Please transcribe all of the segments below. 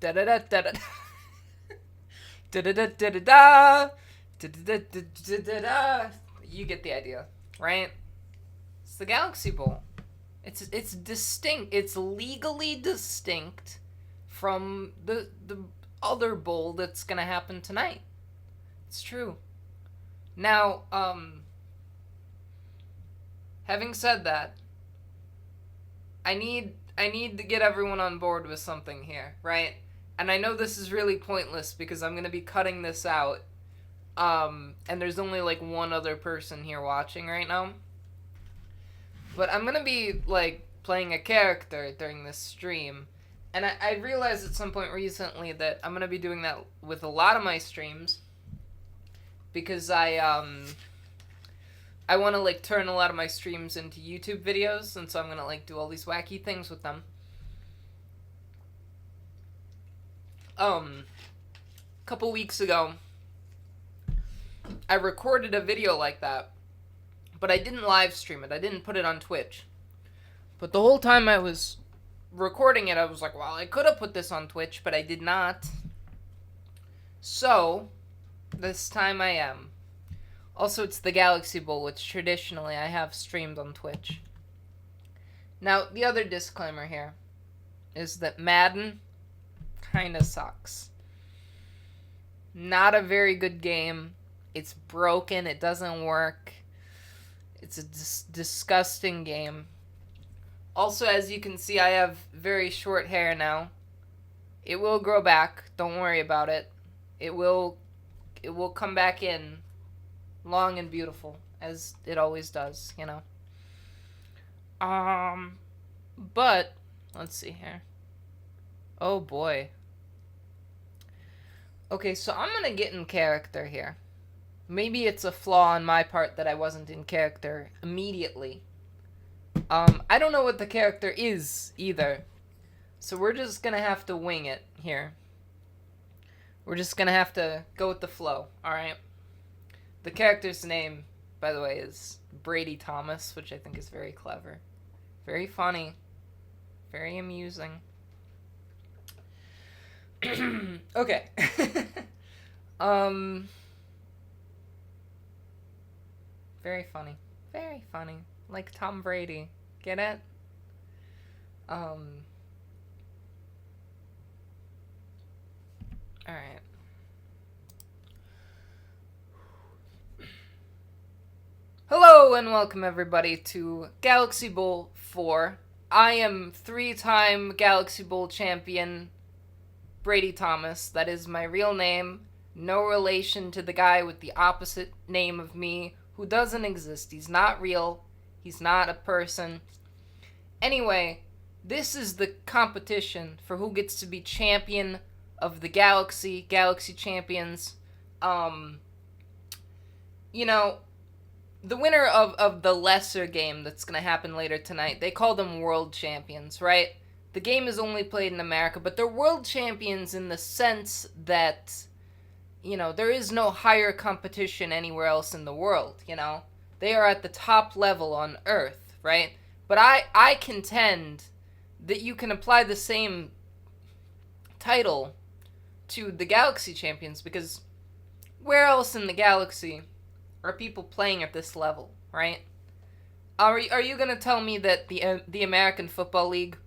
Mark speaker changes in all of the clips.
Speaker 1: Da da da da da. Da da da da da da. Da da da da da da. You get the idea, right? It's the Galaxy Bowl. It's distinct. It's legally distinct from the other bowl that's gonna happen tonight. It's true. Now, having said that, I need to get everyone on board with something here, right? And I know this is really pointless because I'm gonna be cutting this out. And there's only like one other person here watching right now. But I'm gonna be like playing a character during this stream. And I realized at some point recently that I'm gonna be doing that with a lot of my streams. Because I want to like turn a lot of my streams into YouTube videos, and so I'm gonna like do all these wacky things with them. A couple weeks ago, I recorded a video like that, but I didn't live stream it. I didn't put it on Twitch. But the whole time I was recording it, I was like, well, I could have put this on Twitch, but I did not. So, this time I am. Also, it's the Galaxy Bowl, which traditionally I have streamed on Twitch. Now, the other disclaimer here is that Madden kinda sucks. Not a very good game. It's broken. It doesn't work. It's a disgusting game. Also, as you can see, I have very short hair now. It will grow back. Don't worry about it. It will come back in long and beautiful, as it always does, you know. But let's see here. Oh boy. Okay, so I'm gonna get in character here. Maybe it's a flaw on my part that I wasn't in character immediately. I don't know what the character is either. So we're just gonna have to wing it here. We're just gonna have to go with the flow, alright? The character's name, by the way, is Brady Thomas, which I think is very clever. Very funny. Very amusing. Okay. Very funny. Very funny. Like Tom Brady. Get it? Alright. Hello and welcome everybody to Galaxy Bowl 4. I am 3-time Galaxy Bowl champion Brady Thomas. That is my real name. No relation to the guy with the opposite name of me who doesn't exist. He's not real. He's not a person. Anyway, this is the competition for who gets to be champion of the Galaxy champions. You know, the winner of the lesser game that's going to happen later tonight, they call them world champions, right? The game is only played in America, but they're world champions in the sense that, you know, there is no higher competition anywhere else in the world, you know? They are at the top level on Earth, right? But I contend that you can apply the same title to the Galaxy champions, because where else in the galaxy are people playing at this level, right? Are you gonna tell me that the American Football League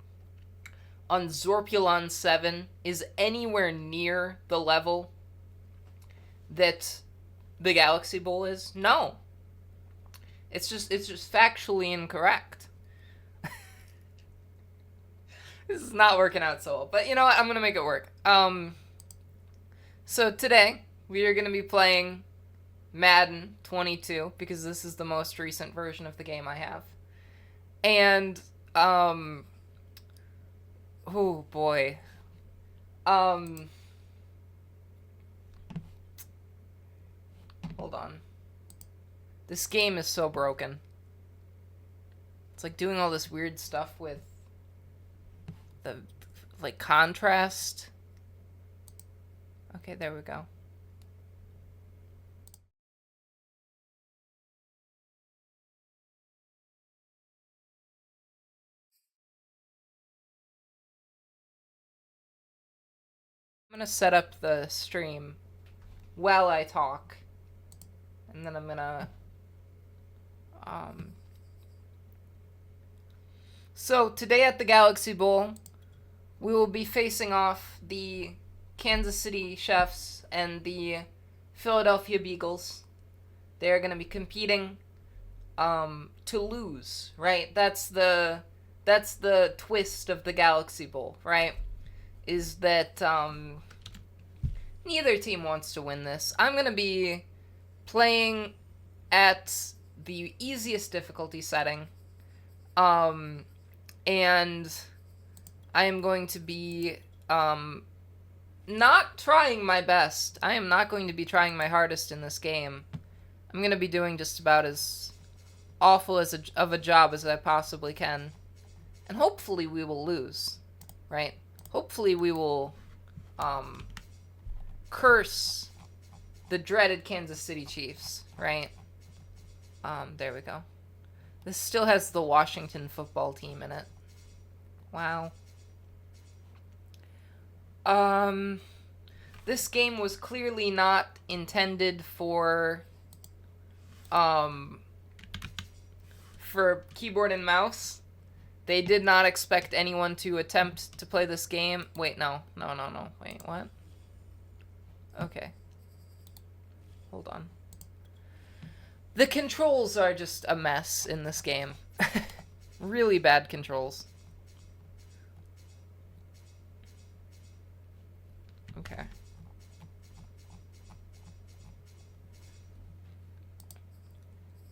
Speaker 1: on Zorpulon 7 is anywhere near the level that the Galaxy Bowl is? No. It's just factually incorrect. This is not working out so well, but you know what? I'm gonna make it work. So today we are gonna be playing Madden 22, because this is the most recent version of the game I have. And, oh boy. Hold on. This game is so broken. It's like doing all this weird stuff with the, like, contrast. Okay, there we go. I'm gonna set up the stream while I talk, and then I'm gonna so today at the Galaxy Bowl, we will be facing off the Kansas City Chiefs and the Philadelphia Beagles. They're gonna be competing to lose, right? That's the twist of the Galaxy Bowl, right? Is that neither team wants to win this. I'm going to be playing at the easiest difficulty setting. And I am going to be not trying my best. I am not going to be trying my hardest in this game. I'm going to be doing just about as awful of a job as I possibly can. And hopefully we will lose, right? Hopefully we will curse the dreaded Kansas City Chiefs, right? There we go. This still has the Washington football team in it. Wow. This game was clearly not intended for keyboard and mouse. They did not expect anyone to attempt to play this game. Wait, no. Wait, what? Okay. Hold on. The controls are just a mess in this game. Really bad controls. Okay.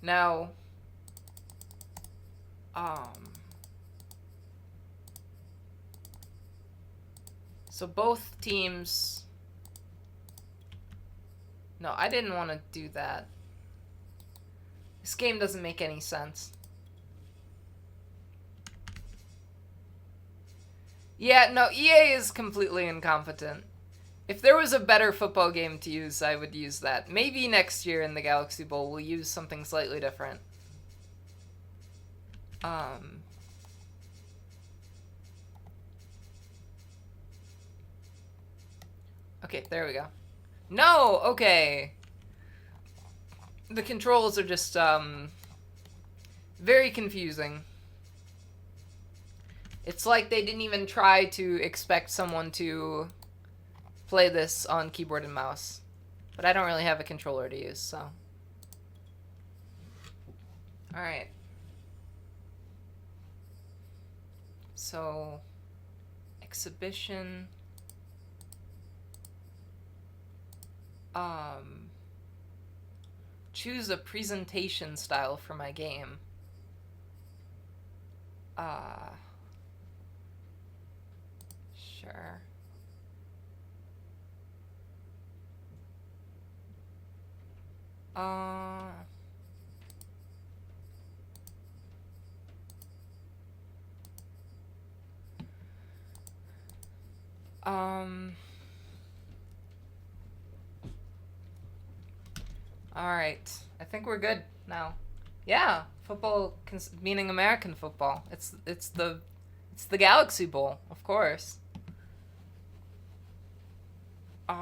Speaker 1: Now, so both teams... No, I didn't want to do that. This game doesn't make any sense. Yeah, no, EA is completely incompetent. If there was a better football game to use, I would use that. Maybe next year in the Galaxy Bowl we'll use something slightly different. Okay, there we go. No! Okay. The controls are just, very confusing. It's like they didn't even try to expect someone to play this on keyboard and mouse. But I don't really have a controller to use, so. Alright. So, exhibition. Choose a presentation style for my game. Sure. Alright. I think we're good now. Yeah, football meaning American football. It's the Galaxy Bowl, of course. Right,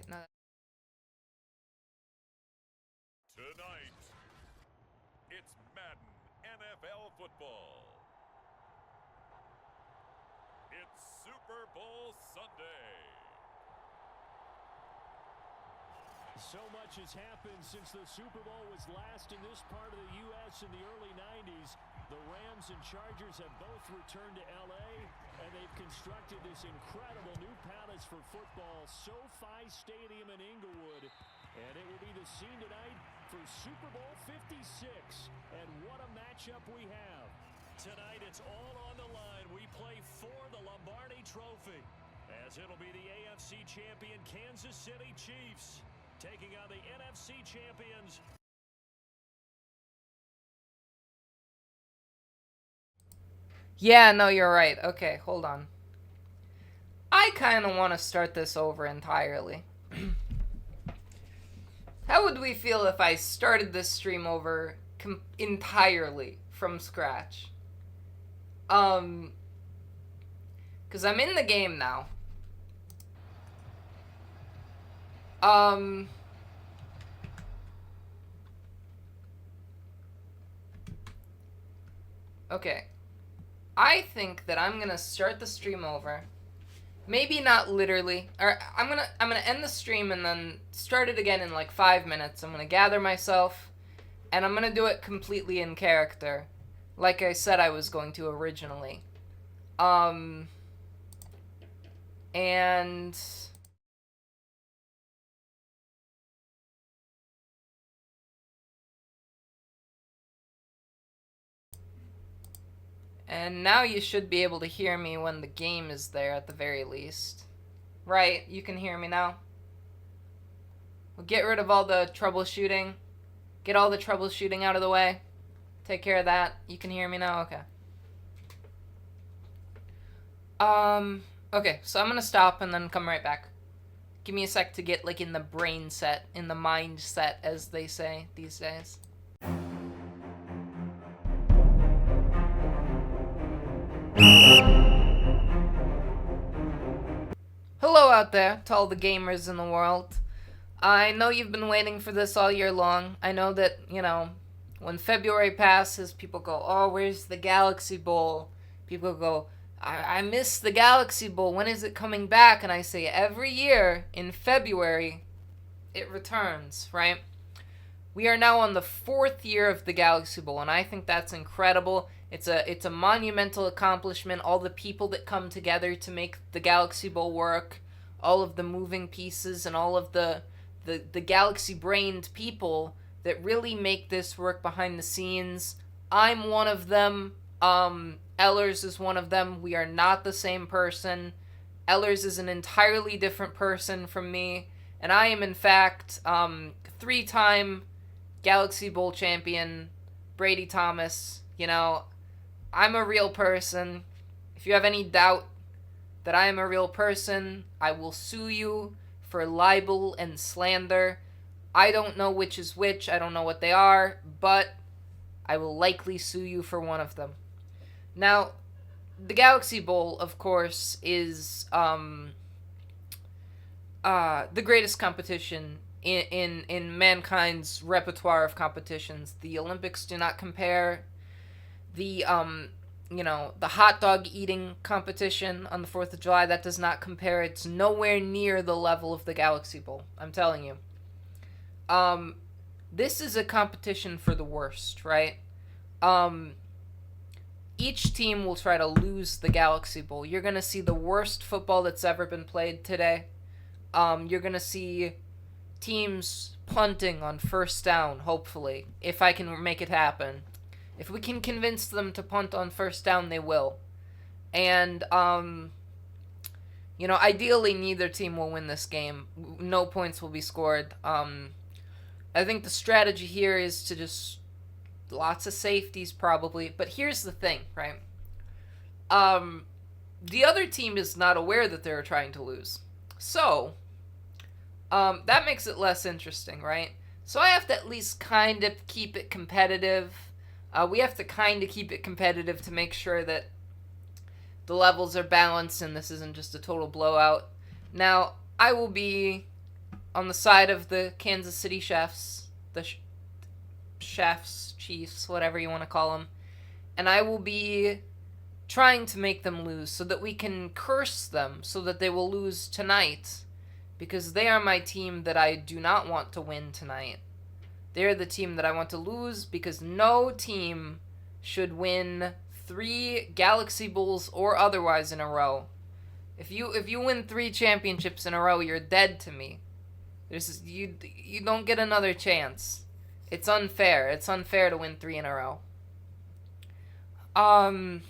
Speaker 1: no.
Speaker 2: Tonight, it's Madden NFL football. It's Super Bowl Sunday.
Speaker 3: So much has happened since the Super Bowl was last in this part of the U.S. in the early 90s. The Rams and Chargers have both returned to L.A., and they've constructed this incredible new palace for football, SoFi Stadium in Inglewood. And it will be the scene tonight for Super Bowl 56. And what a matchup we have. Tonight, it's all on the line. We play for the Lombardi Trophy, as it'll be the AFC champion Kansas City Chiefs taking on the NFC champions.
Speaker 1: Yeah, no, you're right. Okay, hold on. I kind of want to start this over entirely. How would we feel if I started this stream over entirely from scratch? Because I'm in the game now. Okay. I think that I'm gonna start the stream over. Maybe not literally. Or I'm gonna end the stream and then start it again in like 5 minutes. I'm gonna gather myself, and I'm gonna do it completely in character, like I said I was going to originally. And now you should be able to hear me when the game is there at the very least. Right, you can hear me now. We'll get rid of all the troubleshooting. Get all the troubleshooting out of the way. Take care of that. You can hear me now? Okay. Okay, so I'm gonna stop and then come right back. Give me a sec to get, like, in the brain set, in the mind set, as they say these days. Hello out there, to all the gamers in the world. I know you've been waiting for this all year long. I know that, you know, when February passes, people go, oh, where's the Galaxy Bowl? People go, I miss the Galaxy Bowl. When is it coming back? And I say, every year in February, it returns, right? We are now on the 4th year of the Galaxy Bowl, and I think that's incredible. It's a monumental accomplishment. All the people that come together to make the Galaxy Bowl work, all of the moving pieces, and all of the galaxy-brained people that really make this work behind the scenes. I'm one of them. Ellers is one of them. We are not the same person. Ellers is an entirely different person from me. And I am, in fact, 3-time Galaxy Bowl champion, Brady Thomas. You know, I'm a real person. If you have any doubt that I am a real person, I will sue you for libel and slander. I don't know which is which. I don't know what they are, but I will likely sue you for one of them. Now, the Galaxy Bowl, of course, is the greatest competition in mankind's repertoire of competitions. The Olympics do not compare. The the hot dog eating competition on the 4th of July, that does not compare. It's nowhere near the level of the Galaxy Bowl. I'm telling you. This is a competition for the worst, right? Each team will try to lose the Galaxy Bowl. You're going to see the worst football that's ever been played today. You're going to see teams punting on 1st down, hopefully, if I can make it happen. If we can convince them to punt on 1st down, they will. And, ideally neither team will win this game. No points will be scored. I think the strategy here is to just lots of safeties probably, but here's the thing, right? The other team is not aware that they're trying to lose. So, that makes it less interesting, right? So I have to at least kind of keep it competitive. We have to kind of keep it competitive to make sure that the levels are balanced and this isn't just a total blowout. Now, I will be on the side of the Kansas City Chefs, the Chefs, Chiefs, whatever you want to call them, and I will be trying to make them lose so that we can curse them so that they will lose tonight, because they are my team that I do not want to win tonight. They're the team that I want to lose because no team should win 3 Galaxy Bowls or otherwise in a row. If you win 3 championships in a row, you're dead to me. You don't get another chance. It's unfair. It's unfair to win 3 in a row. Now,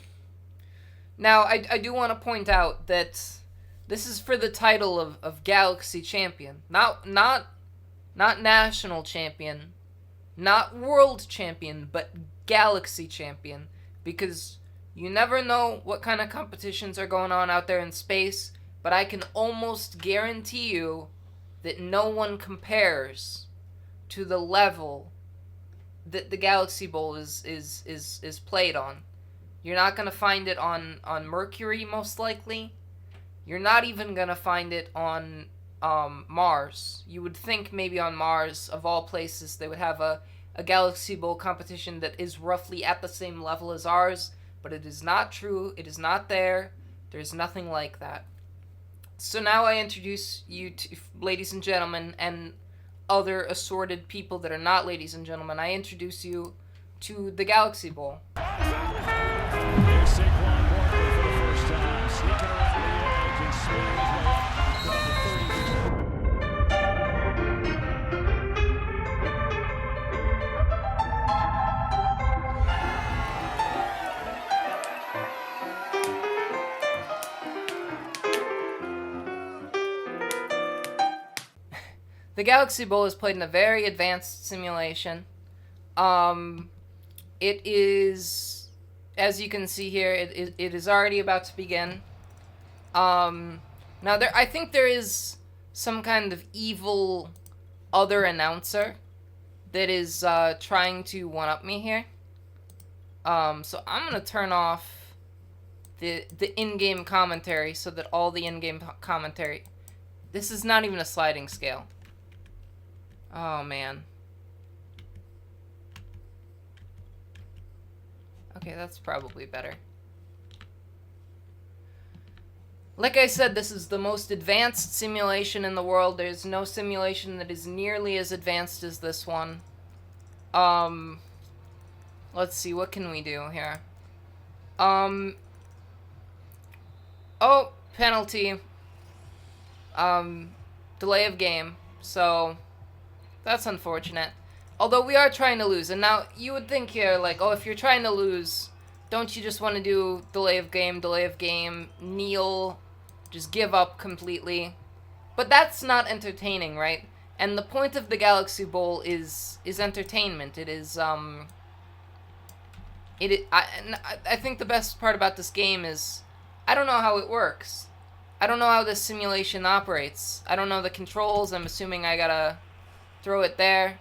Speaker 1: I do want to point out that this is for the title of Galaxy Champion. Not National Champion. Not World Champion, but Galaxy Champion. Because you never know what kind of competitions are going on out there in space, but I can almost guarantee you that no one compares to the level that the Galaxy Bowl is played on. You're not going to find it on Mercury, most likely. You're not even going to find it on Mars. You would think maybe on Mars, of all places, they would have a Galaxy Bowl competition that is roughly at the same level as ours, but it is not true. It is not there. There's nothing like that. So now I introduce you to, ladies and gentlemen, and other assorted people that are not ladies and gentlemen, I introduce you to the Galaxy Bowl.
Speaker 3: Here's Saquon Barkley for the first time, sneaking around the edge and swinging his way up from the 32.
Speaker 1: The Galaxy Bowl is played in a very advanced simulation. It is, as you can see here, it is already about to begin. Now I think there is some kind of evil other announcer that is trying to one-up me here. So I'm gonna turn off the in-game commentary so that all the in-game commentary. This is not even a sliding scale. Oh, man. Okay, that's probably better. Like I said, this is the most advanced simulation in the world. There's no simulation that is nearly as advanced as this one. Let's see, what can we do here? Oh, penalty. Delay of game. So that's unfortunate. Although we are trying to lose. And now you would think here, like, oh, if you're trying to lose, don't you just want to do delay of game, kneel, just give up completely? But that's not entertaining, right? And the point of the Galaxy Bowl is entertainment. It is, I think the best part about this game is I don't know how it works. I don't know how this simulation operates. I don't know the controls. I'm assuming I gotta throw it there.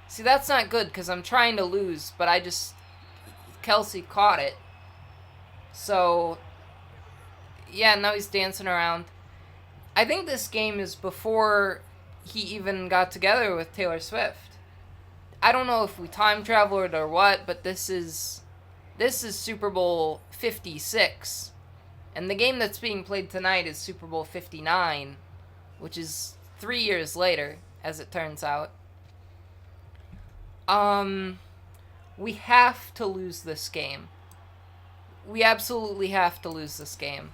Speaker 1: See, that's not good, because I'm trying to lose, but Kelsey caught it. So, yeah, now he's dancing around. I think this game is before he even got together with Taylor Swift. I don't know if we time traveled or what, but this is Super Bowl 56. And the game that's being played tonight is Super Bowl 59, which is 3 years later, as it turns out. We have to lose this game. We absolutely have to lose this game.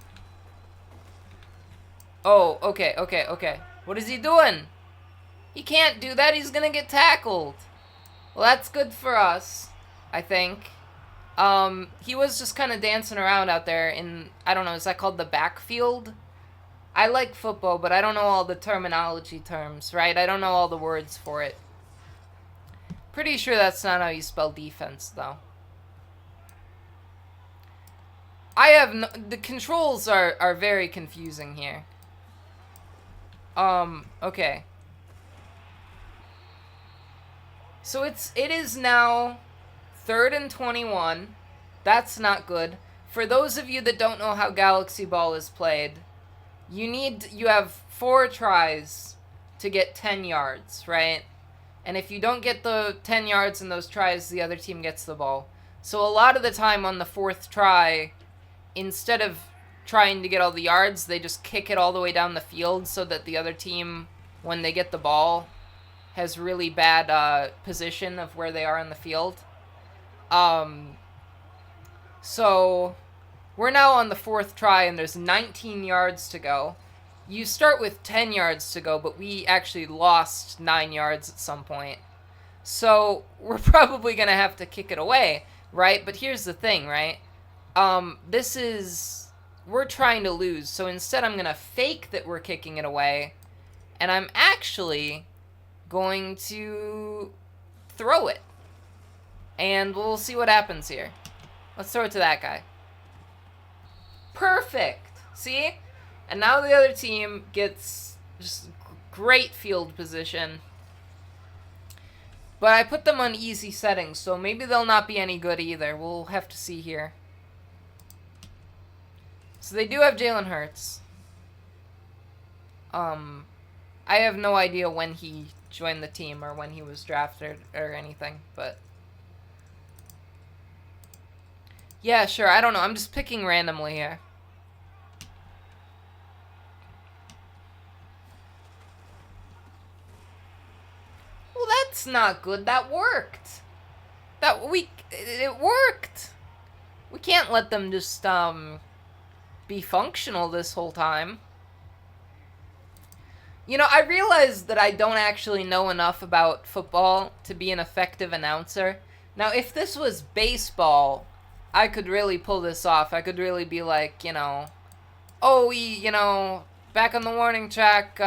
Speaker 1: Oh, okay. What is he doing? He can't do that. He's gonna get tackled. Well, that's good for us, I think. He was just kind of dancing around out there in, I don't know, is that called the backfield? I like football, but I don't know all the terminology terms, right? I don't know all the words for it. Pretty sure that's not how you spell defense, though. The controls are very confusing here. Okay. So it is now 3rd and 21. That's not good. For those of you that don't know how Galaxy Ball is played, you have 4 tries to get 10 yards, right? And if you don't get the 10 yards in those tries, the other team gets the ball. So a lot of the time on the 4th try, instead of trying to get all the yards, they just kick it all the way down the field so that the other team, when they get the ball, has really bad position of where they are in the field. So we're now on the 4th try, and there's 19 yards to go. You start with 10 yards to go, but we actually lost 9 yards at some point. So we're probably going to have to kick it away, right? But here's the thing, right? We're trying to lose. So instead I'm going to fake that we're kicking it away, and I'm actually going to throw it. And we'll see what happens here. Let's throw it to that guy. Perfect! See? And now the other team gets just great field position. But I put them on easy settings, so maybe they'll not be any good either. We'll have to see here. So they do have Jalen Hurts. I have no idea when he joined the team or when he was drafted or anything, but... Yeah, sure, I don't know. I'm just picking randomly here. Well, that's not good. That worked. It worked. We can't let them just, be functional this whole time. You know, I realize that I don't actually know enough about football to be an effective announcer. Now, if this was baseball, I could really pull this off. I could really be like, you know, oh, back on the warning track,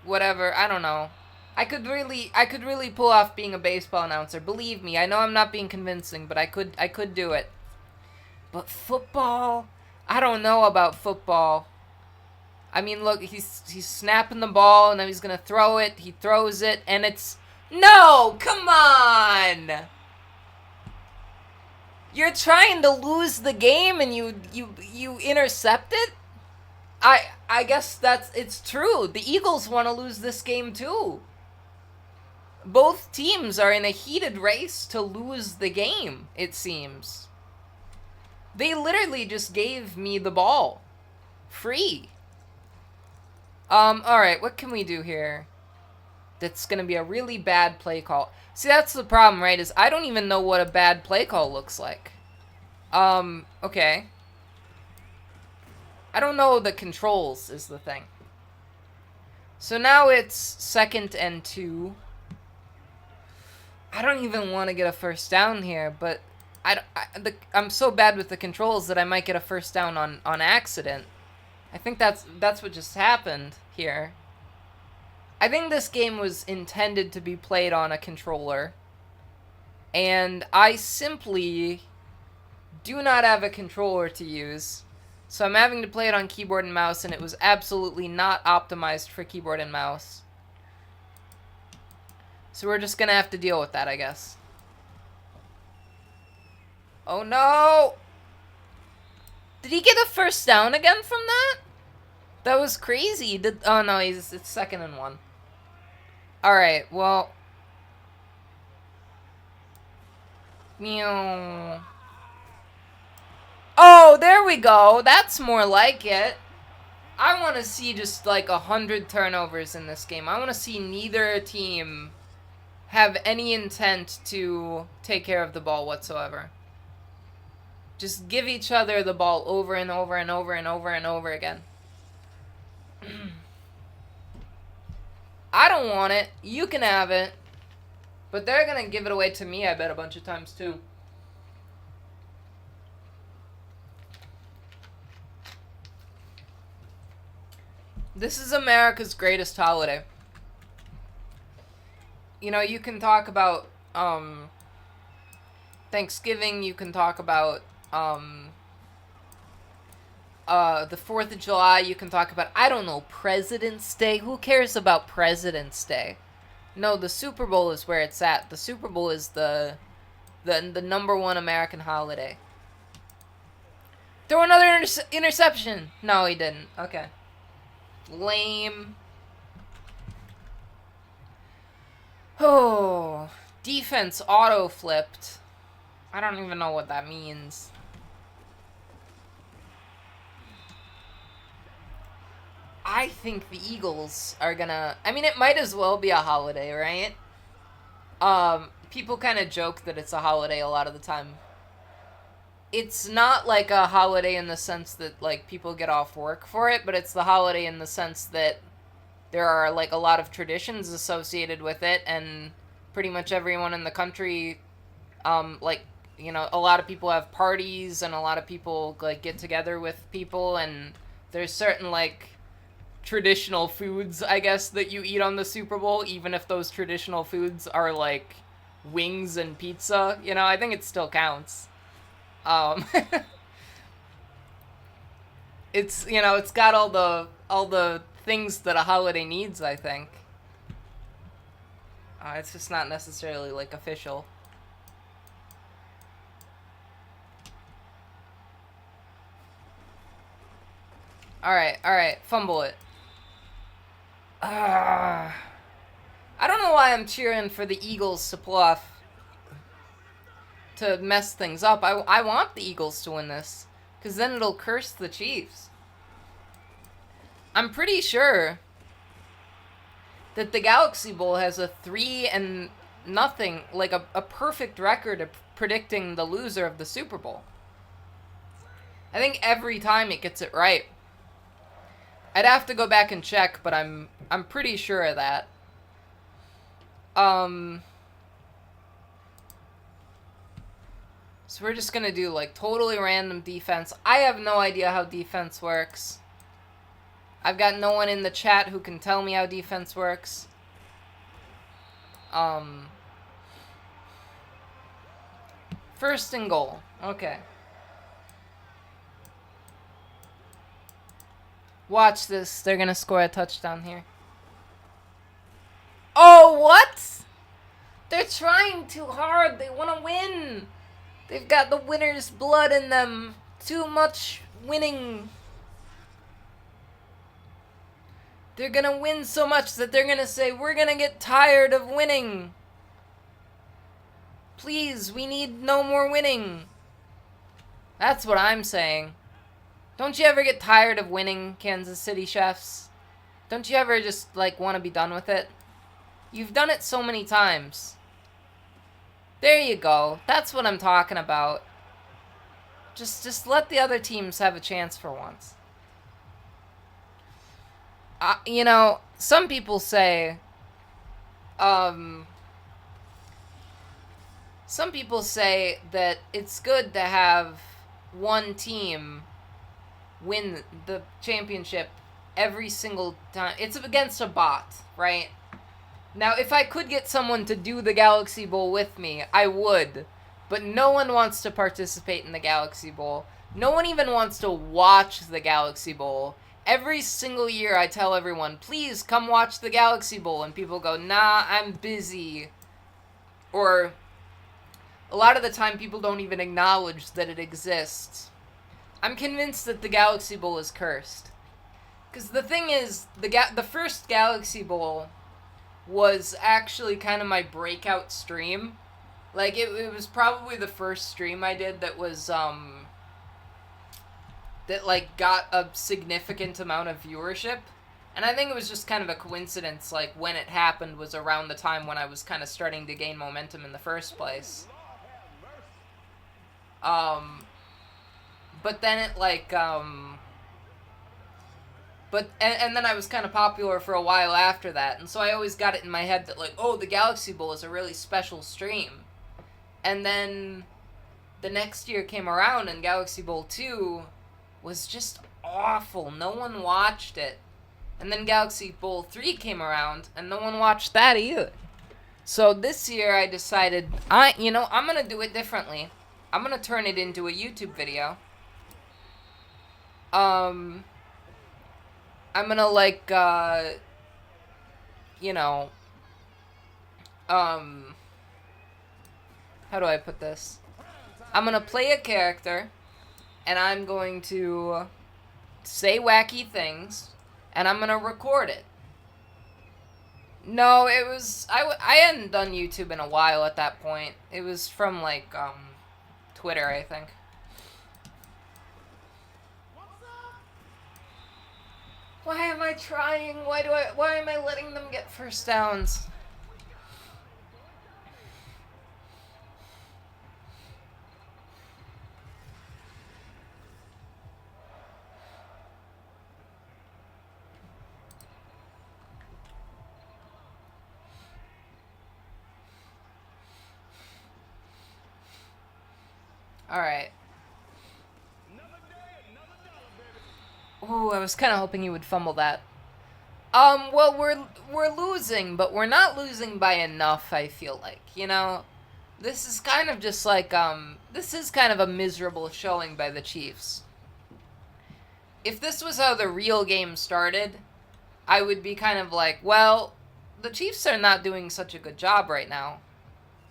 Speaker 1: whatever, I don't know. I could really pull off being a baseball announcer. Believe me, I know I'm not being convincing, but I could do it. But football, I don't know about football. I mean, look, he's snapping the ball, and then he's gonna throw it. He throws it, and it's... No! Come on! You're trying to lose the game, and you intercept it? I guess it's true. The Eagles want to lose this game, too. Both teams are in a heated race to lose the game, it seems. They literally just gave me the ball. Free. Alright, what can we do here? That's gonna be a really bad play call. See, that's the problem, right, is I don't even know what a bad play call looks like. Okay. I don't know the controls, is the thing. So now it's 2nd and 2. I don't even want to get a first down here, but I'm so bad with the controls that I might get a first down on accident. I think that's what just happened here. I think this game was intended to be played on a controller, and I simply do not have a controller to use, so I'm having to play it on keyboard and mouse, and it was absolutely not optimized for keyboard and mouse. So we're just gonna have to deal with that, I guess. Oh no! Did he get a first down again from that? That was crazy. Oh no, it's 2nd and 1. Alright, well. Meow. Oh, there we go. That's more like it. I want to see just like 100 turnovers in this game. I want to see neither team have any intent to take care of the ball whatsoever. Just give each other the ball over and over and over and over and over again. I don't want it. You can have it. But they're going to give it away to me, I bet, a bunch of times too. This is America's greatest holiday. You know, you can talk about Thanksgiving, you can talk about the 4th of July, you can talk about, I don't know, President's Day. Who cares about President's Day? No, the Super Bowl is where it's at. The Super Bowl is the #1 American holiday. Throw another interception. No, he didn't. Okay. Lame. Oh, defense auto-flipped. I don't even know what that means. I think the Eagles are gonna... I mean, it might as well be a holiday, right? People kind of joke that it's a holiday a lot of the time. It's not like a holiday in the sense that, like, people get off work for it, but it's the holiday in the sense that there are, like, a lot of traditions associated with it, and pretty much everyone in the country, like, you know, a lot of people have parties, and a lot of people, like, get together with people, and there's certain, like, traditional foods, I guess, that you eat on the Super Bowl, even if those traditional foods are, like, wings and pizza, you know, I think it still counts. It's, you know, it's got all the things that a holiday needs, I think. It's just not necessarily, like, official. Alright, fumble it. I don't know why I'm cheering for the Eagles to pull off, to mess things up. I want the Eagles to win this, because then it'll curse the Chiefs. I'm pretty sure that the Galaxy Bowl has a 3-0, like a perfect record of predicting the loser of the Super Bowl. I think every time it gets it right. I'd have to go back and check, but I'm pretty sure of that. So we're just gonna do, like, totally random defense. I have no idea how defense works. I've got no one in the chat who can tell me how defense works. First and goal. Okay. Watch this. They're gonna score a touchdown here. Oh, what? They're trying too hard. They want to win. They've got the winner's blood in them. Too much winning. They're gonna win so much that they're gonna say, we're gonna get tired of winning. Please, we need no more winning. That's what I'm saying. Don't you ever get tired of winning, Kansas City Chiefs? Don't you ever just, like, want to be done with it? You've done it so many times. There you go. That's what I'm talking about. Just let the other teams have a chance for once. You know, some people say, that it's good to have one team win the championship every single time. It's against a bot, right? Now, if I could get someone to do the Galaxy Bowl with me, I would. But no one wants to participate in the Galaxy Bowl. No one even wants to watch the Galaxy Bowl. Every single year I tell everyone, please come watch the Galaxy Bowl. And people go, nah, I'm busy. Or a lot of the time people don't even acknowledge that it exists. I'm convinced that the Galaxy Bowl is cursed. Because the thing is, the first Galaxy Bowl was actually kind of my breakout stream. Like, it was probably the first stream I did that was, that, like, got a significant amount of viewership. And I think it was just kind of a coincidence, like, when it happened was around the time when I was kind of starting to gain momentum in the first place. But then it, like, and then I was kind of popular for a while after that, and so I always got it in my head that, like, oh, the Galaxy Bowl is a really special stream. And then the next year came around, and Galaxy Bowl 2 was just awful. No one watched it. And then Galaxy Bowl 3 came around, and no one watched that either. So this year I decided, I'm gonna do it differently. I'm gonna turn it into a YouTube video. I'm gonna, like, how do I put this? I'm gonna play a character, and I'm going to say wacky things, and I'm gonna record it. No, it was, I hadn't done YouTube in a while at that point. It was from, like, Twitter, I think. Why am I trying? Why am I letting them get first downs? Alright. Ooh, I was kind of hoping you would fumble that. Well, we're losing, but we're not losing by enough, I feel like, you know? This is kind of just like, this is kind of a miserable showing by the Chiefs. If this was how the real game started, I would be kind of like, well, the Chiefs are not doing such a good job right now.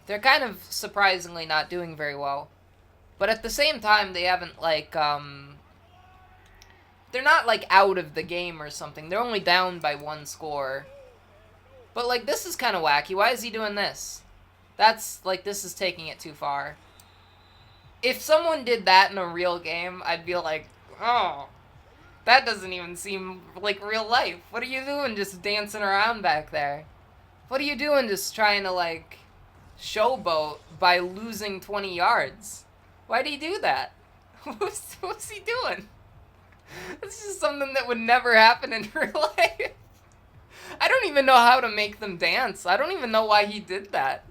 Speaker 1: They're kind of surprisingly not doing very well. But at the same time, they haven't, like, they're not, like, out of the game or something. They're only down by 1 score. But, like, this is kind of wacky. Why is he doing this? That's, like, this is taking it too far. If someone did that in a real game, I'd be like, oh, that doesn't even seem like real life. What are you doing just dancing around back there? What are you doing just trying to, like, showboat by losing 20 yards? Why'd he do that? What's he doing? This is something that would never happen in real life. I don't even know how to make them dance. I don't even know why he did that.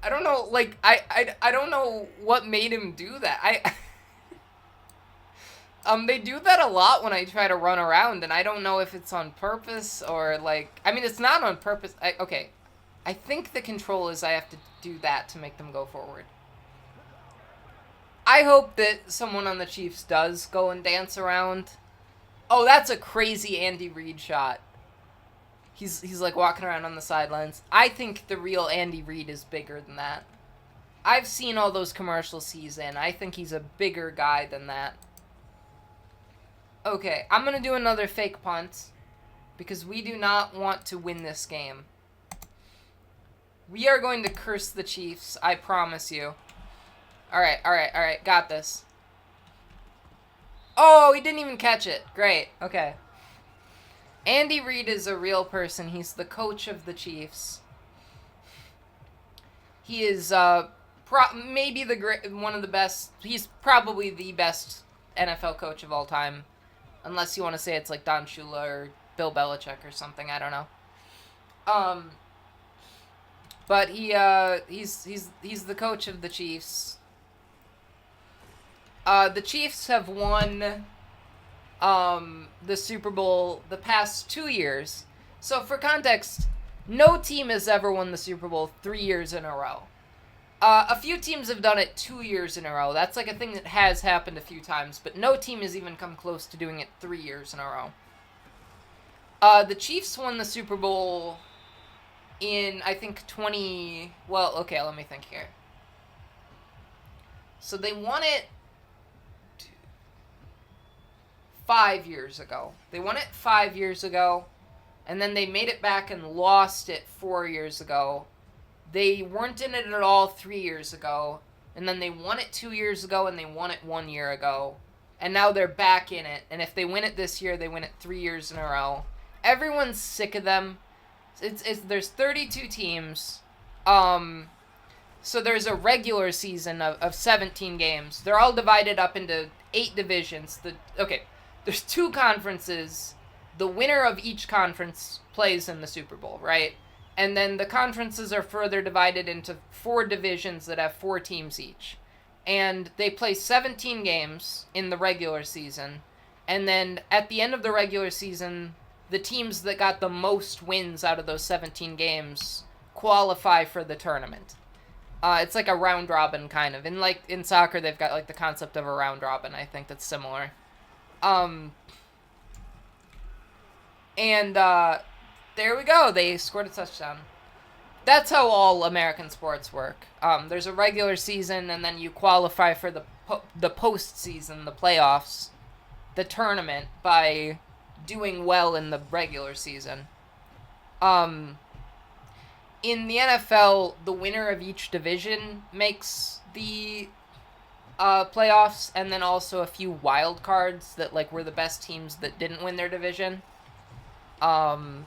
Speaker 1: I don't know, like, I don't know what made him do that. They do that a lot when I try to run around, and I don't know if it's on purpose or, like, I mean, it's not on purpose. Okay, I think the control is I have to do that to make them go forward. I hope that someone on the Chiefs does go and dance around. Oh, that's a crazy Andy Reid shot. He's like walking around on the sidelines. I think the real Andy Reid is bigger than that. I've seen all those commercials he's in. I think he's a bigger guy than that. Okay, I'm going to do another fake punt because we do not want to win this game. We are going to curse the Chiefs, I promise you. Alright, got this. Oh, he didn't even catch it. Great, okay. Andy Reid is a real person. He's the coach of the Chiefs. He is maybe one of the best. He's probably the best NFL coach of all time, unless you want to say it's like Don Shula or Bill Belichick or something. I don't know. But he's the coach of the Chiefs. The Chiefs have won the Super Bowl the past 2 years. So for context, no team has ever won the Super Bowl 3 years in a row. A few teams have done it 2 years in a row. That's like a thing that has happened a few times, but no team has even come close to doing it 3 years in a row. The Chiefs won the Super Bowl in, I think, well, okay, let me think here. So they won it 5 years ago. They won it 5 years ago, and then they made it back and lost it 4 years ago. They weren't in it at all 3 years ago, and then they won it 2 years ago, and they won it 1 year ago. And now they're back in it, and if they win it this year, they win it 3 years in a row. Everyone's sick of them. There's 32 teams. So there's a regular season of 17 games. They're all divided up into 8 divisions. There's 2 conferences. The winner of each conference plays in the Super Bowl, right? And then the conferences are further divided into 4 divisions that have 4 teams each. And they play 17 games in the regular season. And then at the end of the regular season, the teams that got the most wins out of those 17 games qualify for the tournament. It's like a round robin kind of. In soccer, they've got like the concept of a round robin. I think that's similar. There we go. They scored a touchdown. That's how all American sports work. There's a regular season, and then you qualify for the postseason, the playoffs, the tournament by doing well in the regular season. In the NFL, the winner of each division makes the playoffs, and then also a few wild cards that like were the best teams that didn't win their division. And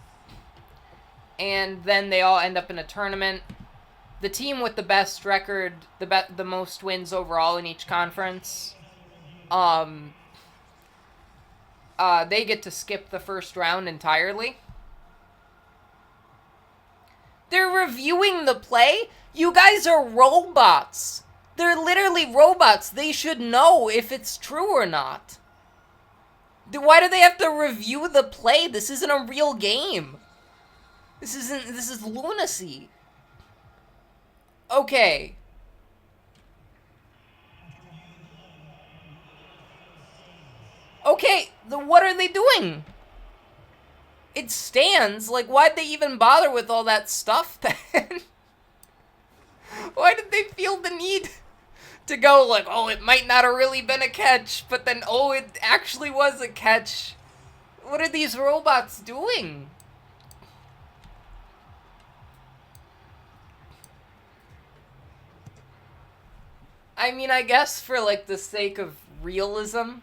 Speaker 1: then they all end up in a tournament. The team with the best record, the most wins overall in each conference, they get to skip the first round entirely. They're reviewing the play? You guys are robots. They're literally robots. They should know if it's true or not. Why do they have to review the play? This isn't a real game. This is lunacy. Okay. Okay, what are they doing? it stands. Like, why'd they even bother with all that stuff then? Why did they feel the need to go like, oh, it might not have really been a catch, but then, oh, it actually was a catch? What are these robots doing? I mean, I guess for, like, the sake of realism,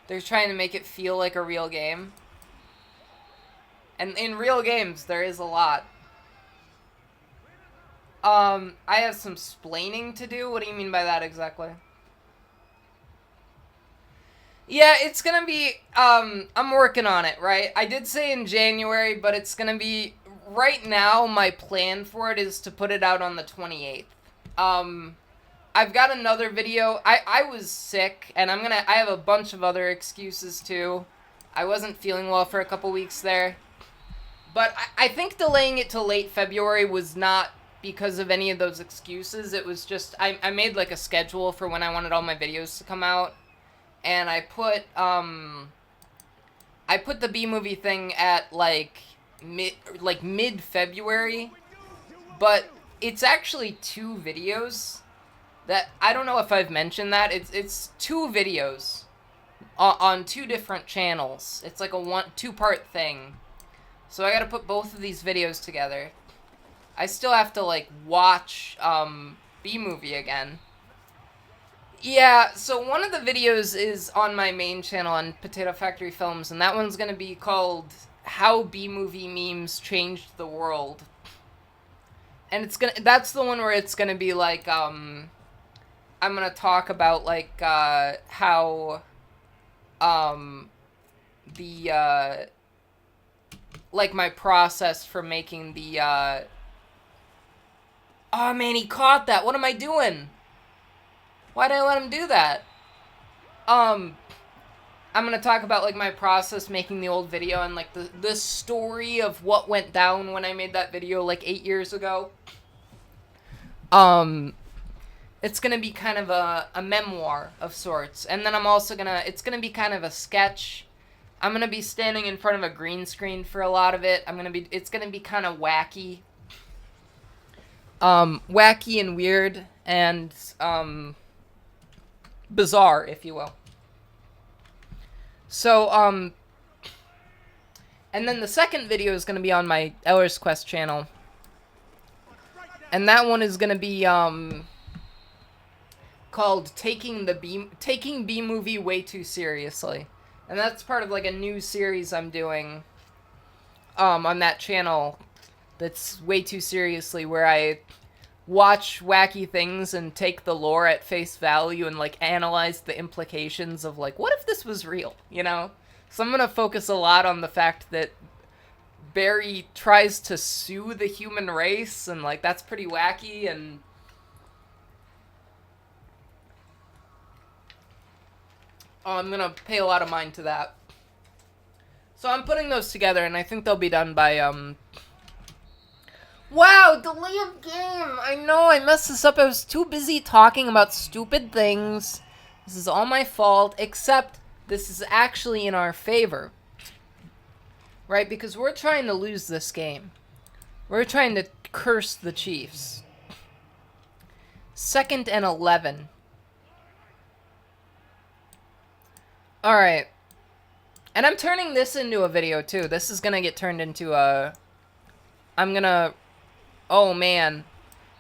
Speaker 1: they're trying to make it feel like a real game. And in real games, there is a lot. I have some splaining to do. What do you mean by that exactly? Yeah, it's gonna be, I'm working on it, right? I did say in January, but it's gonna be, right now, my plan for it is to put it out on the 28th. I've got another video. I was sick, and I have a bunch of other excuses too. I wasn't feeling well for a couple weeks there. But I think delaying it till late February was not because of any of those excuses. It was just, I made like a schedule for when I wanted all my videos to come out. And I put the B-movie thing at like mid-February. But it's actually 2 videos. That, I don't know if I've mentioned that. It's 2 videos on 2 different channels. It's like a 2-part thing. So I gotta put both of these videos together. I still have to, like, watch B-movie again. Yeah, so one of the videos is on my main channel on Potato Factory Films, and that one's gonna be called How B-Movie Memes Changed the World. And that's the one where it's gonna be like, I'm gonna talk about, like, how, like, my process for making the, oh man, he caught that! What am I doing? Why did I let him do that? I'm gonna talk about, like, my process making the old video and, like, the story of what went down when I made that video, like, 8 years ago. It's gonna be kind of a memoir of sorts. And then I'm also it's gonna be kind of a sketch. I'm gonna be standing in front of a green screen for a lot of it. It's gonna be kind of wacky. Wacky and weird and, bizarre, if you will. So, and then the second video is gonna be on my Eller's Quest channel. And that one is gonna be, called Taking B-Movie Way Too Seriously. And that's part of, like, a new series I'm doing, on that channel that's way too seriously, where I watch wacky things and take the lore at face value and, like, analyze the implications of, like, what if this was real, you know? So I'm gonna focus a lot on the fact that Barry tries to sue the human race, and, like, that's pretty wacky, and I'm gonna pay a lot of mind to that. So I'm putting those together, and I think they'll be done by, Wow, delay of game! I know, I messed this up. I was too busy talking about stupid things. This is all my fault, except this is actually in our favor. Right? Because we're trying to lose this game. We're trying to curse the Chiefs. 2nd and 11. Alright. And I'm turning this into a video, too. This is gonna get turned into a... I'm gonna... Oh, man.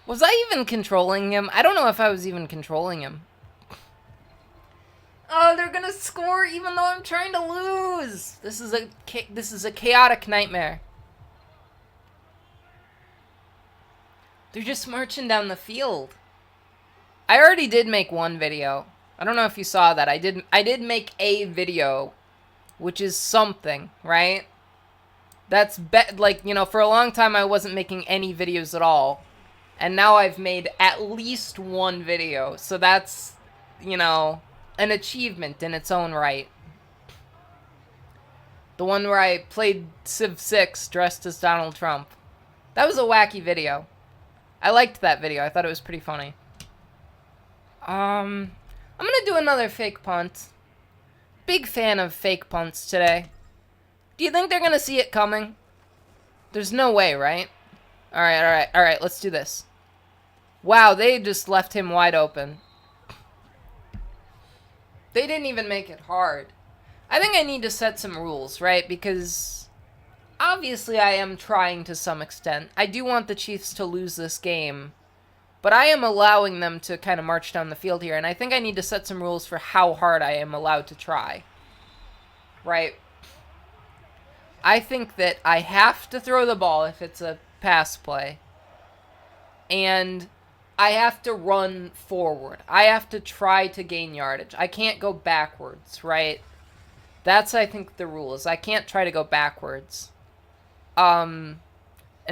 Speaker 1: Was I even controlling him? I don't know if I was even controlling him. Oh, they're gonna score even though I'm trying to lose! This is a chaotic nightmare. They're just marching down the field. I already did make one video. I don't know if you saw that. I did make a video, which is something, right? That's like, you know, for a long time I wasn't making any videos at all. And now I've made at least one video. So that's, you know, an achievement in its own right. The one where I played Civ 6 dressed as Donald Trump. That was a wacky video. I liked that video. I thought it was pretty funny. I'm gonna do another fake punt. Big fan of fake punts today. Do you think they're going to see it coming? There's no way, right? Alright, let's do this. Wow, they just left him wide open. They didn't even make it hard. I think I need to set some rules, right? Because obviously I am trying to some extent. I do want the Chiefs to lose this game, but I am allowing them to kind of march down the field here, and I think I need to set some rules for how hard I am allowed to try. Right? I think that I have to throw the ball if it's a pass play. And I have to run forward. I have to try to gain yardage. I can't go backwards, right? That's, I think, the rule, is I can't try to go backwards. And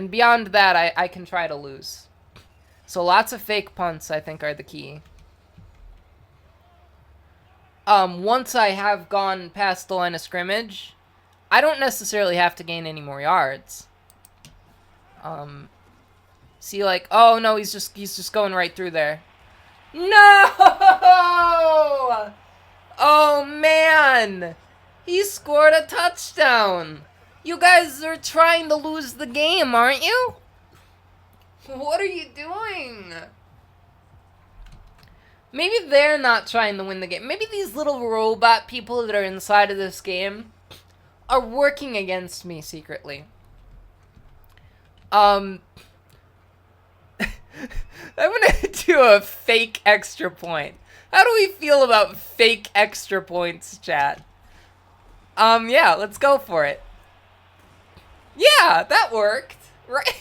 Speaker 1: beyond that, I can try to lose. So lots of fake punts, I think, are the key. Once I have gone past the line of scrimmage, I don't necessarily have to gain any more yards. See, like, oh no, he's just going right through there. No! Oh man! He scored a touchdown! You guys are trying to lose the game, aren't you? What are you doing? Maybe they're not trying to win the game. Maybe these little robot people that are inside of this game are working against me secretly. I'm gonna do a fake extra point. How do we feel about fake extra points, chat? Yeah, let's go for it. Yeah, that worked, right?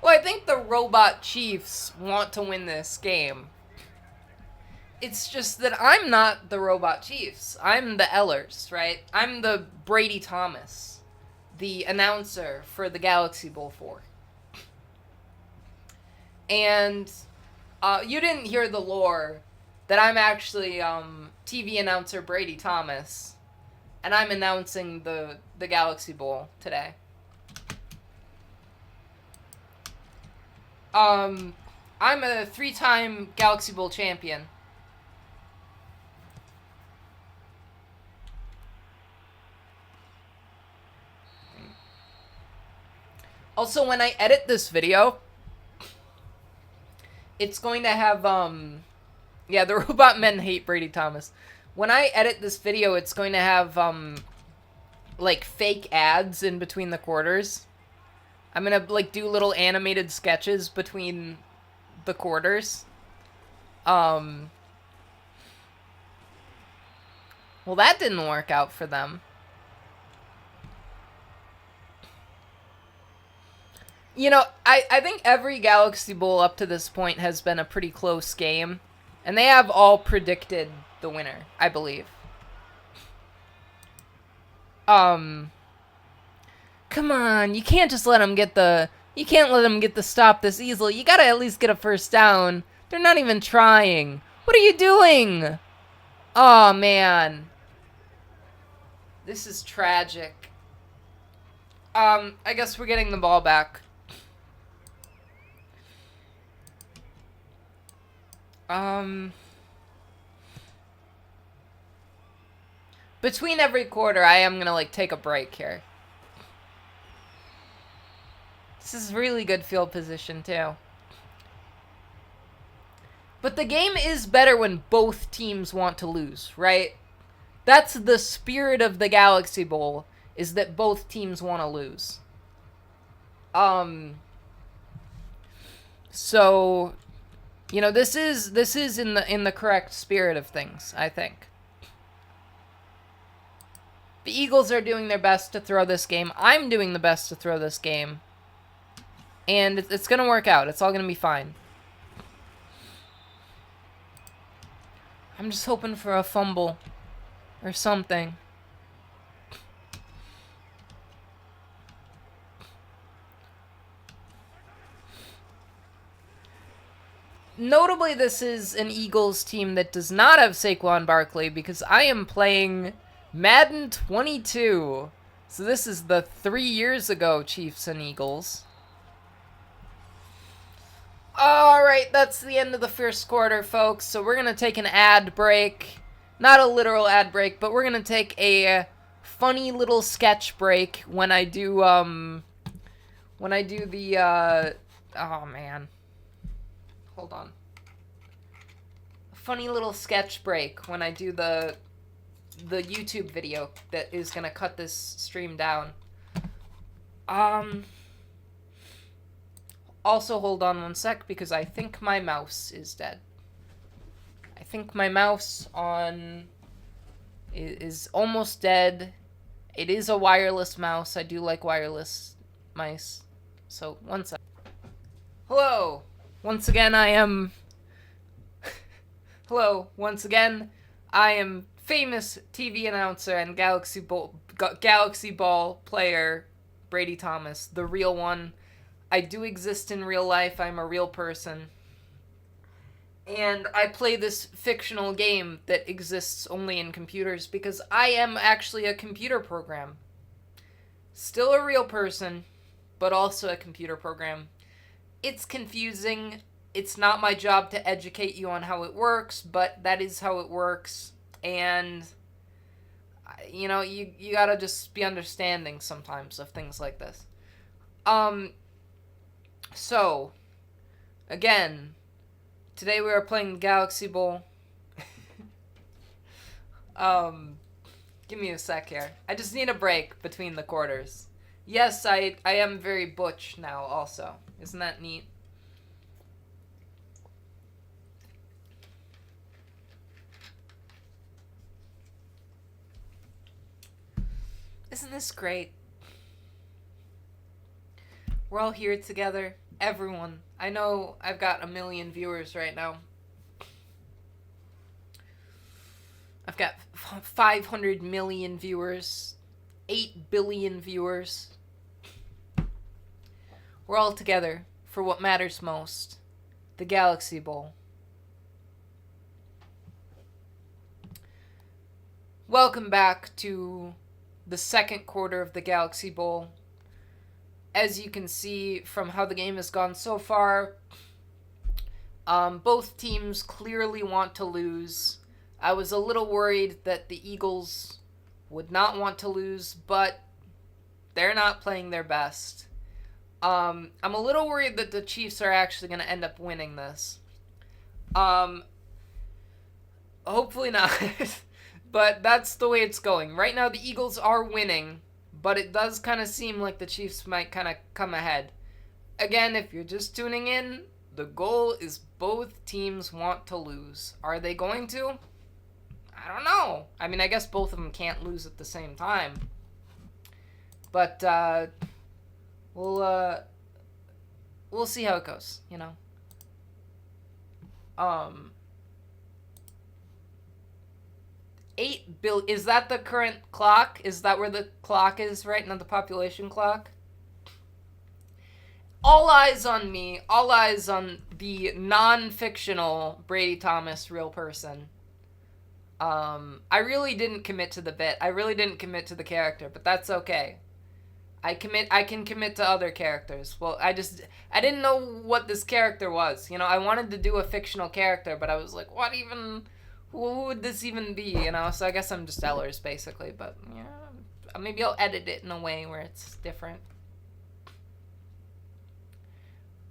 Speaker 1: Well, I think the robot Chiefs want to win this game. It's just that I'm not the robot Chiefs. I'm the Ellers, right? I'm the Brady Thomas, the announcer for the Galaxy Bowl 4. And you didn't hear the lore that I'm actually TV announcer Brady Thomas, and I'm announcing the Galaxy Bowl today. I'm a 3-time Galaxy Bowl champion. Also, when I edit this video, it's going to have, yeah, the robot men hate Brady Thomas. When I edit this video, it's going to have, like, fake ads in between the quarters. I'm gonna, like, do little animated sketches between the quarters. Well, that didn't work out for them. You know, I think every Galaxy Bowl up to this point has been a pretty close game. And they have all predicted the winner, I believe. Come on, you can't just let them get the... You can't let them get the stop this easily. You gotta at least get a first down. They're not even trying. What are you doing? Oh, man. This is tragic. I guess we're getting the ball back. Between every quarter, I am gonna, like, take a break here. This is really good field position, too. But the game is better when both teams want to lose, right? That's the spirit of the Galaxy Bowl, is that both teams want to lose. So, you know, this is in the correct spirit of things, I think. The Eagles are doing their best to throw this game. I'm doing the best to throw this game. And it's going to work out. It's all going to be fine. I'm just hoping for a fumble or something. Notably, this is an Eagles team that does not have Saquon Barkley because I am playing Madden 22. So this is the 3 years ago Chiefs and Eagles. Alright, that's the end of the first quarter, folks. So we're going to take an ad break. Not a literal ad break, but we're going to take a funny little sketch break when I do the oh man. Hold on. Funny little sketch break when I do the YouTube video that is gonna cut this stream down. Also hold on one sec because I think my mouse is dead. I think my mouse is almost dead. It is a wireless mouse. I do like wireless mice. So, one sec. Hello! Once again, I am... Hello, once again, I am famous TV announcer and Galaxy Ball player Brady Thomas, the real one. I do exist in real life. I'm a real person. And I play this fictional game that exists only in computers because I am actually a computer program. Still a real person, but also a computer program. It's confusing. It's not my job to educate you on how it works, but that is how it works. And, you know, you gotta just be understanding sometimes of things like this. So, again, today we are playing Galaxy Bowl. Give me a sec here. I just need a break between the quarters. Yes, I am very butch now also. Isn't that neat? Isn't this great? We're all here together. Everyone. I know I've got 1 million viewers right now. I've got 500 million viewers. 8 billion viewers. We're all together for what matters most. The Galaxy Bowl. Welcome back to the second quarter of the Galaxy Bowl. As you can see from how the game has gone so far, both teams clearly want to lose. I was a little worried that the Eagles would not want to lose, but they're not playing their best. I'm a little worried that the Chiefs are actually going to end up winning this. Hopefully not, but that's the way it's going. Right now, the Eagles are winning, but it does kind of seem like the Chiefs might kind of come ahead. Again, if you're just tuning in, the goal is both teams want to lose. Are they going to? I don't know. I mean, I guess both of them can't lose at the same time. But, we'll see how it goes, you know? 8 billion. Is that the current clock? Is that where the clock is right now, the population clock? All eyes on me. All eyes on the non-fictional Brady Thomas real person. I really didn't commit to the bit. I really didn't commit to the character, but that's okay. I can commit to other characters. Well, I didn't know what this character was. You know, I wanted to do a fictional character, but I was like, who would this even be, you know? So I guess I'm just Ellers, basically, but, yeah, maybe I'll edit it in a way where it's different.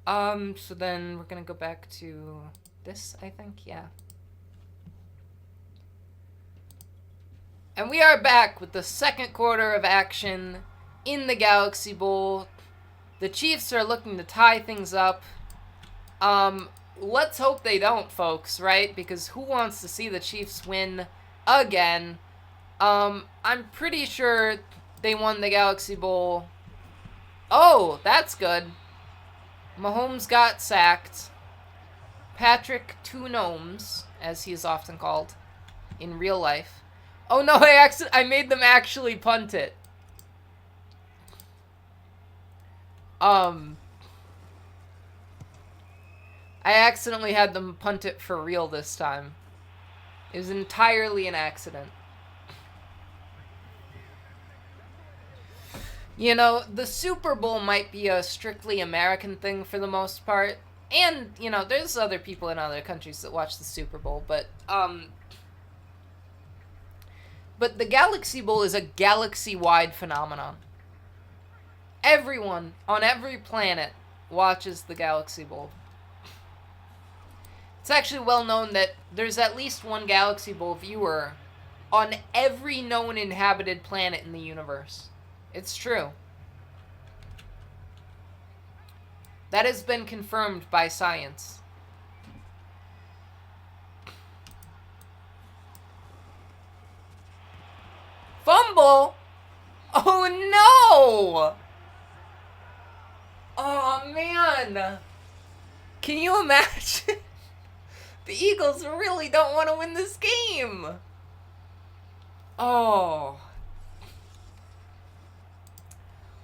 Speaker 1: So then we're gonna go back to this, I think, yeah. And we are back with the second quarter of action in the Galaxy Bowl. The Chiefs are looking to tie things up. Let's hope they don't, folks, right? Because who wants to see the Chiefs win again? I'm pretty sure they won the Galaxy Bowl. Oh, that's good. Mahomes got sacked. Patrick Two Gnomes, as he is often called in real life. Oh no, I made them actually punt it. I accidentally had them punt it for real this time. It was entirely an accident. You know, the Super Bowl might be a strictly American thing for the most part. And, you know, there's other people in other countries that watch the Super Bowl, but, But the Galaxy Bowl is a galaxy-wide phenomenon. Everyone on every planet watches the Galaxy Bowl. It's actually well known that there's at least one Galaxy Bowl viewer on every known inhabited planet in the universe. It's true. That has been confirmed by science. Fumble? Oh no! Oh man! Can you imagine? The Eagles really don't want to win this game. Oh.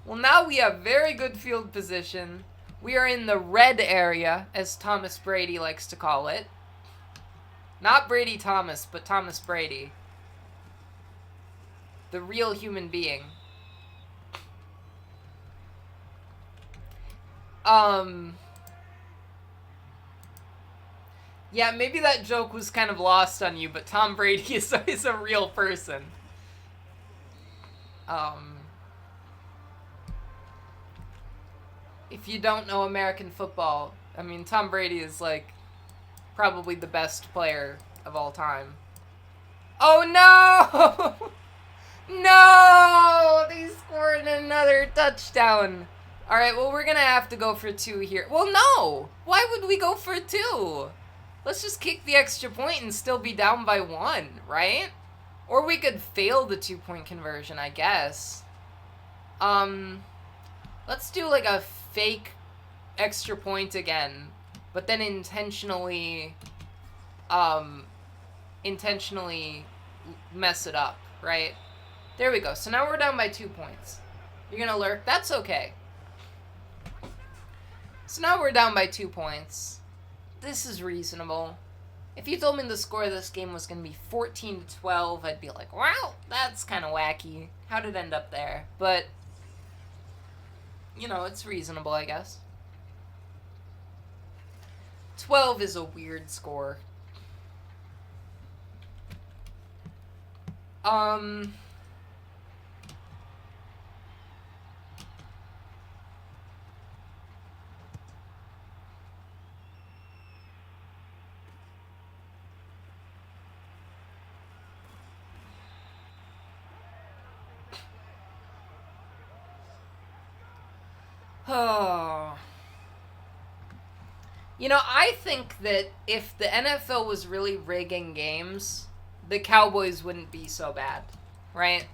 Speaker 1: Well, now we have very good field position. We are in the red area, as Thomas Brady likes to call it. Not Brady Thomas, but Thomas Brady. The real human being. Yeah, maybe that joke was kind of lost on you, but Tom Brady is a real person. If you don't know American football, I mean, Tom Brady is, like, probably the best player of all time. Oh, no! No! They scored another touchdown. All right, well, we're going to have to go for 2 here. Well, no! Why would we go for 2? Let's just kick the extra point and still be down by 1, right? Or we could fail the 2-point conversion, I guess. Let's do, like, a fake extra point again, but then intentionally mess it up, right? There we go. So now we're down by 2 points. You're gonna lurk? That's okay. So now we're down by 2 points. This is reasonable. If you told me the score of this game was gonna be 14-12, I'd be like, wow, that's kind of wacky. How did it end up there? But you know, it's reasonable, I guess. 12 is a weird score. Oh. You know, I think that if the NFL was really rigging games, the Cowboys wouldn't be so bad, right?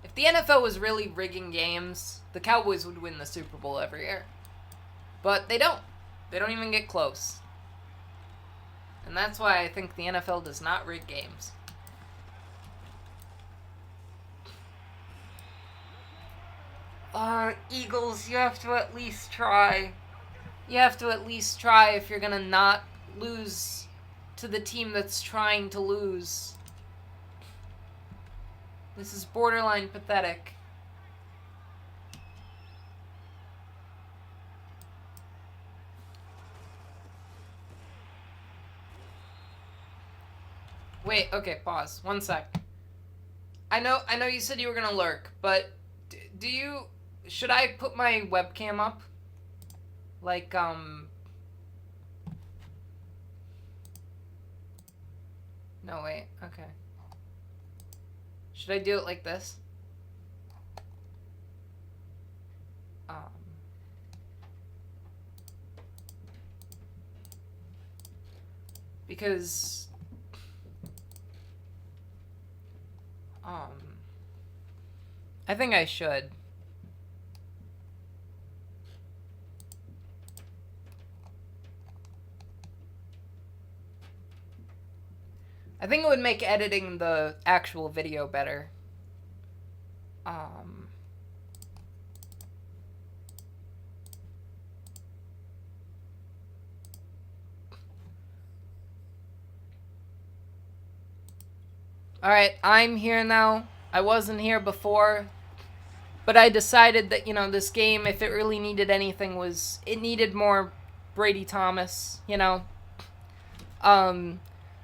Speaker 1: If the NFL was really rigging games, the Cowboys would win the Super Bowl every year. But they don't. They don't even get close. And that's why I think the NFL does not rig games. Eagles, you have to at least try. You have to at least try if you're gonna not lose to the team that's trying to lose. This is borderline pathetic. Wait, okay, pause. 1 sec. I know you said you were gonna lurk, but do you... Should I put my webcam up? Like, No, wait, okay. Should I do it like this? Because... I think I should. I think it would make editing the actual video better. Alright, I'm here now. I wasn't here before. But I decided that, you know, this game, if it really needed anything, it needed more Brady Thomas, you know?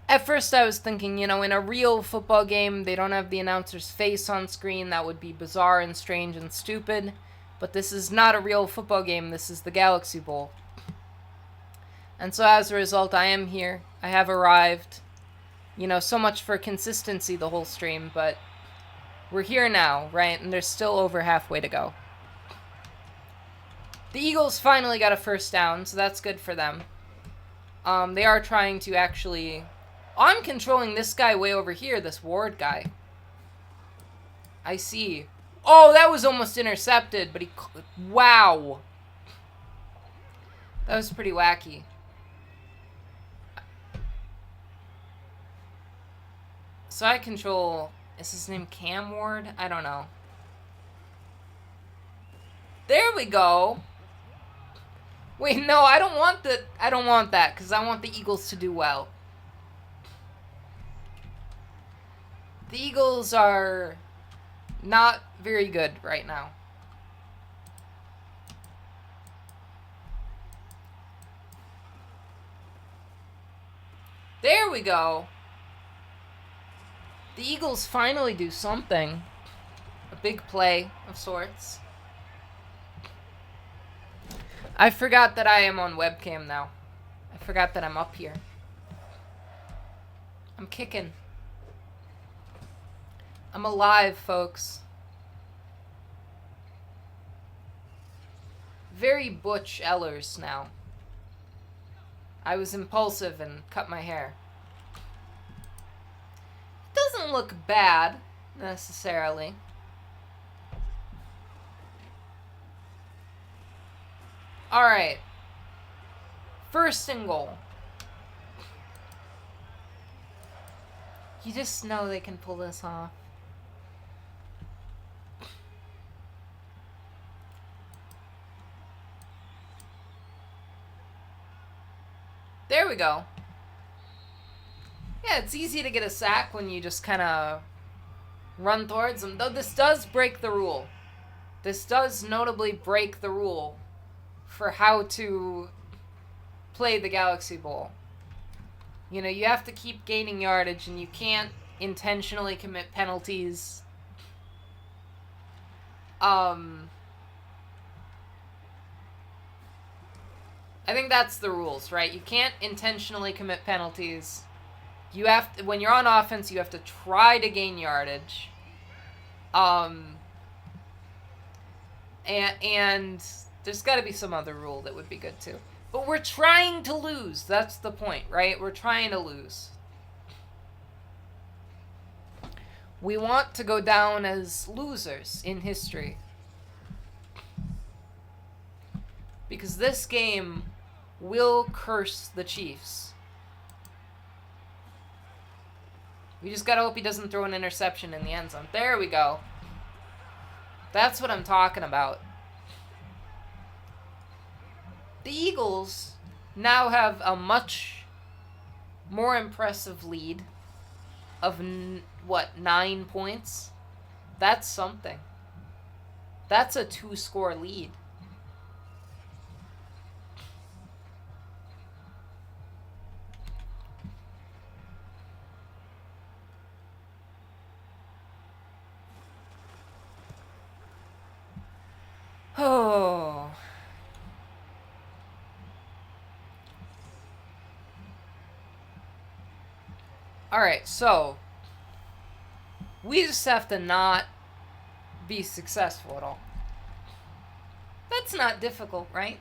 Speaker 1: At first I was thinking, you know, in a real football game, they don't have the announcer's face on screen. That would be bizarre and strange and stupid. But this is not a real football game. This is the Galaxy Bowl. And so as a result, I am here. I have arrived. You know, so much for consistency the whole stream, but we're here now, right? And there's still over halfway to go. The Eagles finally got a first down, so that's good for them. They are trying to actually... I'm controlling this guy way over here, this Ward guy. I see. Oh, that was almost intercepted, but he... Wow. That was pretty wacky. So I control... Is his name Cam Ward? I don't know. There we go. Wait, no, I don't want that, because I want the Eagles to do well. The Eagles are not very good right now. There we go. The Eagles finally do something. A big play of sorts. I forgot that I am on webcam now. I forgot that I'm up here. I'm kicking. I'm alive, folks. Very Butch Ellers now. I was impulsive and cut my hair. Doesn't look bad, necessarily. Alright. First and goal. You just know they can pull this off. There we go. Yeah, it's easy to get a sack when you just kind of run towards them. Though this does break the rule. This does notably break the rule for how to play the Galaxy Bowl. You know, you have to keep gaining yardage and you can't intentionally commit penalties. I think that's the rules, right? You can't intentionally commit penalties. You have to, when you're on offense, you have to try to gain yardage. And there's got to be some other rule that would be good too. But we're trying to lose. That's the point, right? We're trying to lose. We want to go down as losers in history. Because this game will curse the Chiefs. We just gotta hope he doesn't throw an interception in the end zone. There we go. That's what I'm talking about. The Eagles now have a much more impressive lead of, 9 points? That's something. That's a 2-score lead. Oh. Alright, so we just have to not be successful at all. That's not difficult, right?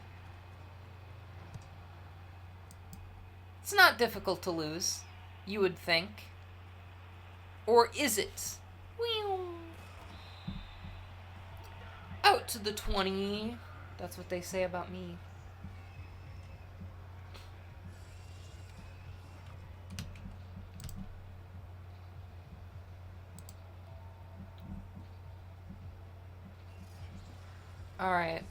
Speaker 1: It's not difficult to lose, you would think. Or is it? Out to the 20. That's what they say about me. All right.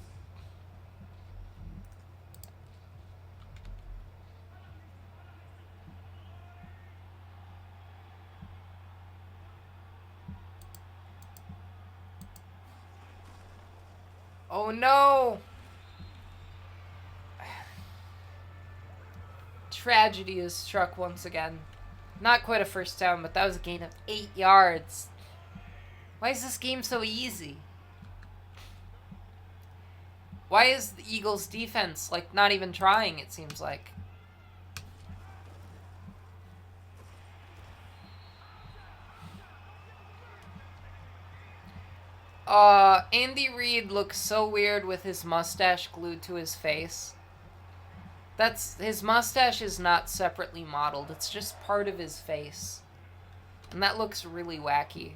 Speaker 1: Oh no! Tragedy is struck once again. Not quite a first down, but that was a gain of 8 yards. Why is this game so easy? Why is the Eagles' defense, like, not even trying, it seems like? Andy Reid looks so weird with his mustache glued to his face. His mustache is not separately modeled. It's just part of his face. And that looks really wacky.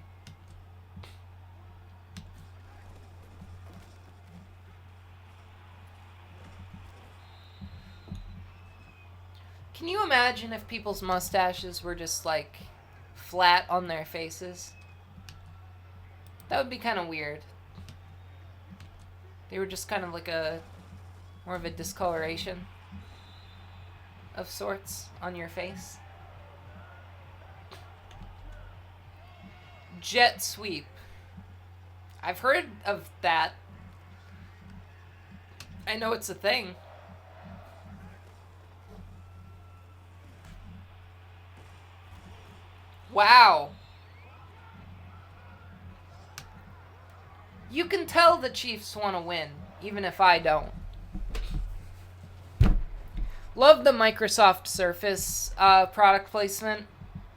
Speaker 1: Can you imagine if people's mustaches were just, like, flat on their faces? That would be kind of weird. They were just kind of like more of a discoloration of sorts on your face. Jet sweep. I've heard of that. I know it's a thing. Wow. You can tell the Chiefs want to win, even if I don't. Love the Microsoft Surface product placement.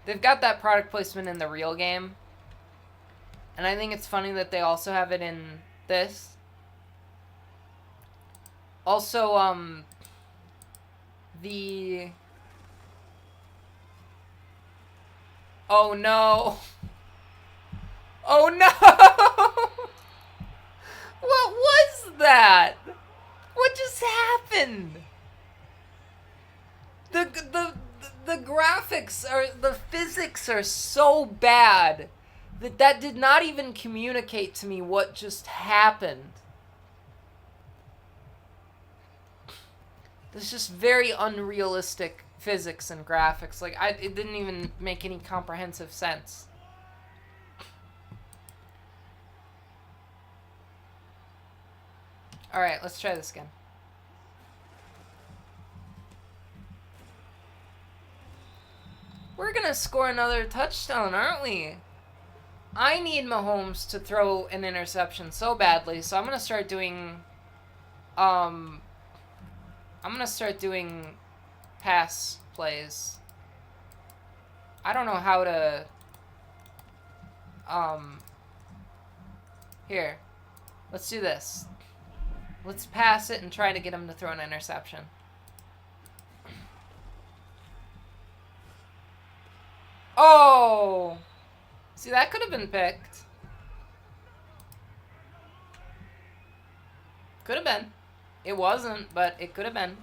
Speaker 1: They've got that product placement in the real game. And I think it's funny that they also have it in this. Also, Oh no! Oh no! What was that? What just happened? The graphics the physics are so bad that did not even communicate to me what just happened. There's just very unrealistic physics and graphics. Like, it didn't even make any comprehensive sense. Alright, let's try this again. We're gonna score another touchdown, aren't we? I need Mahomes to throw an interception so badly, so I'm gonna start doing... I'm gonna start doing pass plays. I don't know how to... Here. Let's do this. Let's pass it and try to get him to throw an interception. Oh! See, that could have been picked. Could have been. It wasn't, but it could have been.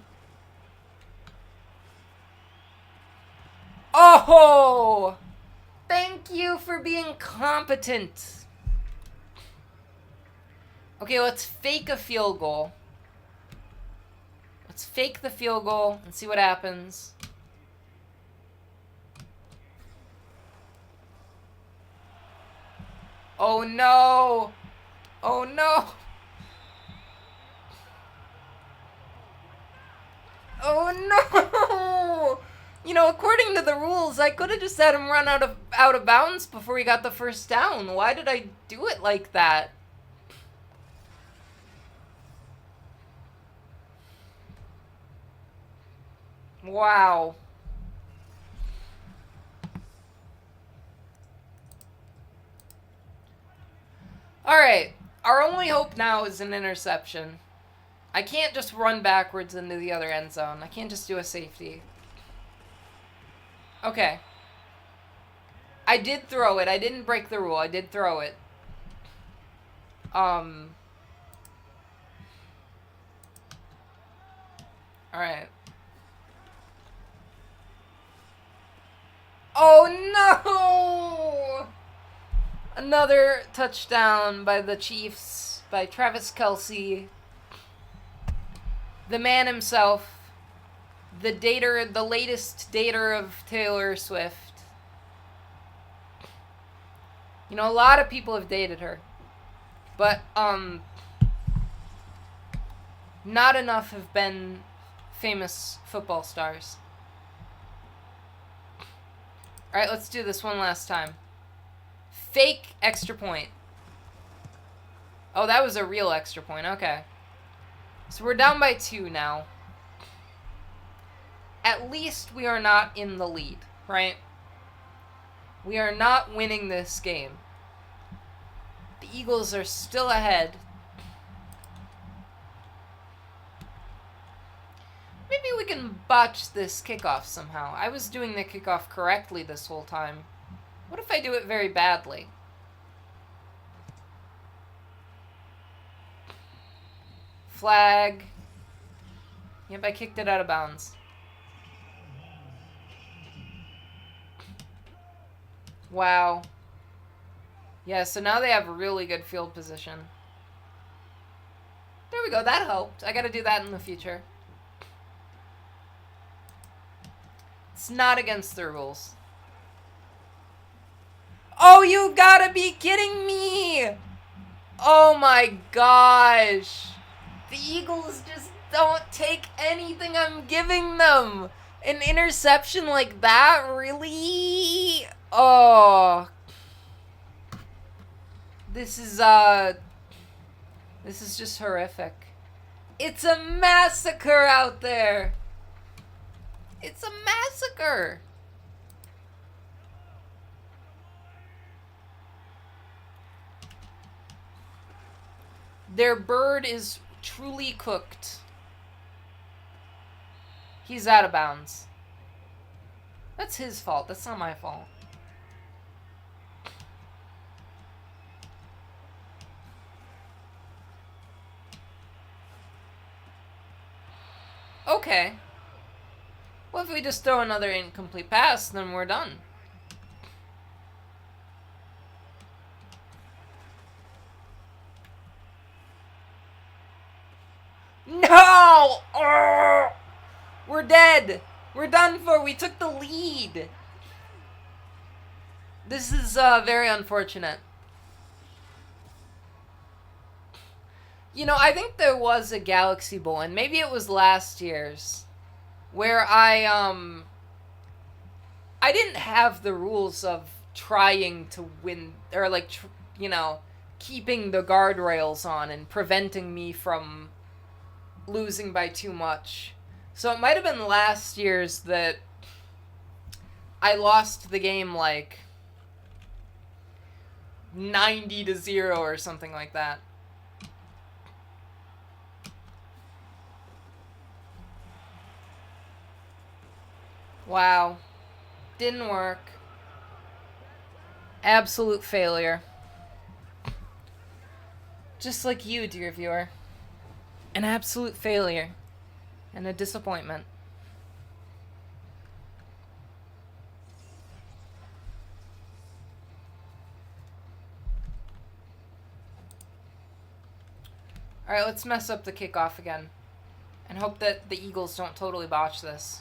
Speaker 1: Oh! Thank you for being competent. Okay, let's fake a field goal. Let's fake the field goal and see what happens. Oh no! Oh no! Oh no! You know, according to the rules, I could have just had him run out of bounds before he got the first down. Why did I do it like that? Wow. Alright, our only hope now is an interception. I can't just run backwards into the other end zone. I can't just do a safety. Okay. I did throw it. I didn't break the rule. I did throw it. Alright. Oh no! Another touchdown by the Chiefs, by Travis Kelce. The man himself. The latest dater of Taylor Swift. You know, a lot of people have dated her. But, not enough have been famous football stars. Alright, let's do this one last time. Fake extra point. Oh, that was a real extra point. Okay. So we're down by 2 now. At least we are not in the lead, right? We are not winning this game. The Eagles are still ahead. Maybe we can botch this kickoff somehow. I was doing the kickoff correctly this whole time. What if I do it very badly? Flag. Yep, I kicked it out of bounds. Wow. Yeah, so now they have a really good field position. There we go, that helped. I gotta do that in the future. It's not against the rules. Oh, you gotta be kidding me! Oh my gosh. The Eagles just don't take anything I'm giving them. An interception like that? Really? Oh. This is just horrific. It's a massacre out there. It's a massacre. Their bird is truly cooked. He's out of bounds. That's his fault. That's not my fault. Okay. Well, if we just throw another incomplete pass, then we're done. No! Urgh! We're dead. We're done for. We took the lead. This is very unfortunate. You know, I think there was a Galaxy Bowl, and maybe it was last year's, where I didn't have the rules of trying to win, or like, you know, keeping the guardrails on and preventing me from losing by too much. So it might have been last year's that I lost the game like 90-0 or something like that. Wow. Didn't work. Absolute failure. Just like you, dear viewer. An absolute failure. And a disappointment. Alright, let's mess up the kickoff again. And hope that the Eagles don't totally botch this.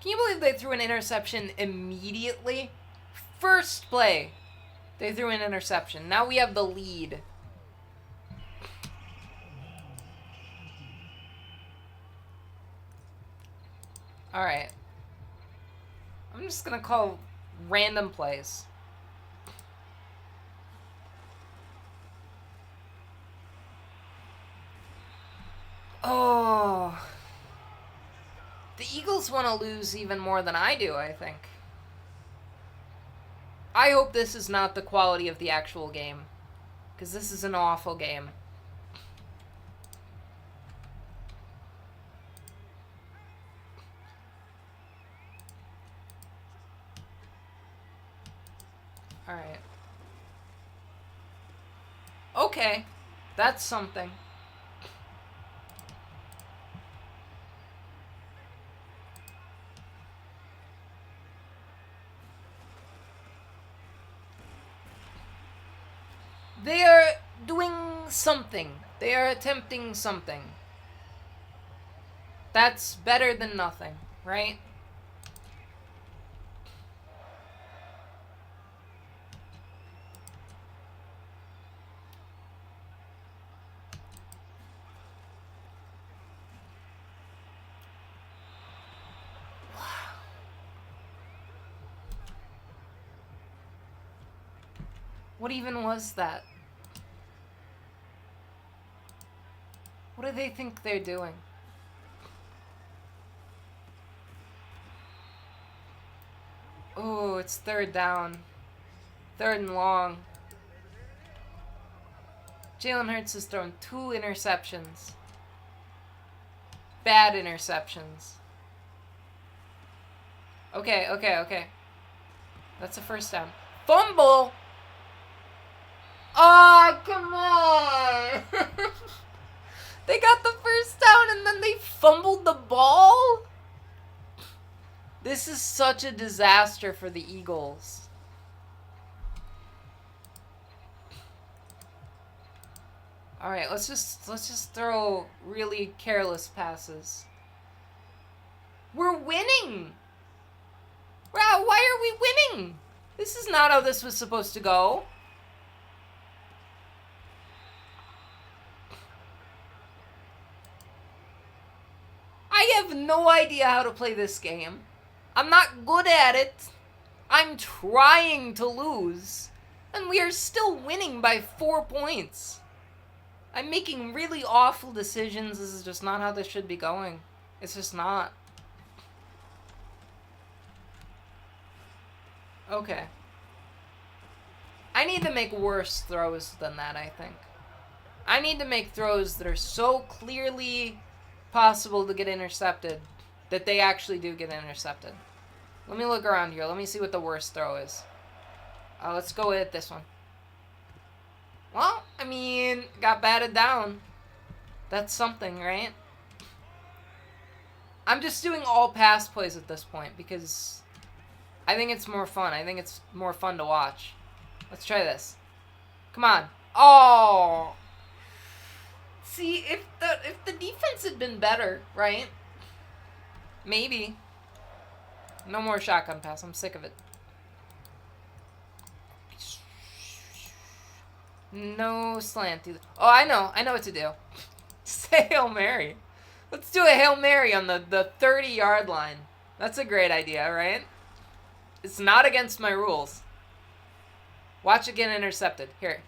Speaker 1: Can you believe they threw an interception immediately? First play, they threw an interception. Now we have the lead. Alright. I'm just gonna call random plays. Oh. The Eagles want to lose even more than I do, I think. I hope this is not the quality of the actual game. Because this is an awful game. Alright. Okay. That's something. They are doing something. They are attempting something. That's better than nothing, right? What even was that? What do they think they're doing? Oh, it's third down. Third and long. Jalen Hurts has thrown 2 interceptions. Bad interceptions. Okay. That's a first down. Fumble! Oh, come on! They got the first down and then they fumbled the ball? This is such a disaster for the Eagles. All right, let's just throw really careless passes. We're winning. Wow, why are we winning? This is not how this was supposed to go. I have no idea how to play this game. I'm not good at it. I'm trying to lose. And we are still winning by 4 points. I'm making really awful decisions. This is just not how this should be going. It's just not. Okay. I need to make worse throws than that, I think. I need to make throws that are so clearly possible to get intercepted that they actually do get intercepted. Let me look around here. Let me see what the worst throw is. Let's go with this one. Well, I mean, got batted down. That's something, right? I'm just doing all pass plays at this point because I think it's more fun. I think it's more fun to watch. Let's try this. Come on. Oh! See, if the defense had been better, right? Maybe. No more shotgun pass. I'm sick of it. No slant either. Oh, I know what to do. Say Hail Mary. Let's do a Hail Mary on the 30-yard line. That's a great idea, right? It's not against my rules. Watch it get intercepted. Here.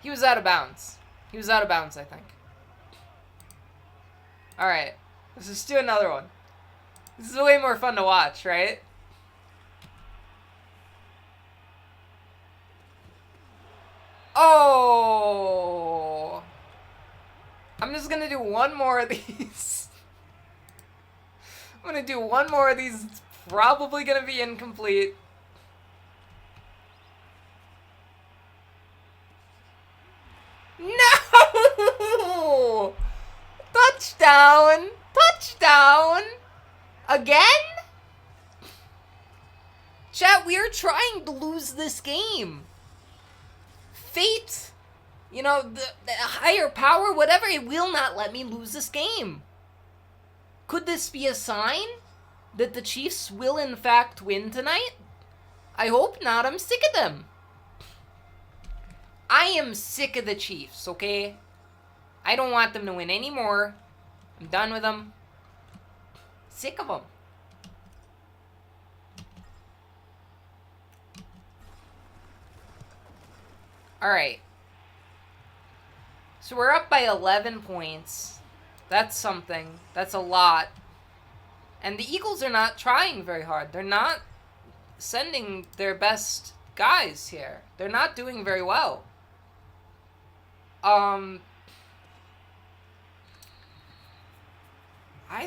Speaker 1: He was out of bounds. He was out of bounds, I think. Alright. Let's just do another one. This is way more fun to watch, right? Oh! I'm just gonna do one more of these. I'm gonna do one more of these. It's probably gonna be incomplete. No! Touchdown! Touchdown! Again? Chat, we are trying to lose this game. Fate, you know, the higher power, whatever, it will not let me lose this game. Could this be a sign that the Chiefs will in fact win tonight? I hope not. I'm sick of them. I am sick of the Chiefs, okay? I don't want them to win anymore. I'm done with them. Sick of them. Alright. So we're up by 11 points. That's something. That's a lot. And the Eagles are not trying very hard. They're not sending their best guys here. They're not doing very well. I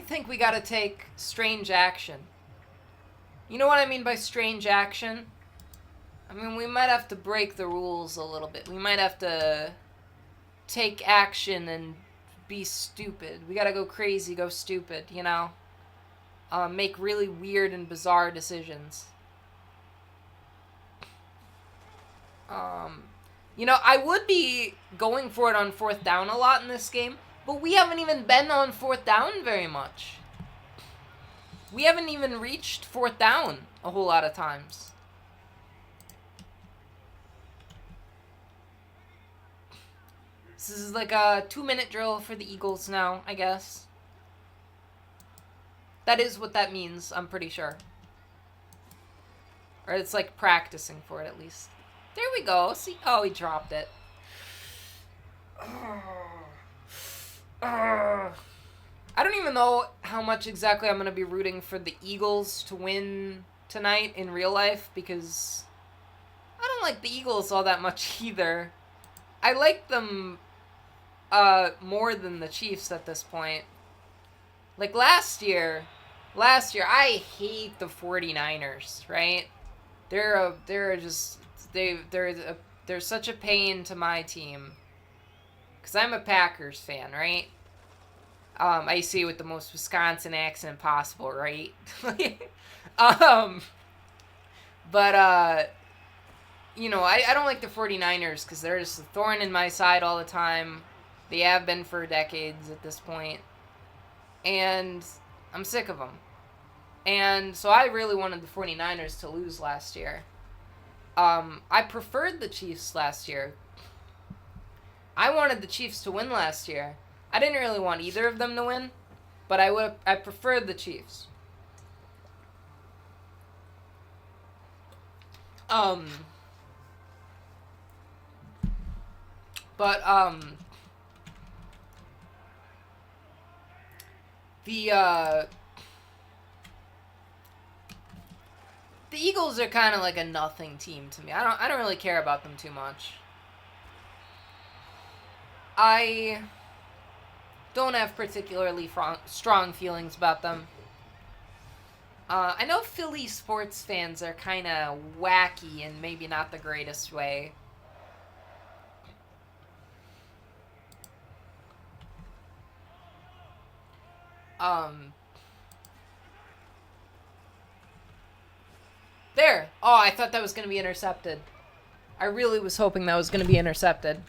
Speaker 1: think we gotta take strange action. You know what I mean by strange action? I mean, we might have to break the rules a little bit. We might have to take action and be stupid. We gotta go crazy, go stupid, you know? Make really weird and bizarre decisions. You know, I would be going for it on 4th down a lot in this game, but we haven't even been on 4th down very much. We haven't even reached 4th down a whole lot of times. This is like a 2-minute drill for the Eagles now, I guess. That is what that means, I'm pretty sure. Or it's like practicing for it at least. There we go. See? Oh, he dropped it. I don't even know how much exactly I'm going to be rooting for the Eagles to win tonight in real life, because I don't like the Eagles all that much either. I like them more than the Chiefs at this point. Like last year I hate the 49ers, right? They're such a pain to my team. Cuz I'm a Packers fan, right? I see it with the most Wisconsin accent possible, right? But you know, I don't like the 49ers because they're just a thorn in my side all the time. They have been for decades at this point. And I'm sick of them. And so I really wanted the 49ers to lose last year. I preferred the Chiefs last year. I wanted the Chiefs to win last year. I didn't really want either of them to win, but I preferred the Chiefs. But the Eagles are kind of like a nothing team to me. I don't really care about them too much. I don't have particularly strong feelings about them. I know Philly sports fans are kind of wacky and maybe not the greatest way. There. Oh, I thought that was going to be intercepted. I really was hoping that was going to be intercepted.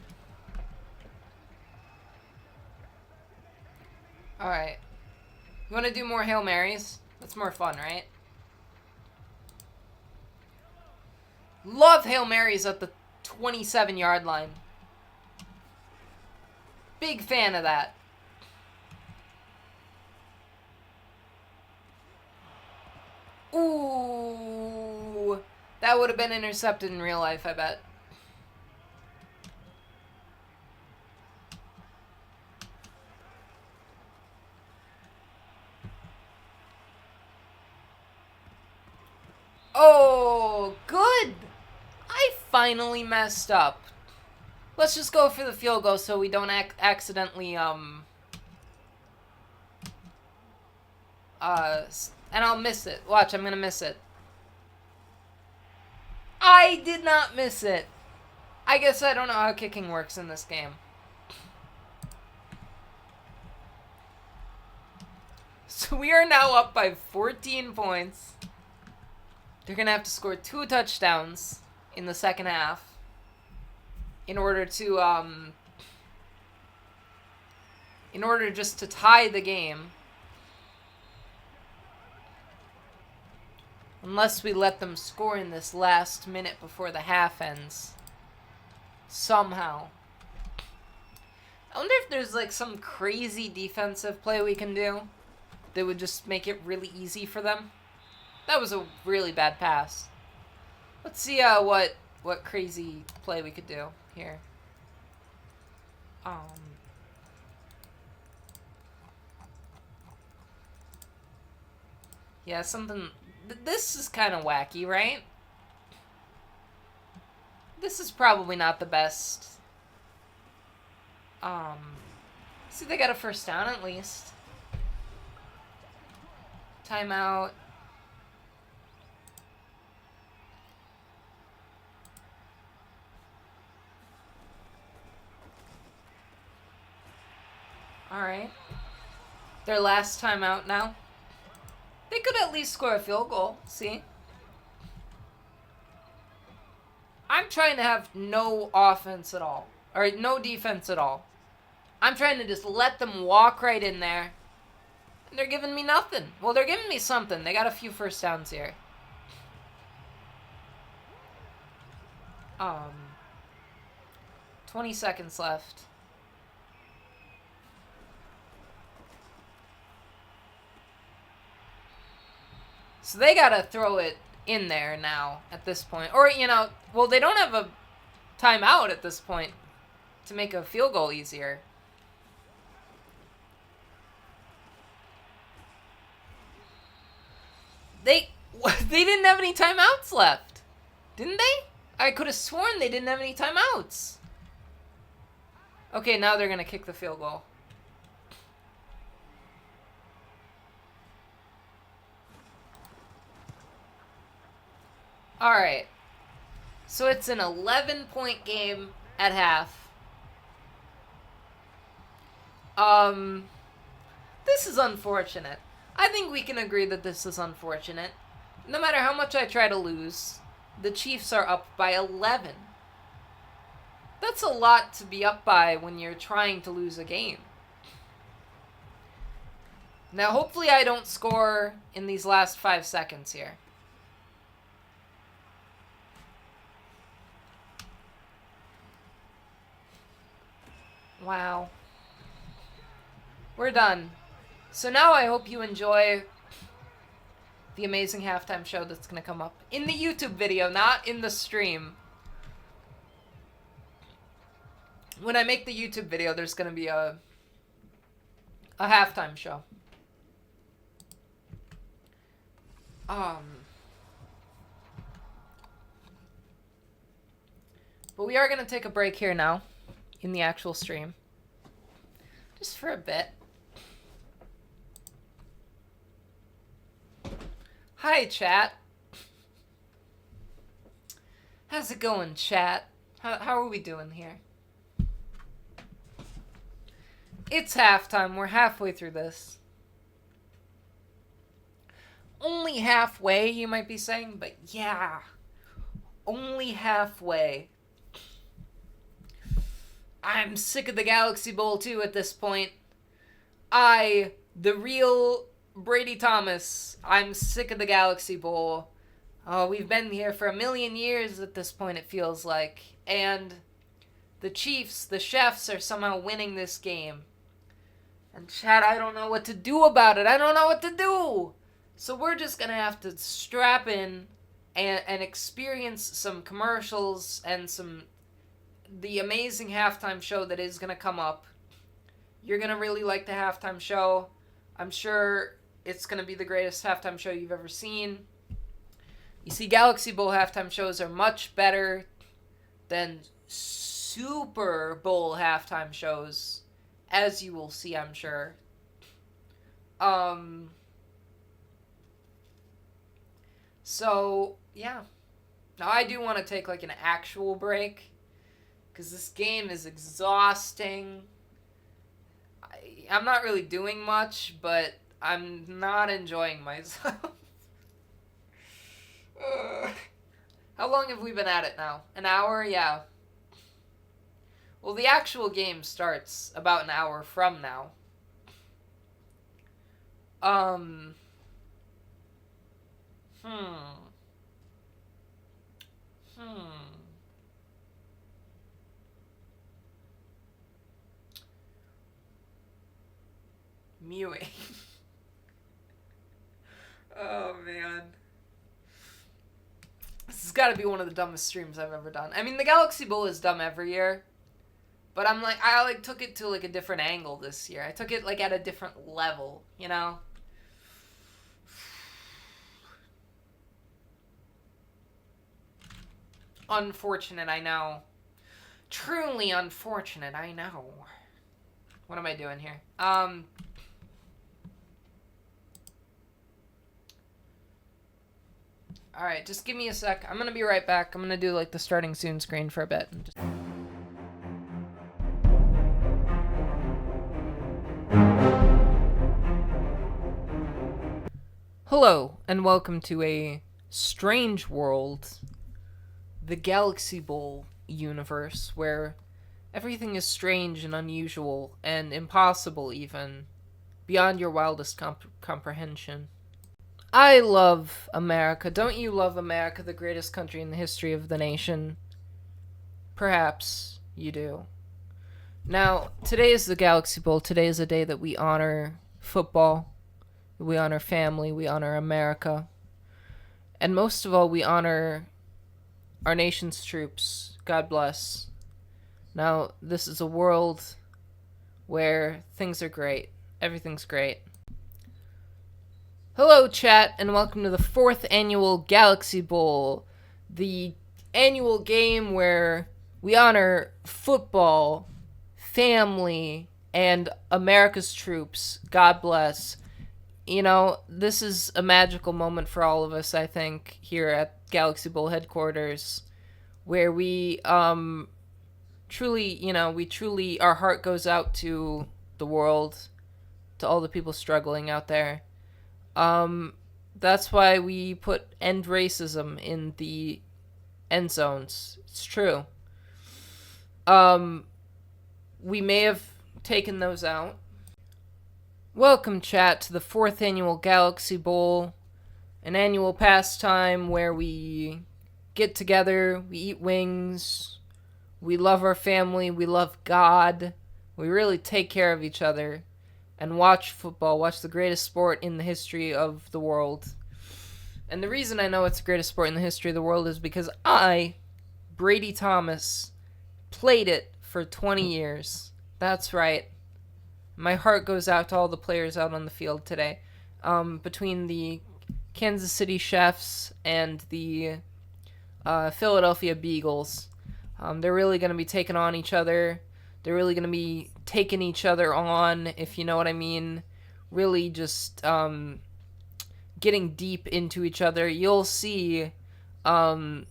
Speaker 1: Alright. You want to do more Hail Marys? That's more fun, right? Love Hail Marys at the 27-yard line. Big fan of that. Ooh. That would have been intercepted in real life, I bet. Oh, good. I finally messed up. Let's just go for the field goal so we don't accidentally, and I'll miss it. Watch, I'm gonna miss it. I did not miss it. I guess I don't know how kicking works in this game. So we are now up by 14 points. They're gonna have to score 2 touchdowns in the second half in order just to tie the game. Unless we let them score in this last minute before the half ends. Somehow. I wonder if there's like some crazy defensive play we can do that would just make it really easy for them. That was a really bad pass. Let's see what crazy play we could do here. Yeah, something. This is kind of wacky, right? This is probably not the best. See, they got a first down at least. Timeout. Alright. Their last timeout now. They could at least score a field goal. See? I'm trying to have no offense at all. Or no defense at all. I'm trying to just let them walk right in there. And they're giving me nothing. Well, they're giving me something. They got a few first downs here. 20 seconds left. So they gotta throw it in there now at this point. Or, you know, well, they don't have a timeout at this point to make a field goal easier. They didn't have any timeouts left, didn't they? I could have sworn they didn't have any timeouts. Okay, now they're gonna kick the field goal. Alright. So it's an 11-point game at half. This is unfortunate. I think we can agree that this is unfortunate. No matter how much I try to lose, the Chiefs are up by 11. That's a lot to be up by when you're trying to lose a game. Now, hopefully I don't score in these last 5 seconds here. Wow. We're done. So now I hope you enjoy the amazing halftime show that's going to come up in the YouTube video, not in the stream. When I make the YouTube video, there's going to be a halftime show. But we are going to take a break here now in the actual stream. Just for a bit. Hi, chat. How's it going, chat? How are we doing here? It's halftime. We're halfway through this. Only halfway, you might be saying, but yeah. Only halfway. I'm sick of the Galaxy Bowl, too, at this point. The real Brady Thomas, I'm sick of the Galaxy Bowl. Oh, we've been here for 1,000,000 years at this point, it feels like. And the Chiefs, the Chefs, are somehow winning this game. And chat, I don't know what to do about it. I don't know what to do. So we're just going to have to strap in and experience some commercials and the amazing halftime show that is going to come up. You're going to really like the halftime show. I'm sure it's going to be the greatest halftime show you've ever seen. You see, Galaxy Bowl halftime shows are much better than Super Bowl halftime shows, as you will see, I'm sure. So, yeah. Now, I do want to take, like, an actual break, because this game is exhausting. I'm not really doing much, but I'm not enjoying myself. How long have we been at it now? An hour? Yeah. Well, the actual game starts about an hour from now. Mewing. Oh, man. This has got to be one of the dumbest streams I've ever done. I mean, the Galaxy Bowl is dumb every year. But I took it to, like, a different angle this year. I took it, like, at a different level, you know? Unfortunate, I know. Truly unfortunate, I know. What am I doing here? Alright, just give me a sec. I'm gonna be right back. I'm gonna do, like, the starting soon screen for a bit. Hello, and welcome to a strange world, the Galaxy Bowl universe, where everything is strange and unusual and impossible even, beyond your wildest comprehension. I love America. Don't you love America, the greatest country in the history of the nation? Perhaps you do. Now, today is the Galaxy Bowl. Today is a day that we honor football. We honor family. We honor America. And most of all, we honor our nation's troops. God bless. Now, this is a world where things are great. Everything's great. Hello, chat, and welcome to the 4th annual Galaxy Bowl, the annual game where we honor football, family, and America's troops. God bless. You know, this is a magical moment for all of us, I think, here at Galaxy Bowl headquarters, where we, truly, our heart goes out to the world, to all the people struggling out there. That's why we put end racism in the end zones. It's true. We may have taken those out. Welcome, chat, to the 4th annual Galaxy Bowl, an annual pastime where we get together, we eat wings, we love our family, we love God, we really take care of each other, and watch football, watch the greatest sport in the history of the world. And the reason I know it's the greatest sport in the history of the world is because I, Brady Thomas, played it for 20 years. That's right. My heart goes out to all the players out on the field today. Between the Kansas City Chiefs and the Philadelphia Beagles. They're really going to be taking on each other. They're really going to be taking each other on, if you know what I mean. Really just getting deep into each other. You'll see, sometimes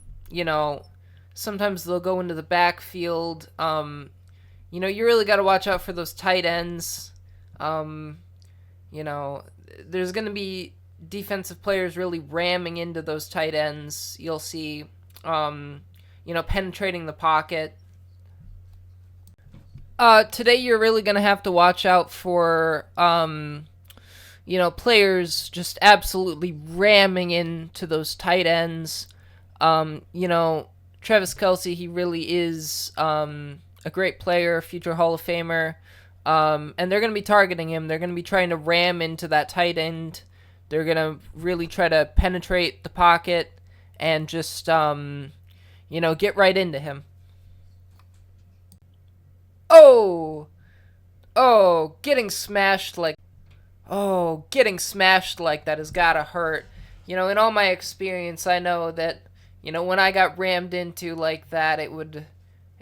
Speaker 1: they'll go into the backfield. You really got to watch out for those tight ends. There's going to be defensive players really ramming into those tight ends. You'll see, penetrating the pocket. Today you're really going to have to watch out for, players just absolutely ramming into those tight ends. Travis Kelce, he really is, a great player, future Hall of Famer, and they're going to be targeting him. They're going to be trying to ram into that tight end. They're going to really try to penetrate the pocket and just, get right into him. Getting smashed like that has gotta hurt. In all my experience, I know that, when I got rammed into like that, it would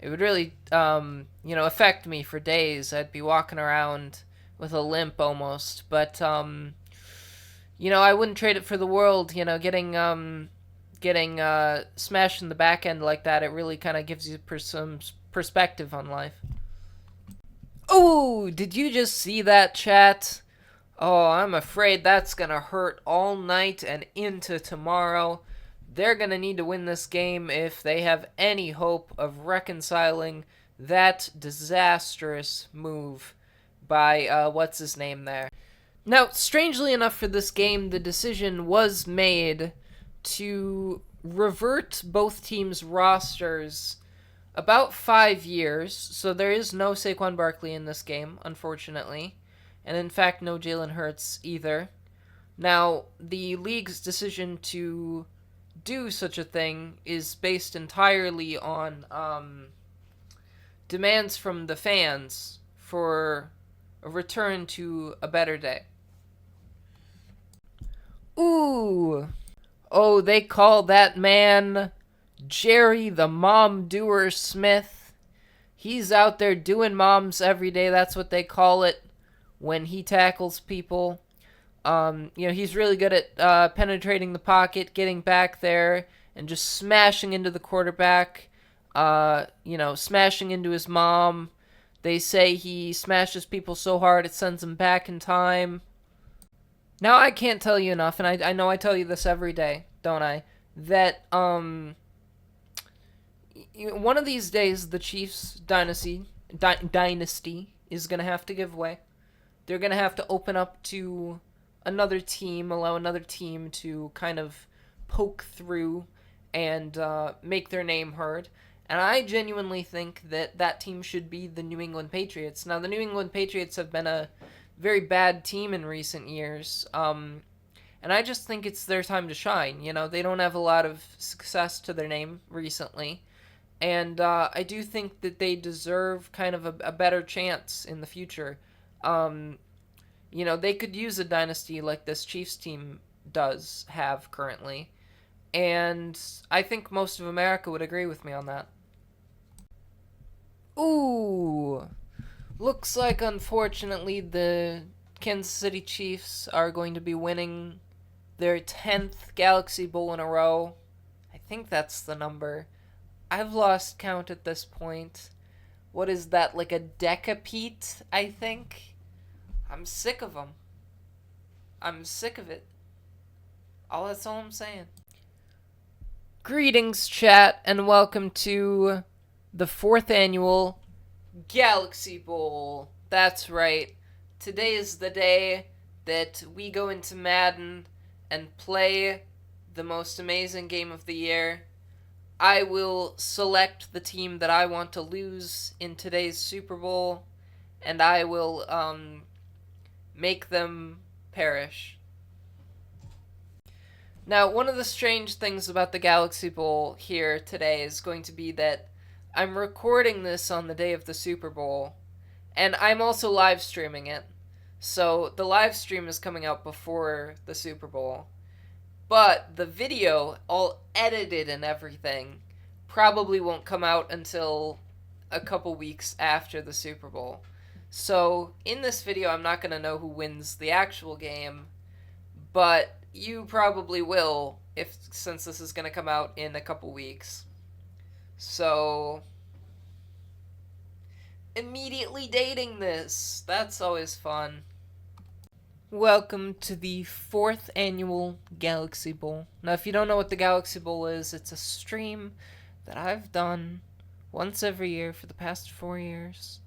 Speaker 1: really, affect me for days. I'd be walking around with a limp almost. But, I wouldn't trade it for the world. Getting smashed in the back end like that, it really kind of gives you some perspective on life. Oh, did you just see that, chat? Oh, I'm afraid that's gonna hurt all night and into tomorrow. They're going to need to win this game if they have any hope of reconciling that disastrous move by, what's his name there. Now, strangely enough for this game, the decision was made to revert both teams' rosters about 5 years, so there is no Saquon Barkley in this game, unfortunately, and in fact no Jalen Hurts either. Now, the league's decision to do such a thing is based entirely on demands from the fans for a return to a better day. Ooh. Oh, they call that man Jerry the Mom Doer Smith. He's out there doing moms every day. That's what they call it when he tackles people. He's really good at penetrating the pocket, getting back there, and just smashing into the quarterback, smashing into his mom. They say he smashes people so hard it sends them back in time. Now, I can't tell you enough, and I know I tell you this every day, don't I, that one of these days the Chiefs dynasty is going to have to give way. They're going to have to open up to another team, allow another team to kind of poke through and make their name heard. And I genuinely think that that team should be the New England Patriots. Now, the New England Patriots have been a very bad team in recent years. And And I just think it's their time to shine. You know, they don't have a lot of success to their name recently. And I do think that they deserve kind of a better chance in the future. You know, they could use a dynasty like this Chiefs team does have currently. And I think most of America would agree with me on that. Ooh. Looks like, unfortunately, the Kansas City Chiefs are going to be winning their 10th Galaxy Bowl in a row. I think that's the number. I've lost count at this point. What is that, like a decapete, I think? I'm sick of them. I'm sick of it. That's all I'm saying. Greetings, chat, and welcome to the 4th annual Galaxy Bowl. That's right. Today is the day that we go into Madden and play the most amazing game of the year. I will select the team that I want to lose in today's Super Bowl, and I will make them perish. Now, one of the strange things about the Galaxy Bowl here today is going to be that I'm recording this on the day of the Super Bowl, and I'm also live streaming it. So the live stream is coming out before the Super Bowl. But the video, all edited and everything, probably won't come out until a couple weeks after the Super Bowl. So in this video, I'm not going to know who wins the actual game, but you probably will since this is going to come out in a couple weeks. So immediately dating this. That's always fun. Welcome to the 4th annual Galaxy Bowl. Now, if you don't know what the Galaxy Bowl is, it's a stream that I've done once every year for the past 4 years.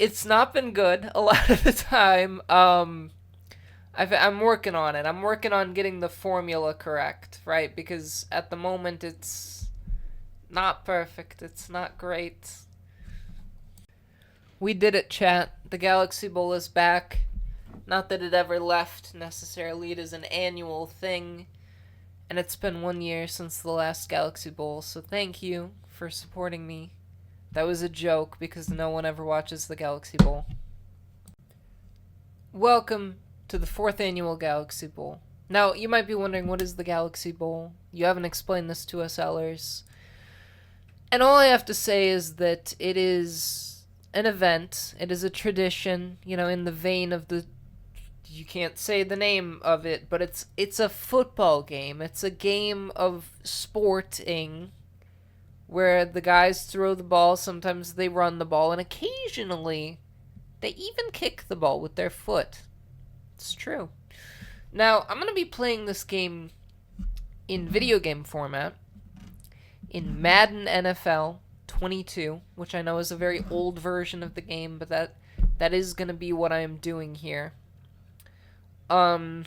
Speaker 1: It's not been good a lot of the time. I'm working on it. I'm working on getting the formula correct, right? Because at the moment, it's not perfect. It's not great. We did it, chat. The Galaxy Bowl is back. Not that it ever left, necessarily. It is an annual thing. And it's been 1 year since the last Galaxy Bowl, so thank you for supporting me. That was a joke, because no one ever watches the Galaxy Bowl. Welcome to the 4th annual Galaxy Bowl. Now, you might be wondering, what is the Galaxy Bowl? You haven't explained this to us, Ellers. And all I have to say is that it is an event. It is a tradition, you know, in the vein of the... You can't say the name of it, but it's a football game. It's a game of sporting where the guys throw the ball, sometimes they run the ball, and occasionally they even kick the ball with their foot. It's true. Now, I'm going to be playing this game in video game format in Madden NFL 22, which I know is a very old version of the game, but that is going to be what I am doing here. Now,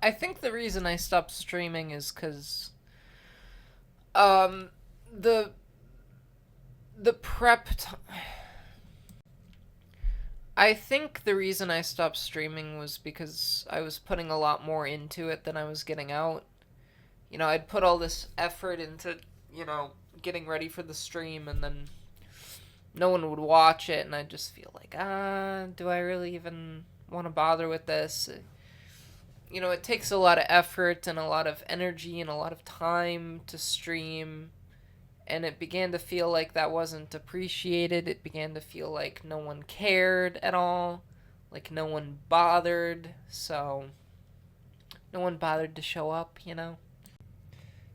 Speaker 1: I think the reason I stopped streaming is because, the prep I think the reason I stopped streaming was because I was putting a lot more into it than I was getting out. You know, I'd put all this effort into, you know, getting ready for the stream, and then no one would watch it, and I'd just feel like, do I really even want to bother with this? You know, it takes a lot of effort and a lot of energy and a lot of time to stream, and it began to feel like that wasn't appreciated. It began to feel like no one cared at all, like no one bothered, so no one bothered to show up, you know?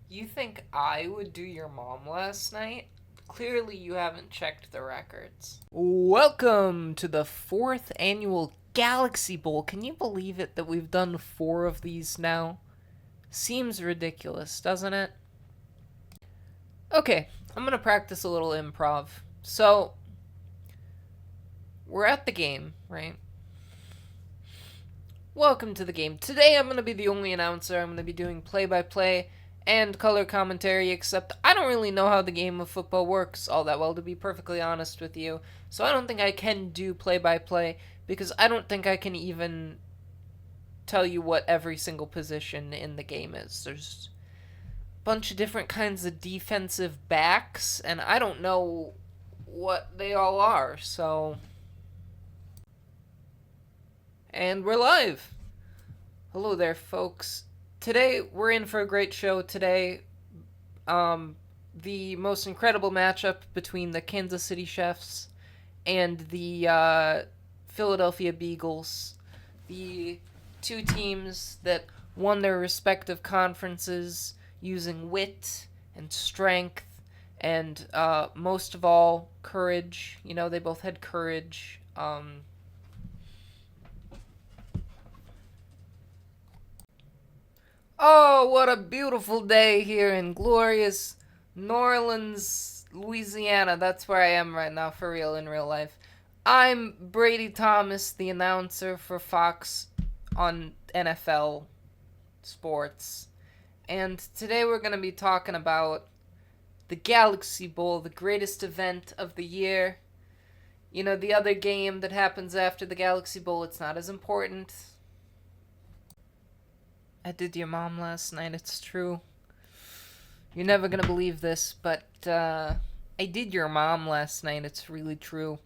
Speaker 1: You think I would do your mom last night? Clearly you haven't checked the records. Welcome to the 4th annual Galaxy Bowl. Can you believe it that we've done 4 of these now? Seems ridiculous, doesn't it? Okay, I'm gonna practice a little improv. So, we're at the game, right? Welcome to the game. Today I'm gonna be the only announcer. I'm gonna be doing play-by-play and color commentary, except I don't really know how the game of football works all that well, to be perfectly honest with you. So I don't think I can do play-by-play, because I don't think I can even tell you what every single position in the game is. There's a bunch of different kinds of defensive backs, and I don't know what they all are, so... And we're live! Hello there, folks. Today, we're in for a great show today. The most incredible matchup between the Kansas City Chiefs and the Philadelphia Beagles. The two teams that won their respective conferences using wit and strength and, most of all, courage. You know, they both had courage. Oh, what a beautiful day here in glorious New Orleans, Louisiana. That's where I am right now, for real, in real life. I'm Brady Thomas, the announcer for Fox on NFL sports. And today we're going to be talking about the Galaxy Bowl, the greatest event of the year. You know, the other game that happens after the Galaxy Bowl, it's not as important. I did your mom last night, it's true. You're never gonna believe this, but I did your mom last night, it's really true.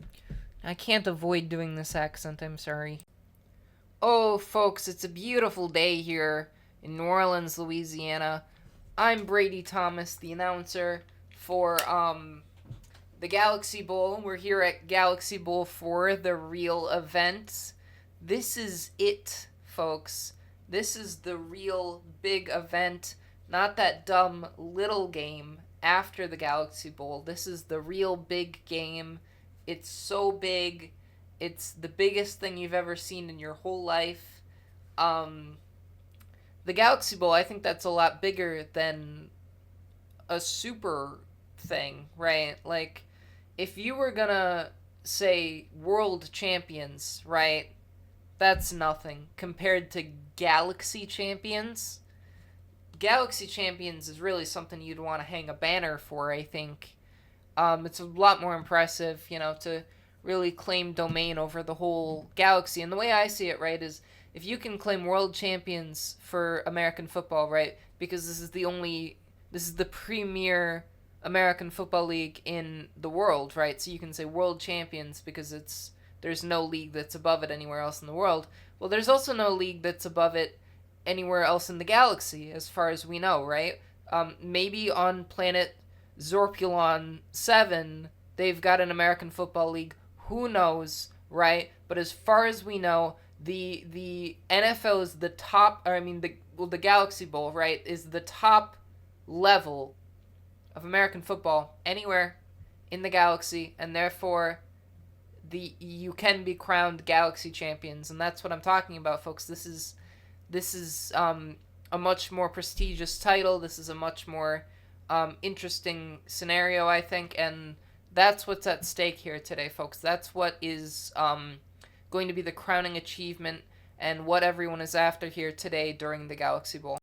Speaker 1: I can't avoid doing this accent, I'm sorry. Oh, folks, it's a beautiful day here in New Orleans, Louisiana. I'm Brady Thomas, the announcer for the Galaxy Bowl. We're here at Galaxy Bowl for the real event. This is it, folks. This is the real big event, not that dumb little game after the Galaxy Bowl. This is the real big game. It's so big. It's the biggest thing you've ever seen in your whole life. The Galaxy Bowl, I think that's a lot bigger than a super thing, right? Like, if you were gonna say world champions, right? That's nothing compared to Galaxy Champions. Galaxy Champions is really something you'd want to hang a banner for, I think. It's a lot more impressive, you know, to really claim domain over the whole galaxy. And the way I see it, right, is if you can claim world champions for American football, right, because this is the premier American Football League in the world, right? So you can say world champions because there's no league that's above it anywhere else in the world. Well, there's also no league that's above it anywhere else in the galaxy, as far as we know, right? Maybe on planet Zorpulon 7, they've got an American Football League. Who knows, right? But as far as we know, the NFL is the top, the Galaxy Bowl, right, is the top level of American football anywhere in the galaxy, and therefore you can be crowned Galaxy champions, and that's what I'm talking about, folks. This is a much more prestigious title. This is a much more interesting scenario, I think, and that's what's at stake here today, folks. That's what is going to be the crowning achievement and what everyone is after here today during the Galaxy Bowl.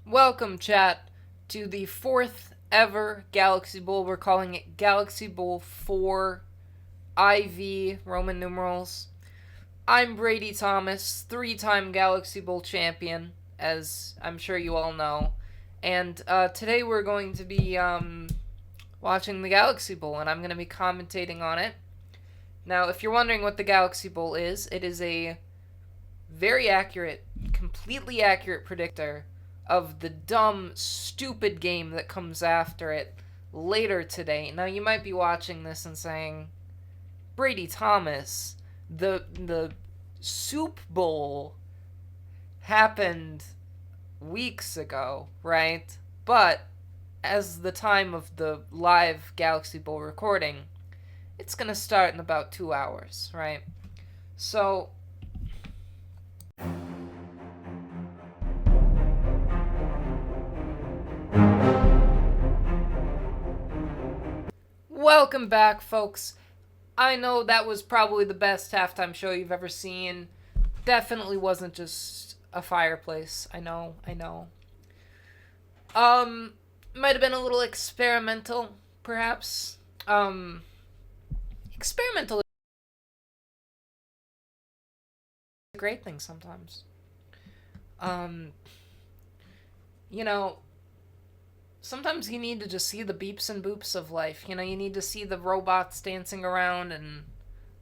Speaker 1: Welcome, chat, to the 4th ever Galaxy Bowl. We're calling it Galaxy Bowl 4 IV, Roman numerals. I'm Brady Thomas, 3-time Galaxy Bowl champion, as I'm sure you all know. And today we're going to be watching the Galaxy Bowl, and I'm going to be commentating on it. Now, if you're wondering what the Galaxy Bowl is, it is a very accurate, completely accurate predictor of the dumb, stupid game that comes after it later today. Now, you might be watching this and saying, Brady Thomas, the Soup Bowl happened weeks ago, right? But as the time of the live Galaxy Bowl recording, it's going to start in about 2 hours, right? So welcome back, folks. I know that was probably the best halftime show you've ever seen. Definitely wasn't just a fireplace. I know. Might have been a little experimental, perhaps. Experimental great thing sometimes. You know, sometimes you need to just see the beeps and boops of life. You know, you need to see the robots dancing around, and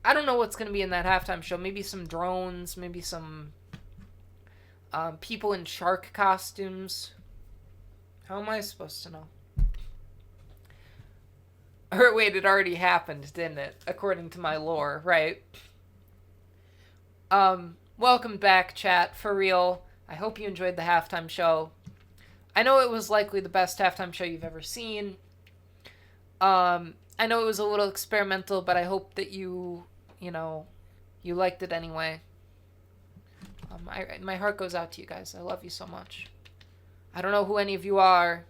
Speaker 1: I don't know what's going to be in that halftime show. Maybe some drones, maybe some people in shark costumes. How am I supposed to know? Or wait, it already happened, didn't it? According to my lore, right? Welcome back, chat, for real. I hope you enjoyed the halftime show. I know it was likely the best halftime show you've ever seen. I know it was a little experimental, but I hope that you liked it anyway. My heart goes out to you guys. I love you so much. I don't know who any of you are.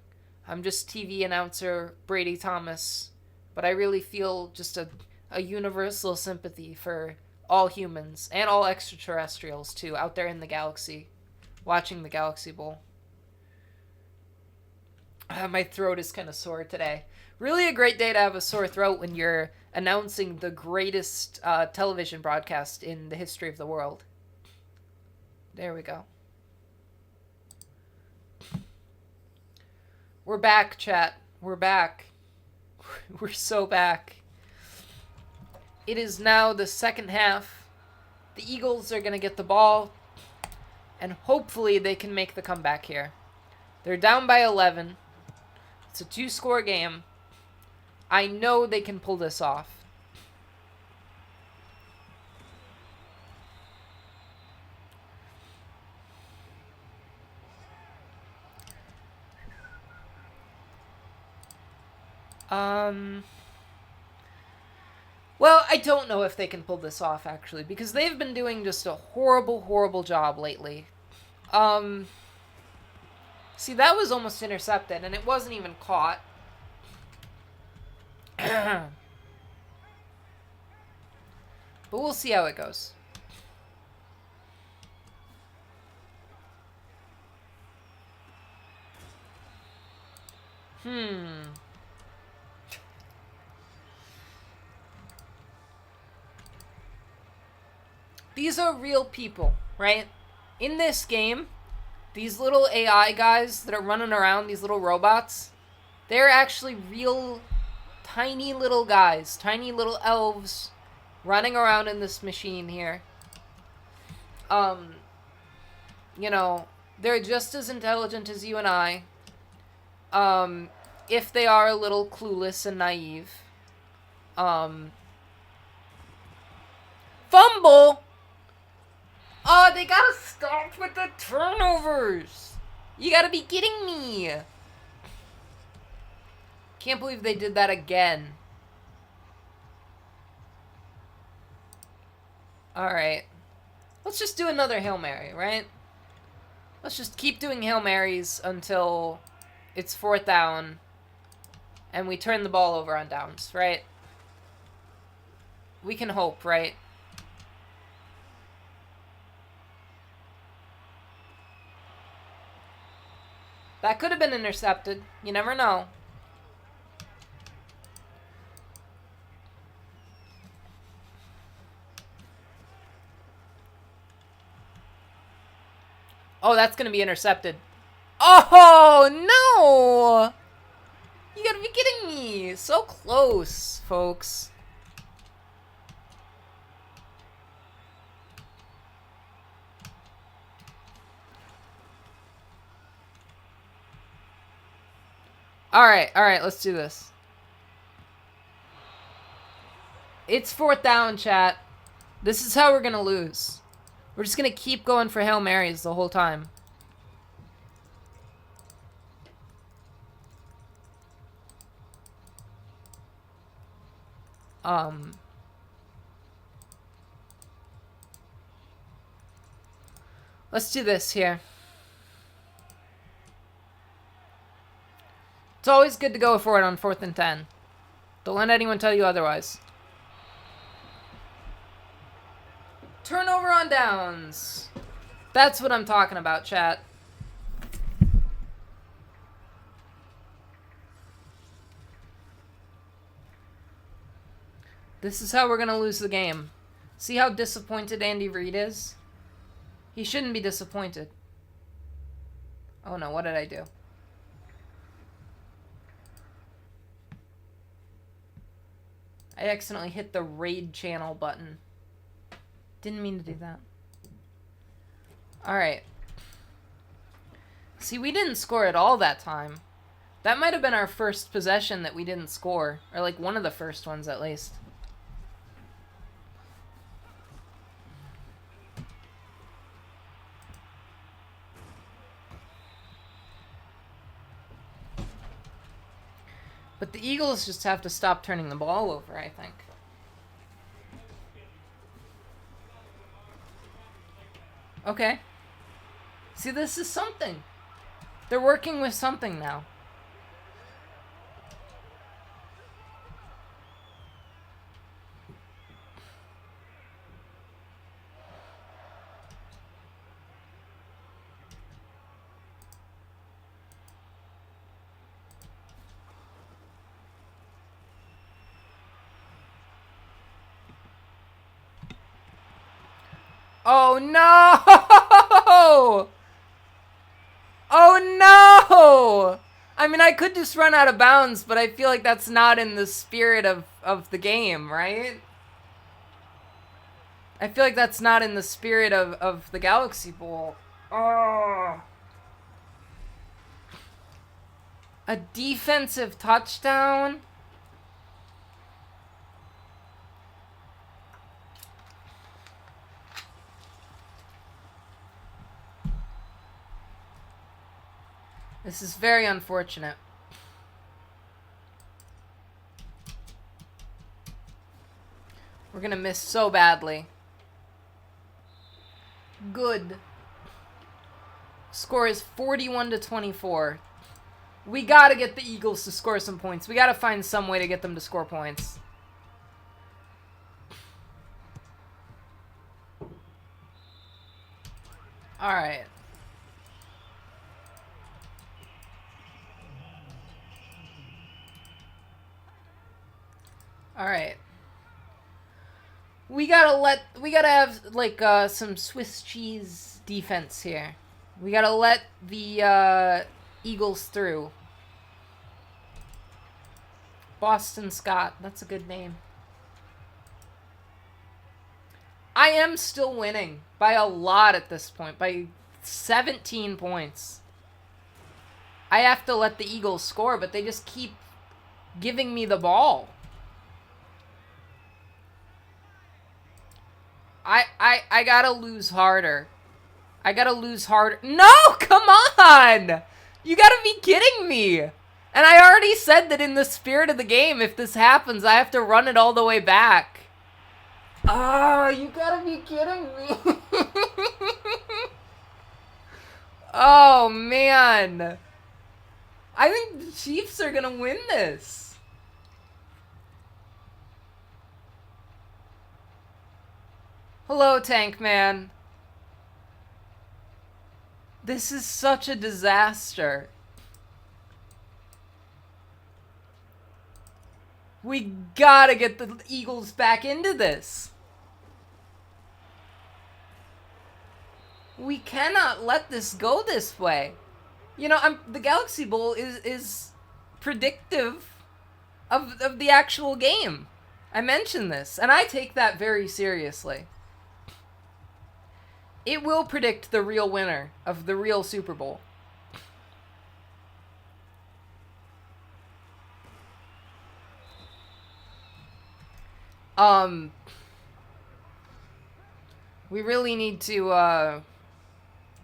Speaker 1: I'm just TV announcer Brady Thomas. But I really feel just a universal sympathy for all humans and all extraterrestrials, too, out there in the galaxy, watching the Galaxy Bowl. My throat is kind of sore today. Really a great day to have a sore throat when you're announcing the greatest television broadcast in the history of the world. There we go. We're back, chat. We're back. We're so back. It is now the second half. The Eagles are going to get the ball, and hopefully they can make the comeback here. They're down by 11. It's a 2-score game. I know they can pull this off. Well, I don't know if they can pull this off, actually, because they've been doing just a horrible, horrible job lately. See, that was almost intercepted, and it wasn't even caught. But we'll see how it goes. These are real people, right? In this game, these little AI guys that are running around, these little robots, they're actually real tiny little guys, tiny little elves running around in this machine here. You know, they're just as intelligent as you and I. If they are a little clueless and naive. Fumble! Oh, they gotta stop with the turnovers! You gotta be kidding me! Can't believe they did that again. Alright. Let's just do another Hail Mary, right? Let's just keep doing Hail Marys until it's 4th down and we turn the ball over on downs, right? We can hope, right? That could have been intercepted. You never know. Oh, that's going to be intercepted. Oh, no! You gotta be kidding me. So close, folks. Alright, let's do this. It's 4th down, chat. This is how we're gonna lose. We're just gonna keep going for Hail Marys the whole time. Let's do this here. It's always good to go for it on 4th and 10. Don't let anyone tell you otherwise. Turnover on downs. That's what I'm talking about, chat. This is how we're going to lose the game. See how disappointed Andy Reid is? He shouldn't be disappointed. Oh no, what did I do? I accidentally hit the raid channel button. Didn't mean to do that. Alright. See, we didn't score at all that time. That might have been our first possession that we didn't score. Or like one of the first ones at least. But the Eagles just have to stop turning the ball over, I think. Okay. See, this is something. They're working with something now. Oh no! Oh no! I mean, I could just run out of bounds, but I feel like that's not in the spirit of the game, right? I feel like that's not in the spirit of the Galaxy Bowl. Oh. A defensive touchdown? This is very unfortunate. We're gonna miss so badly. Good. Score is 41-24. We gotta get the Eagles to score some points. We gotta find some way to get them to score points. Alright. Alright. We gotta have, like, some Swiss cheese defense here. We gotta let the, Eagles through. Boston Scott. That's a good name. I am still winning by a lot at this point. By 17 points. I have to let the Eagles score, but they just keep giving me the ball. I gotta lose harder. I gotta lose harder. No, come on! You gotta be kidding me! And I already said that in the spirit of the game, if this happens, I have to run it all the way back. Oh, you gotta be kidding me. Oh, man. I think the Chiefs are gonna win this. Hello, Tank Man. This is such a disaster. We gotta get the Eagles back into this. We cannot let this go this way. You know, the Galaxy Bowl is predictive of the actual game. I mentioned this, and I take that very seriously. It will predict the real winner of the real Super Bowl. We really need to,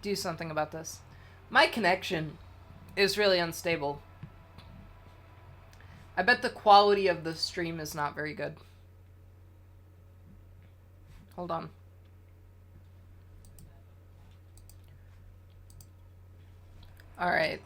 Speaker 1: do something about this. My connection is really unstable. I bet the quality of the stream is not very good. Hold on. Alright.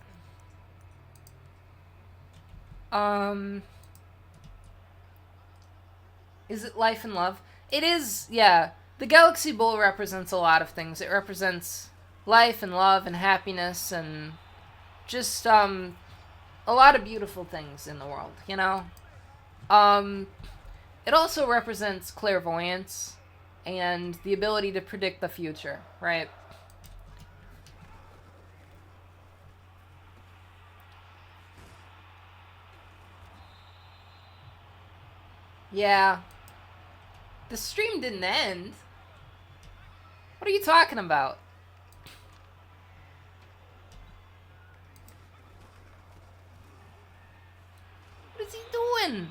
Speaker 1: Is it life and love? It is, yeah. The Galaxy Bowl represents a lot of things. It represents life and love and happiness and just, a lot of beautiful things in the world, you know? It also represents clairvoyance and the ability to predict the future, right? Yeah. The stream didn't end. What are you talking about? What is he doing?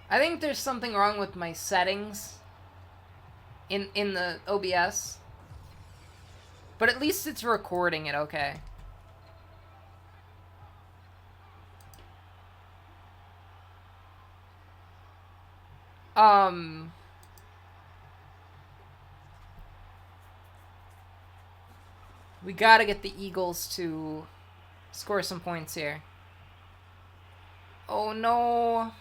Speaker 1: I think there's something wrong with my settings in the OBS. But at least it's recording it okay. We gotta get the Eagles to score some points here. Oh no.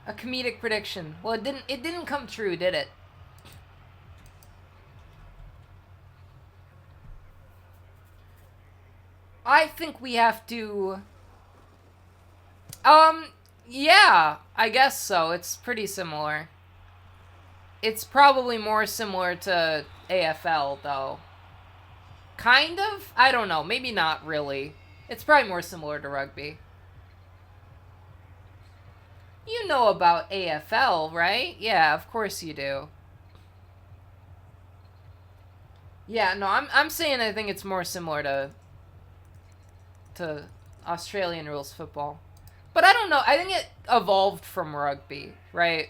Speaker 1: A comedic prediction. Well, it didn't come true, did it? I think we have to... yeah, I guess so. It's pretty similar. It's probably more similar to AFL, though. Kind of? I don't know. Maybe not really. It's probably more similar to rugby. You know about AFL, right? Yeah, of course you do. Yeah, no, I'm saying I think it's more similar to Australian rules football. But I don't know. I think it evolved from rugby, right?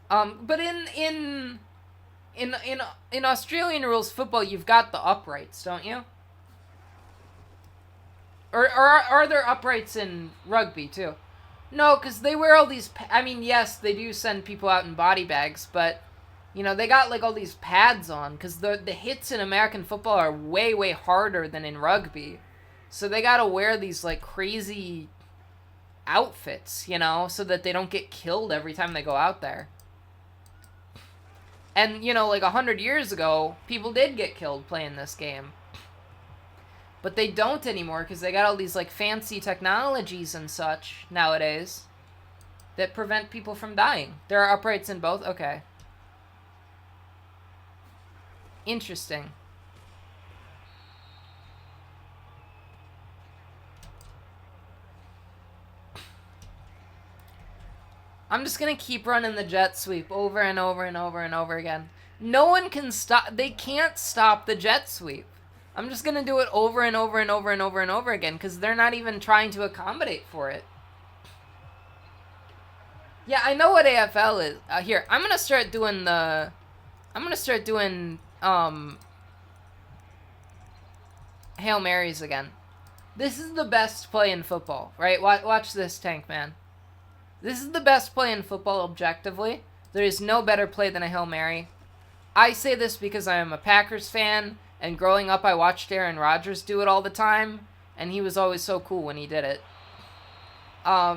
Speaker 1: But in Australian rules football, you've got the uprights, don't you? Or are there uprights in rugby too? No, because they wear all these... I mean, yes, they do send people out in body bags, but... You know, they got, like, all these pads on, because the hits in American football are way, way harder than in rugby. So they gotta wear these, like, crazy outfits, you know, so that they don't get killed every time they go out there. And, you know, like, 100 years ago, people did get killed playing this game. But they don't anymore, because they got all these, like, fancy technologies and such nowadays that prevent people from dying. There are uprights in both? Okay. Interesting. I'm just gonna keep running the jet sweep over and over and over and over again. No one can stop. They can't stop the jet sweep. I'm just gonna do it over and over and over and over and over again because they're not even trying to accommodate for it. Yeah, I know what AFL is. Here, I'm gonna start doing the... I'm gonna start doing... Hail Marys again. This is the best play in football, right? Watch this, Tank Man. This is the best play in football objectively. There is no better play than a Hail Mary. I say this because I am a Packers fan, and growing up I watched Aaron Rodgers do it all the time, and he was always so cool when he did it. Yeah,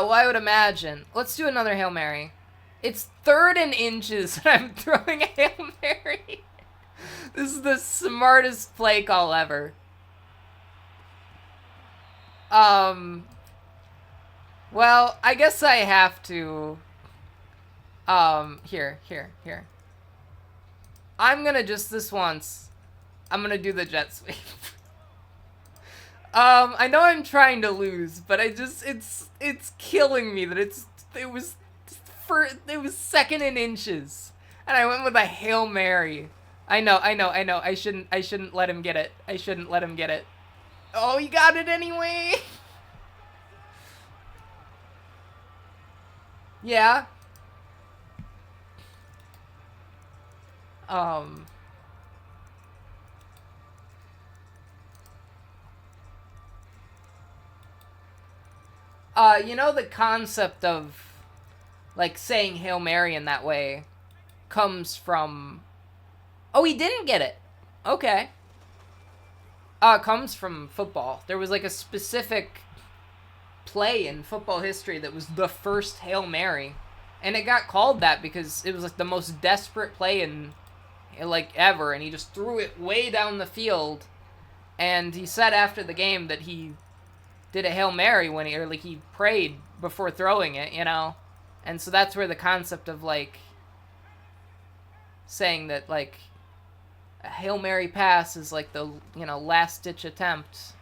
Speaker 1: well, I would imagine. Let's do another Hail Mary. It's 3rd and inches, and I'm throwing a Hail Mary. This is the smartest play call ever. Well, I guess I have to... Here. I'm gonna just this once. I'm gonna do the jet sweep. I know I'm trying to lose, but it's killing me that it was 2nd in inches. And I went with a Hail Mary. I know. I shouldn't let him get it. I shouldn't let him get it. Oh, he got it anyway. Yeah. You know, the concept of, like, saying Hail Mary in that way comes from... Oh, he didn't get it. Okay. Comes from football. There was, like, a specific play in football history that was the first Hail Mary. And it got called that because it was, like, the most desperate play in like, ever. And he just threw it way down the field. And he said after the game that he did a Hail Mary when he prayed before throwing it, you know? And so that's where the concept of, like, saying that, like, a Hail Mary pass is like the, last ditch attempt.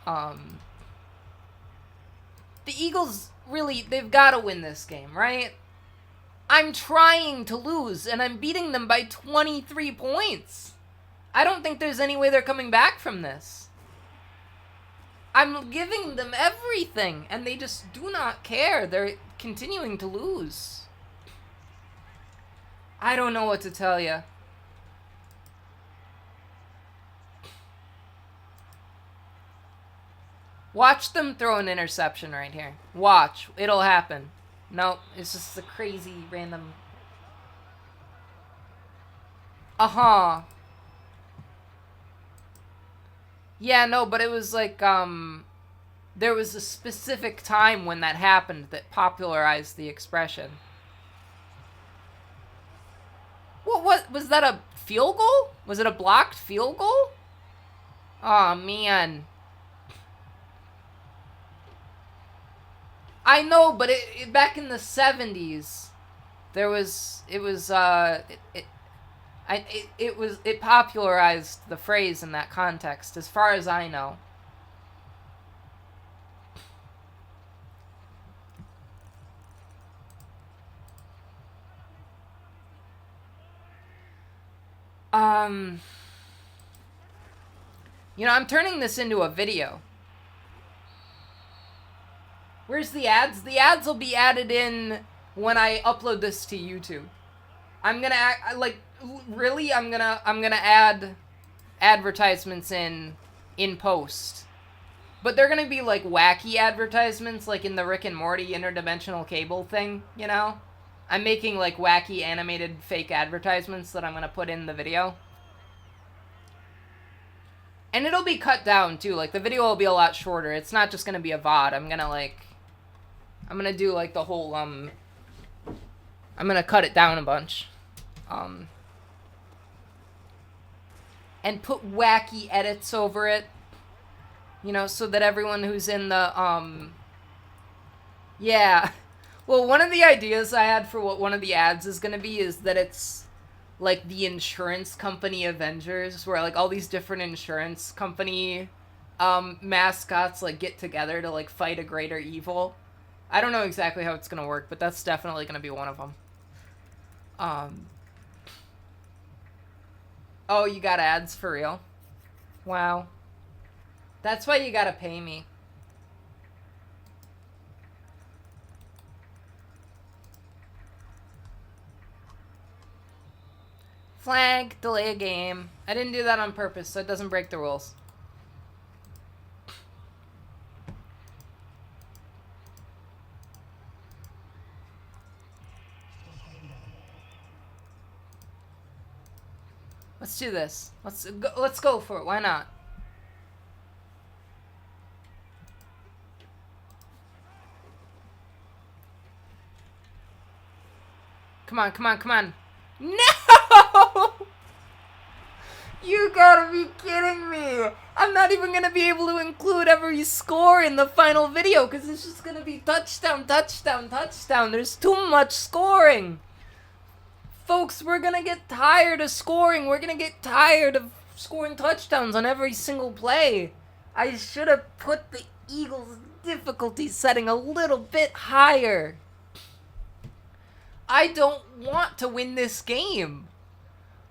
Speaker 1: The Eagles, really, they've got to win this game, right? I'm trying to lose, and I'm beating them by 23 points. I don't think there's any way they're coming back from this. I'm giving them everything, and they just do not care. They're continuing to lose. I don't know what to tell you. Watch them throw an interception right here. Watch. It'll happen. Nope. It's just a crazy random... Uh-huh. Yeah, no, but it was like, there was a specific time when that happened that popularized the expression. What was that, a field goal? Was it a blocked field goal? Oh, man. I know, but back in the 70s, it popularized the phrase in that context, as far as I know. I'm turning this into a video. Where's the ads? The ads will be added in when I upload this to YouTube. I'm gonna I'm gonna add advertisements in post. But they're gonna be like wacky advertisements, like in the Rick and Morty interdimensional cable thing, I'm making like wacky animated fake advertisements that I'm gonna put in the video. And it'll be cut down too, like the video will be a lot shorter. It's not just gonna be a VOD. I'm gonna do like the whole, I'm gonna cut it down a bunch. And put wacky edits over it. So that everyone who's in the, yeah. Well, one of the ideas I had for what one of the ads is gonna be is that it's like the insurance company Avengers, where like all these different insurance company, mascots like get together to like fight a greater evil. I don't know exactly how it's gonna work, but that's definitely gonna be one of them. Oh, you got ads for real? Wow. That's why you gotta pay me. Flag, delay a game. I didn't do that on purpose, so it doesn't break the rules. Let's do this. Let's go for it. Why not? Come on, come on, come on. No! You gotta be kidding me. I'm not even gonna be able to include every score in the final video because it's just gonna be touchdown, touchdown, touchdown. There's too much scoring. Folks, we're gonna get tired of scoring. We're gonna get tired of scoring touchdowns on every single play. I should have put the Eagles' difficulty setting a little bit higher. I don't want to win this game.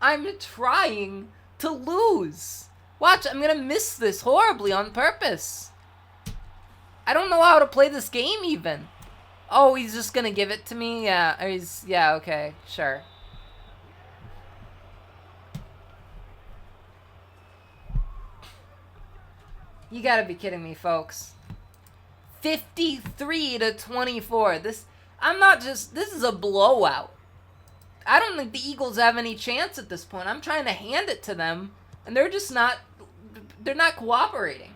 Speaker 1: I'm trying to lose. Watch, I'm gonna miss this horribly on purpose. I don't know how to play this game even. Oh, he's just gonna give it to me? Yeah, yeah, okay, sure. You gotta be kidding me, folks. 53-24. This is a blowout. I don't think the Eagles have any chance at this point. I'm trying to hand it to them, and they're not cooperating.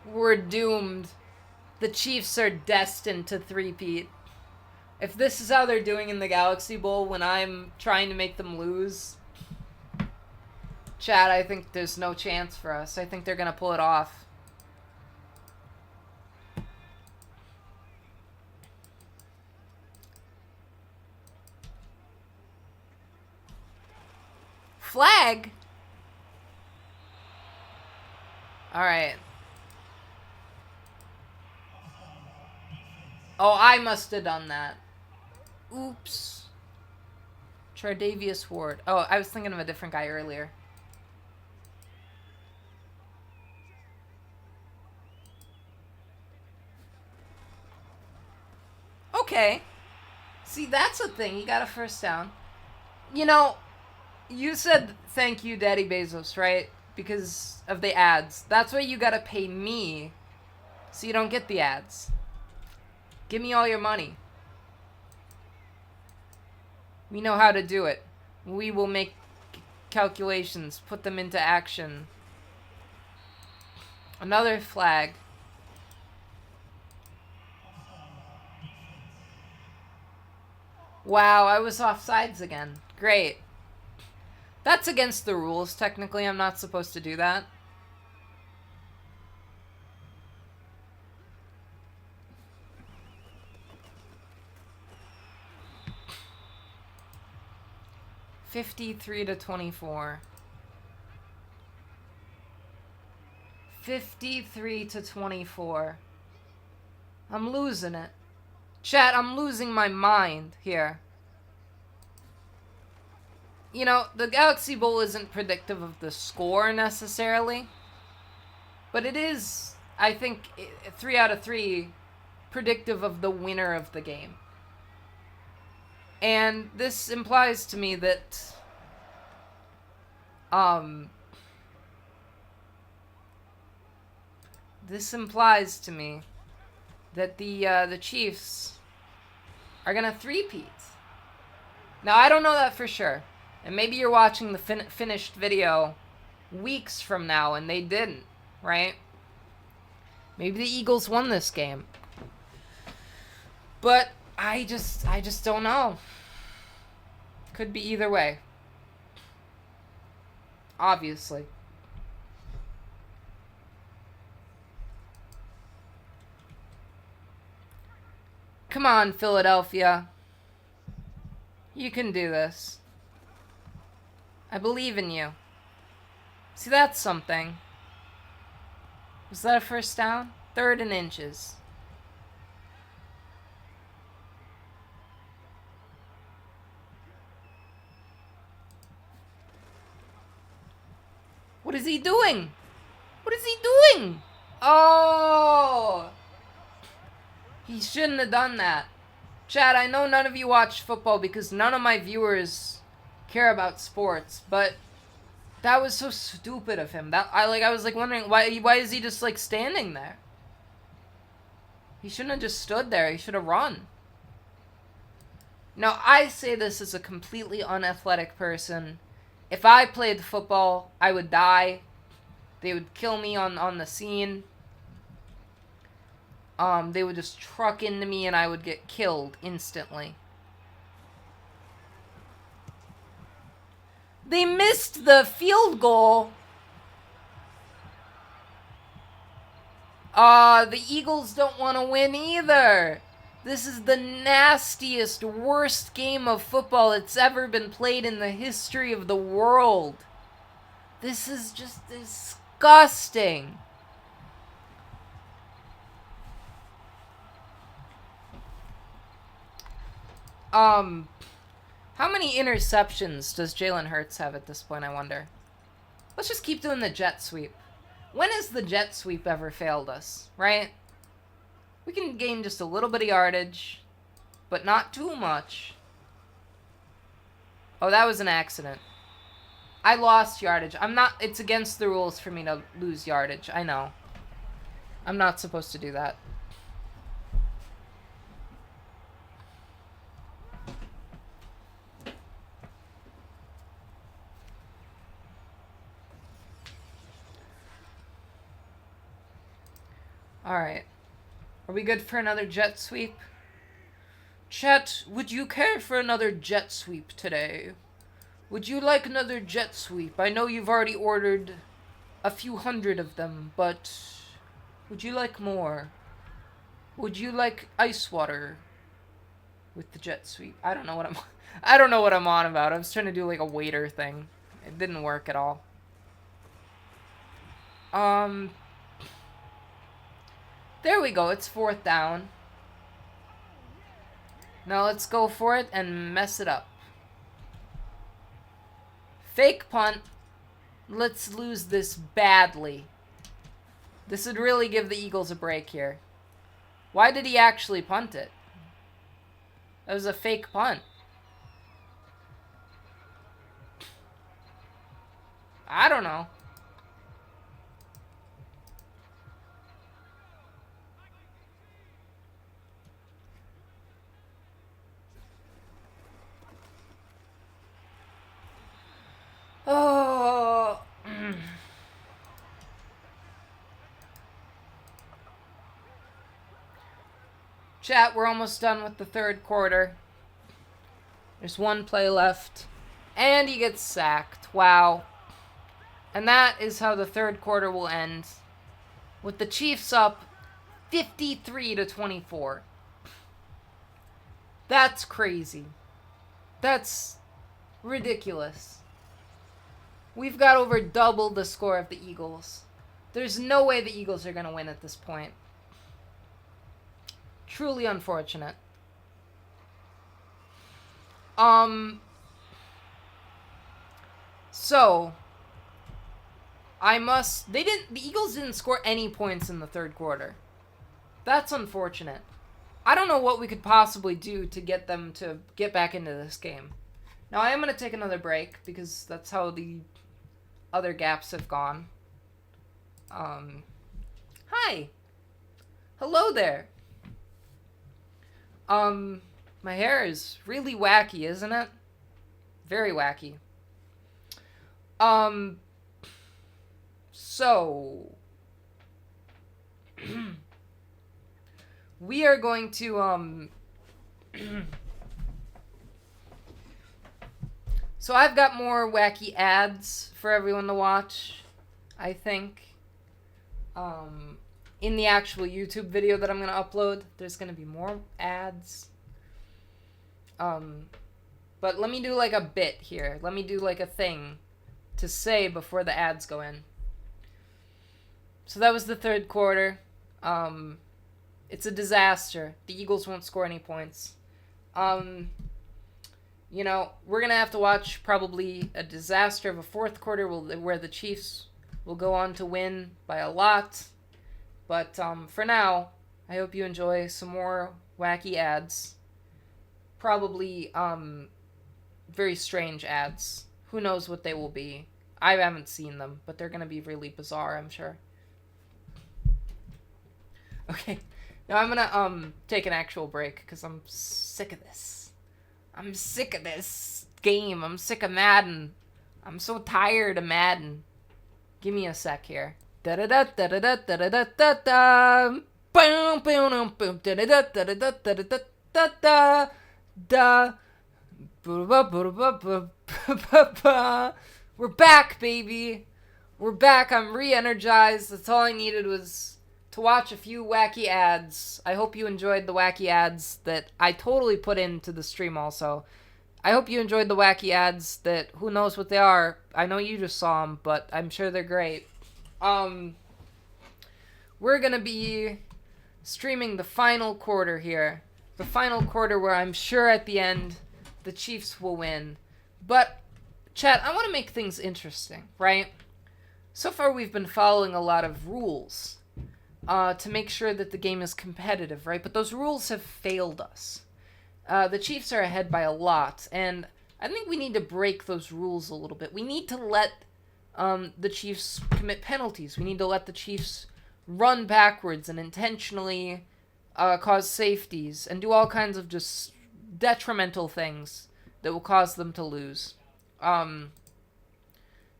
Speaker 1: We're doomed. The Chiefs are destined to three-peat. If this is how they're doing in the Galaxy Bowl when I'm trying to make them lose, Chad, I think there's no chance for us. I think they're going to pull it off. flag? Alright. Oh, I must have done that. Oops. Tre'Davious Ward. Oh, I was thinking of a different guy earlier. Okay. See, that's a thing. You got a first down. You know, you said thank you, Daddy Bezos, right? Because of the ads. That's why you gotta pay me so you don't get the ads. Give me all your money. We know how to do it. We will make calculations, put them into action. Another flag. Wow, I was offsides again. Great. That's against the rules, technically. I'm not supposed to do that. $53-24. 53-24. I'm losing it. Chat, I'm losing my mind here. You know, the Galaxy Bowl isn't predictive of the score necessarily, but it is, I think, 3 out of 3 predictive of the winner of the game. And this implies to me that, the Chiefs are gonna three-peat. Now, I don't know that for sure. And maybe you're watching the finished video weeks from now and they didn't, right? Maybe the Eagles won this game. But I just don't know. Could be either way. Obviously. Come on, Philadelphia. You can do this. I believe in you. See, that's something. Was that a first down? 3rd and inches. What is he doing? What is he doing? Oh! He shouldn't have done that. Chad, I know none of you watch football because none of my viewers care about sports, but that was so stupid of him. I was wondering why is he just standing there? He shouldn't have just stood there. He should have run. Now, I say this as a completely unathletic person. If I played football, I would die. They would kill me on the scene. They would just truck into me and I would get killed instantly. They missed the field goal. The Eagles don't want to win either. This is the nastiest, worst game of football that's ever been played in the history of the world. This is just disgusting. How many interceptions does Jalen Hurts have at this point, I wonder? Let's just keep doing the jet sweep. When has the jet sweep ever failed us, right? We can gain just a little bit of yardage, but not too much. Oh, that was an accident. I lost yardage. It's against the rules for me to lose yardage. I know. I'm not supposed to do that. Alright. Are we good for another jet sweep? Chat, would you care for another jet sweep today? Would you like another jet sweep? I know you've already ordered a few hundred of them, but would you like more? Would you like ice water with the jet sweep? I don't know what I'm on about. I was trying to do like a waiter thing. It didn't work at all. There we go. It's 4th down. Now let's go for it and mess it up. Fake punt. Let's lose this badly. This would really give the Eagles a break here. Why did he actually punt it? That was a fake punt. I don't know. Oh. Chat, we're almost done with the 3rd quarter. There's 1 play left. And he gets sacked. Wow. And that is how the 3rd quarter will end. With the Chiefs up 53-24. That's crazy. That's ridiculous. We've got over double the score of the Eagles. There's no way the Eagles are going to win at this point. Truly unfortunate. So the Eagles didn't score any points in the 3rd quarter. That's unfortunate. I don't know what we could possibly do to get them to get back into this game. Now I am going to take another break because that's how the other gaps have gone. Hi. Hello there. My hair is really wacky, isn't it? Very wacky. So we are going to so I've got more wacky ads for everyone to watch, I think. In the actual YouTube video that I'm going to upload, there's going to be more ads. But let me do like a bit here. Let me do like a thing to say before the ads go in. So that was the 3rd quarter. It's a disaster. The Eagles won't score any points. You know, we're going to have to watch probably a disaster of a 4th quarter where the Chiefs will go on to win by a lot. But for now, I hope you enjoy some more wacky ads. Probably very strange ads. Who knows what they will be. I haven't seen them, but they're going to be really bizarre, I'm sure. Okay, now I'm going to take an actual break because I'm sick of this. I'm sick of this game. I'm sick of Madden. I'm so tired of Madden. Give me a sec here. Da da da da da da da da da da. Boom boom boom. Da da da da da da da da da da. We're back, baby. We're back. I'm re-energized. That's all I needed was to watch a few wacky ads. I hope you enjoyed the wacky ads that I totally put into the stream also. I hope you enjoyed the wacky ads that who knows what they are. I know you just saw them, but I'm sure they're great. We're going to be streaming the final quarter here. The final quarter where I'm sure at the end the Chiefs will win. But, chat, I want to make things interesting, right? So far we've been following a lot of rules to make sure that the game is competitive, right? But those rules have failed us. The Chiefs are ahead by a lot, and I think we need to break those rules a little bit. We need to let the Chiefs commit penalties. We need to let the Chiefs run backwards and intentionally cause safeties and do all kinds of just detrimental things that will cause them to lose.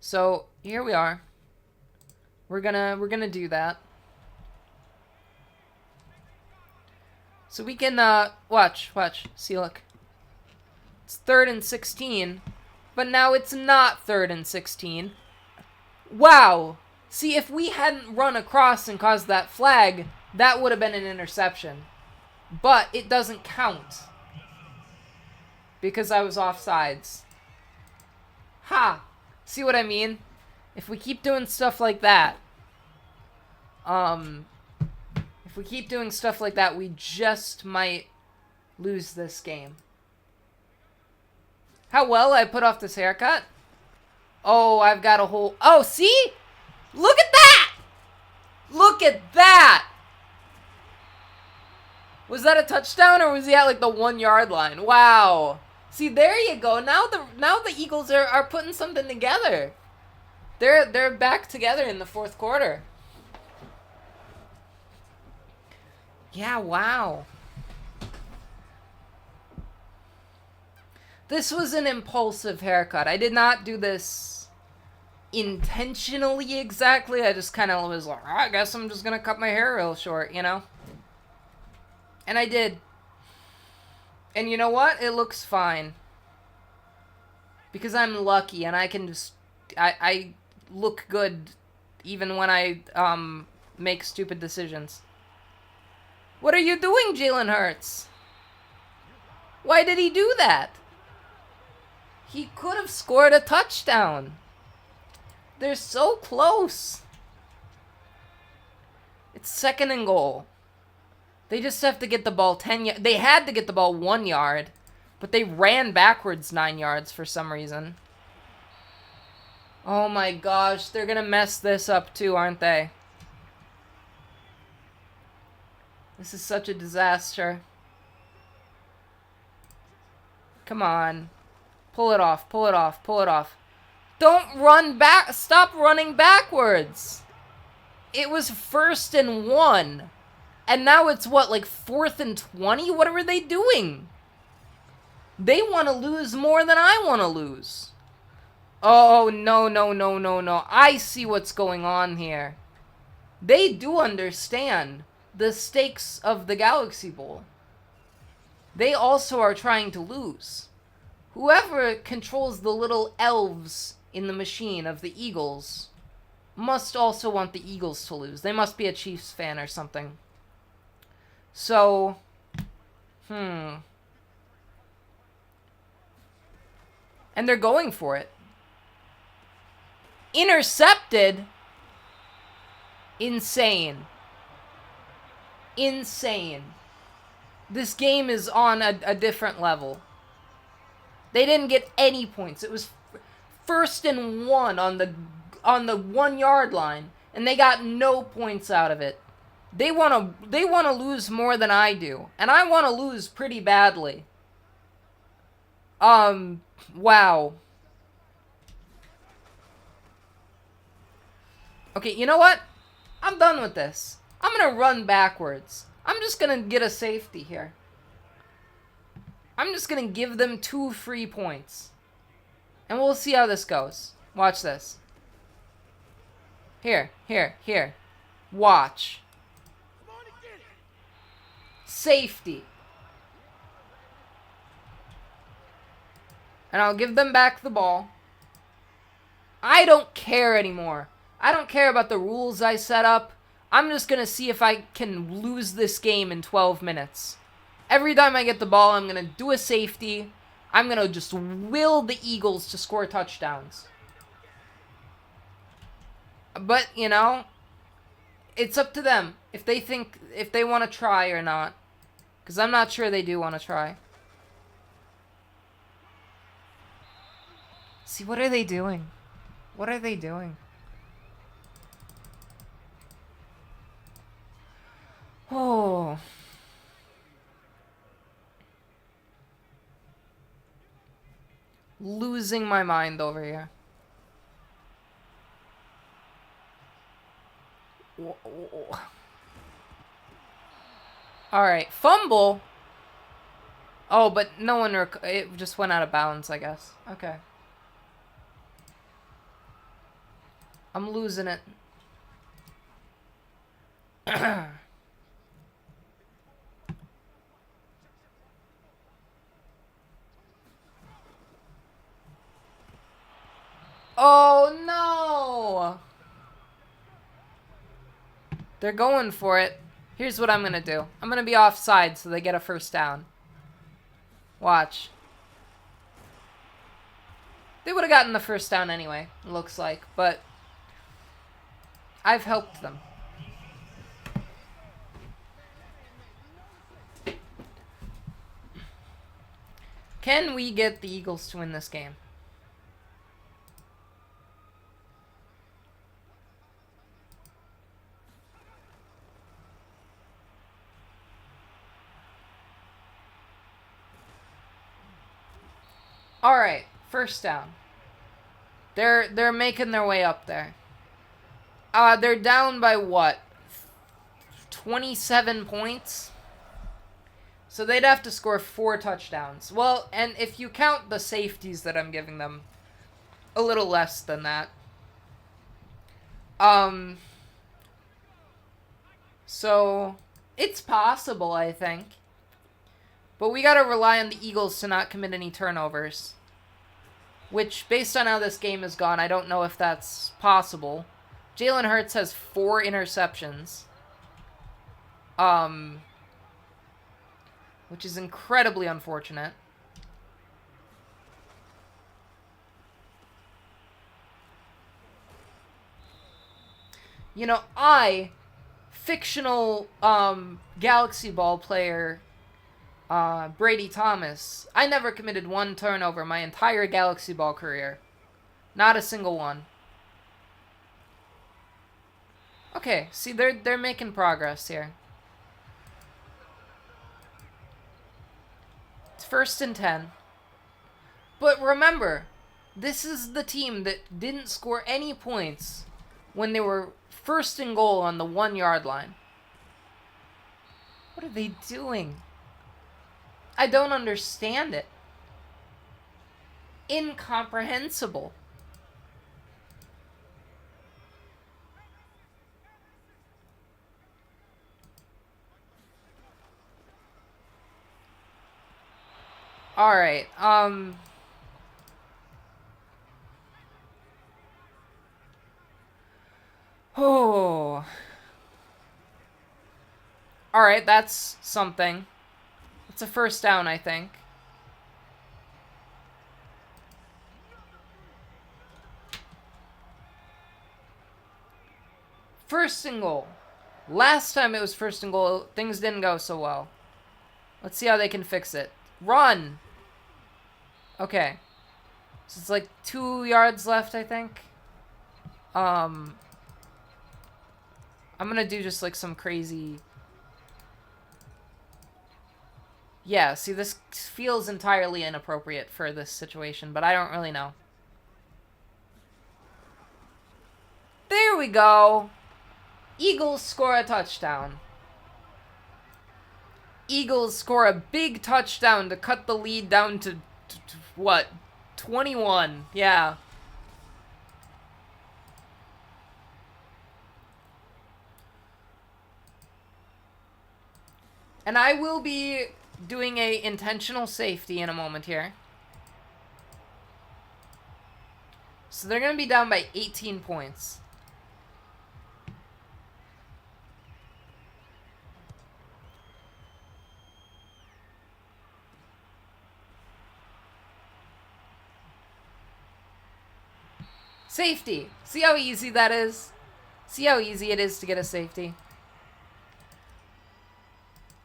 Speaker 1: So here we are. We're gonna do that. So we can watch. See, look. It's 3rd and 16, but now it's not 3rd and 16. Wow. See, if we hadn't run across and caused that flag, that would have been an interception. But it doesn't count. Because I was offsides. Ha! See what I mean? If we keep doing stuff like that, we just might lose this game. How well I put off this haircut? Oh, I've got a whole... Oh, see? Look at that! Look at that! Was that a touchdown or was he at like the 1 yard line? Wow. See, there you go. Now the Eagles are putting something together. They're back together in the fourth quarter. Yeah, wow. This was an impulsive haircut. I did not do this intentionally exactly. I just kind of was like, I guess I'm just going to cut my hair real short, you know? And I did. And you know what? It looks fine. Because I'm lucky and I can just... I look good even when I make stupid decisions. What are you doing, Jalen Hurts? Why did he do that? He could have scored a touchdown. They're so close. It's 2nd and goal. They just have to get the ball 10 yards. They had to get the ball 1 yard, but they ran backwards 9 yards for some reason. Oh my gosh, they're gonna mess this up too, aren't they? This is such a disaster. Come on. Pull it off, pull it off, pull it off. Don't run back. Stop running backwards. It was 1st and 1. And now it's what, like 4th and 20? What are they doing? They want to lose more than I want to lose. Oh, no, no, no, no, no. I see what's going on here. They do understand the stakes of the Galaxy Bowl. They also are trying to lose. Whoever controls the little elves in the machine of the Eagles must also want the Eagles to lose. They must be a Chiefs fan or something. So, And they're going for it. Intercepted. Insane. Insane. This game is on a different level. They didn't get any points. It was 1st and 1 on the 1 yard line, and they got no points out of it. They want to lose more than I do, and I want to lose pretty badly. Wow. Okay, you know what? I'm done with this. I'm going to run backwards. I'm just going to get a safety here. I'm just going to give them 2 free points. And we'll see how this goes. Watch this. Here. Watch. Safety. And I'll give them back the ball. I don't care anymore. I don't care about the rules I set up. I'm just going to see if I can lose this game in 12 minutes. Every time I get the ball, I'm going to do a safety. I'm going to just will the Eagles to score touchdowns. But, you know, it's up to them if they want to try or not. Because I'm not sure they do want to try. See, what are they doing? What are they doing? Oh. Losing my mind over here. Alright, fumble. Oh, but no one... it just went out of bounds, I guess. Okay. I'm losing it. Oh, no! They're going for it. Here's what I'm going to do. I'm going to be offside so they get a first down. Watch. They would have gotten the first down anyway, it looks like, but I've helped them. Can we get the Eagles to win this game? All right, first down. They're making their way up there. They're down by what? 27 points? So they'd have to score 4 touchdowns. Well, and if you count the safeties that I'm giving them, a little less than that. So it's possible, I think. But we gotta rely on the Eagles to not commit any turnovers. Which, based on how this game has gone, I don't know if that's possible. Jalen Hurts has 4 interceptions. Which is incredibly unfortunate. You know, fictional Galaxy Ball player Brady Thomas, I never committed 1 turnover my entire Galaxy Ball career. Not a single one. Okay, see, they're making progress here. It's 1st and 10. But remember, this is the team that didn't score any points when they were 1st and goal on the 1-yard line. What are they doing? I don't understand it. Incomprehensible. All right. Oh. All right, that's something. It's a first down, I think. First and goal. Last time it was 1st and goal, things didn't go so well. Let's see how they can fix it. Run! Okay. So it's like 2 yards left, I think. I'm gonna do just like some crazy... Yeah, see, this feels entirely inappropriate for this situation, but I don't really know. There we go! Eagles score a touchdown. Eagles score a big touchdown to cut the lead down to what? 21. Yeah. And I will be doing a intentional safety in a moment here. So they're going to be down by 18 points. Safety. See how easy that is? See how easy it is to get a safety?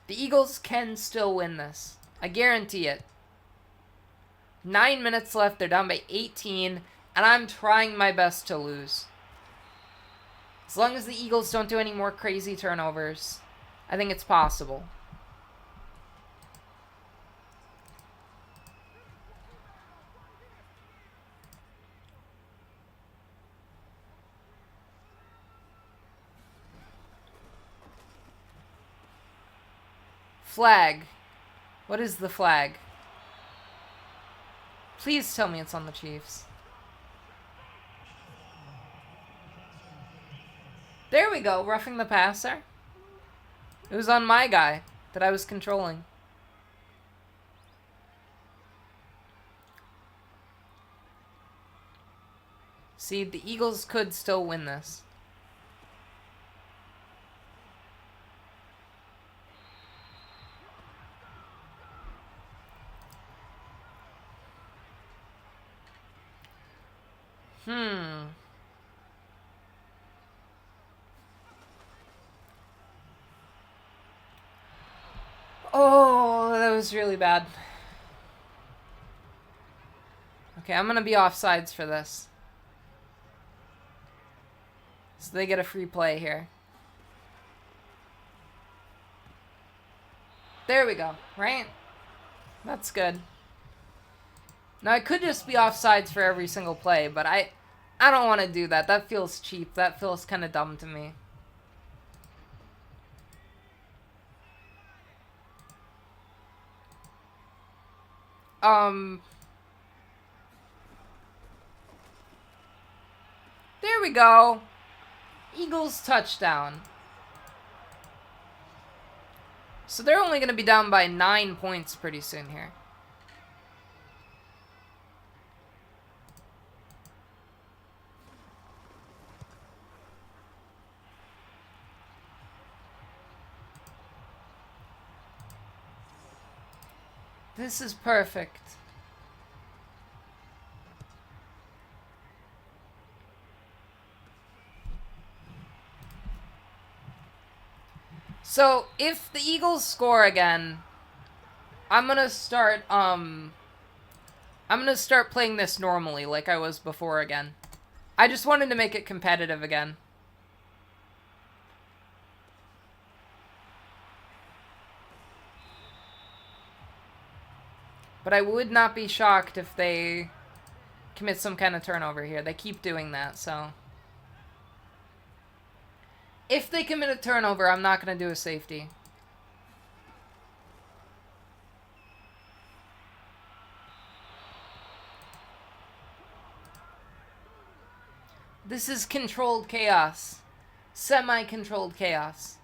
Speaker 1: The Eagles can still win this. I guarantee it. 9 minutes left. They're down by 18. And I'm trying my best to lose. As long as the Eagles don't do any more crazy turnovers, I think it's possible. Flag. What is the flag? Please tell me it's on the Chiefs. There we go, roughing the passer. It was on my guy that I was controlling. See, the Eagles could still win this. Oh, that was really bad. Okay, I'm gonna be offsides for this. So they get a free play here. There we go, right? That's good. Now, I could just be offsides for every single play, but I don't want to do that. That feels cheap. That feels kind of dumb to me. There we go. Eagles touchdown. So they're only going to be down by 9 points pretty soon here. This is perfect. So, if the Eagles score again, I'm gonna start playing this normally, like I was before again. I just wanted to make it competitive again. But I would not be shocked if they commit some kind of turnover here. They keep doing that, so... If they commit a turnover, I'm not going to do a safety. This is controlled chaos. Semi-controlled chaos.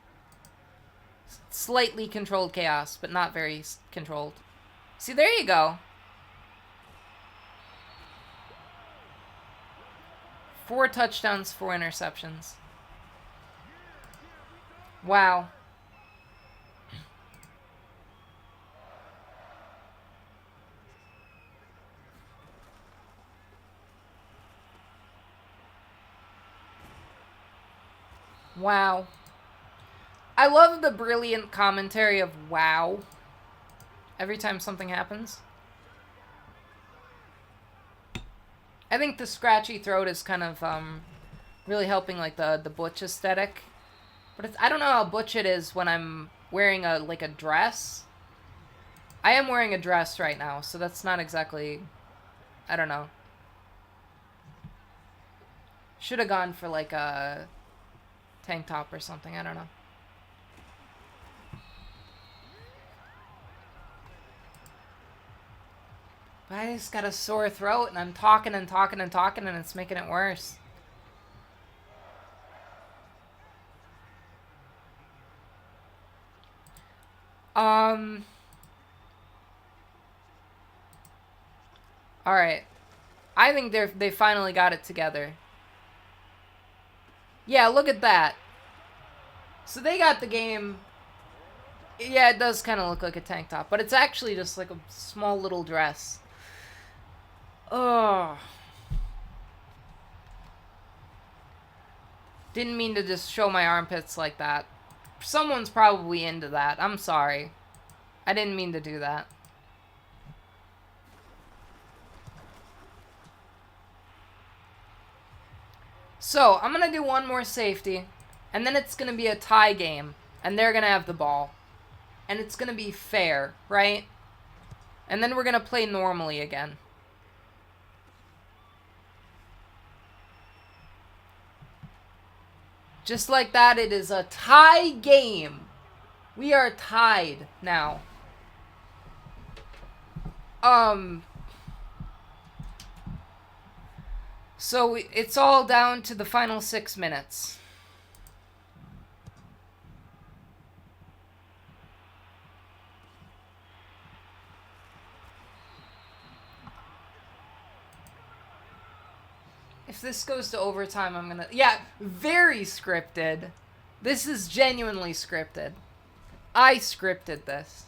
Speaker 1: Slightly controlled chaos, but not very controlled. See, there you go. 4 touchdowns, 4 interceptions. Wow. Wow. I love the brilliant commentary of wow every time something happens. I think the scratchy throat is kind of really helping like the butch aesthetic. But I don't know how butch it is when I'm wearing a dress. I am wearing a dress right now, so that's not exactly, I don't know. Should have gone for like a tank top or something, I don't know. But I just got a sore throat and I'm talking and talking and talking and it's making it worse. Alright. I think they finally got it together. Yeah, look at that. So they got the game. Yeah, it does kind of look like a tank top, but it's actually just like a small little dress. Ugh. Didn't mean to just show my armpits like that. Someone's probably into that. I'm sorry. I didn't mean to do that. So, I'm going to do one more safety, and then it's going to be a tie game, and they're going to have the ball. And it's going to be fair, right? And then we're going to play normally again. Just like that, it is a tie game. We are tied now. So it's all down to the final 6 minutes. If this goes to overtime, I'm gonna... Yeah, very scripted. This is genuinely scripted. I scripted this.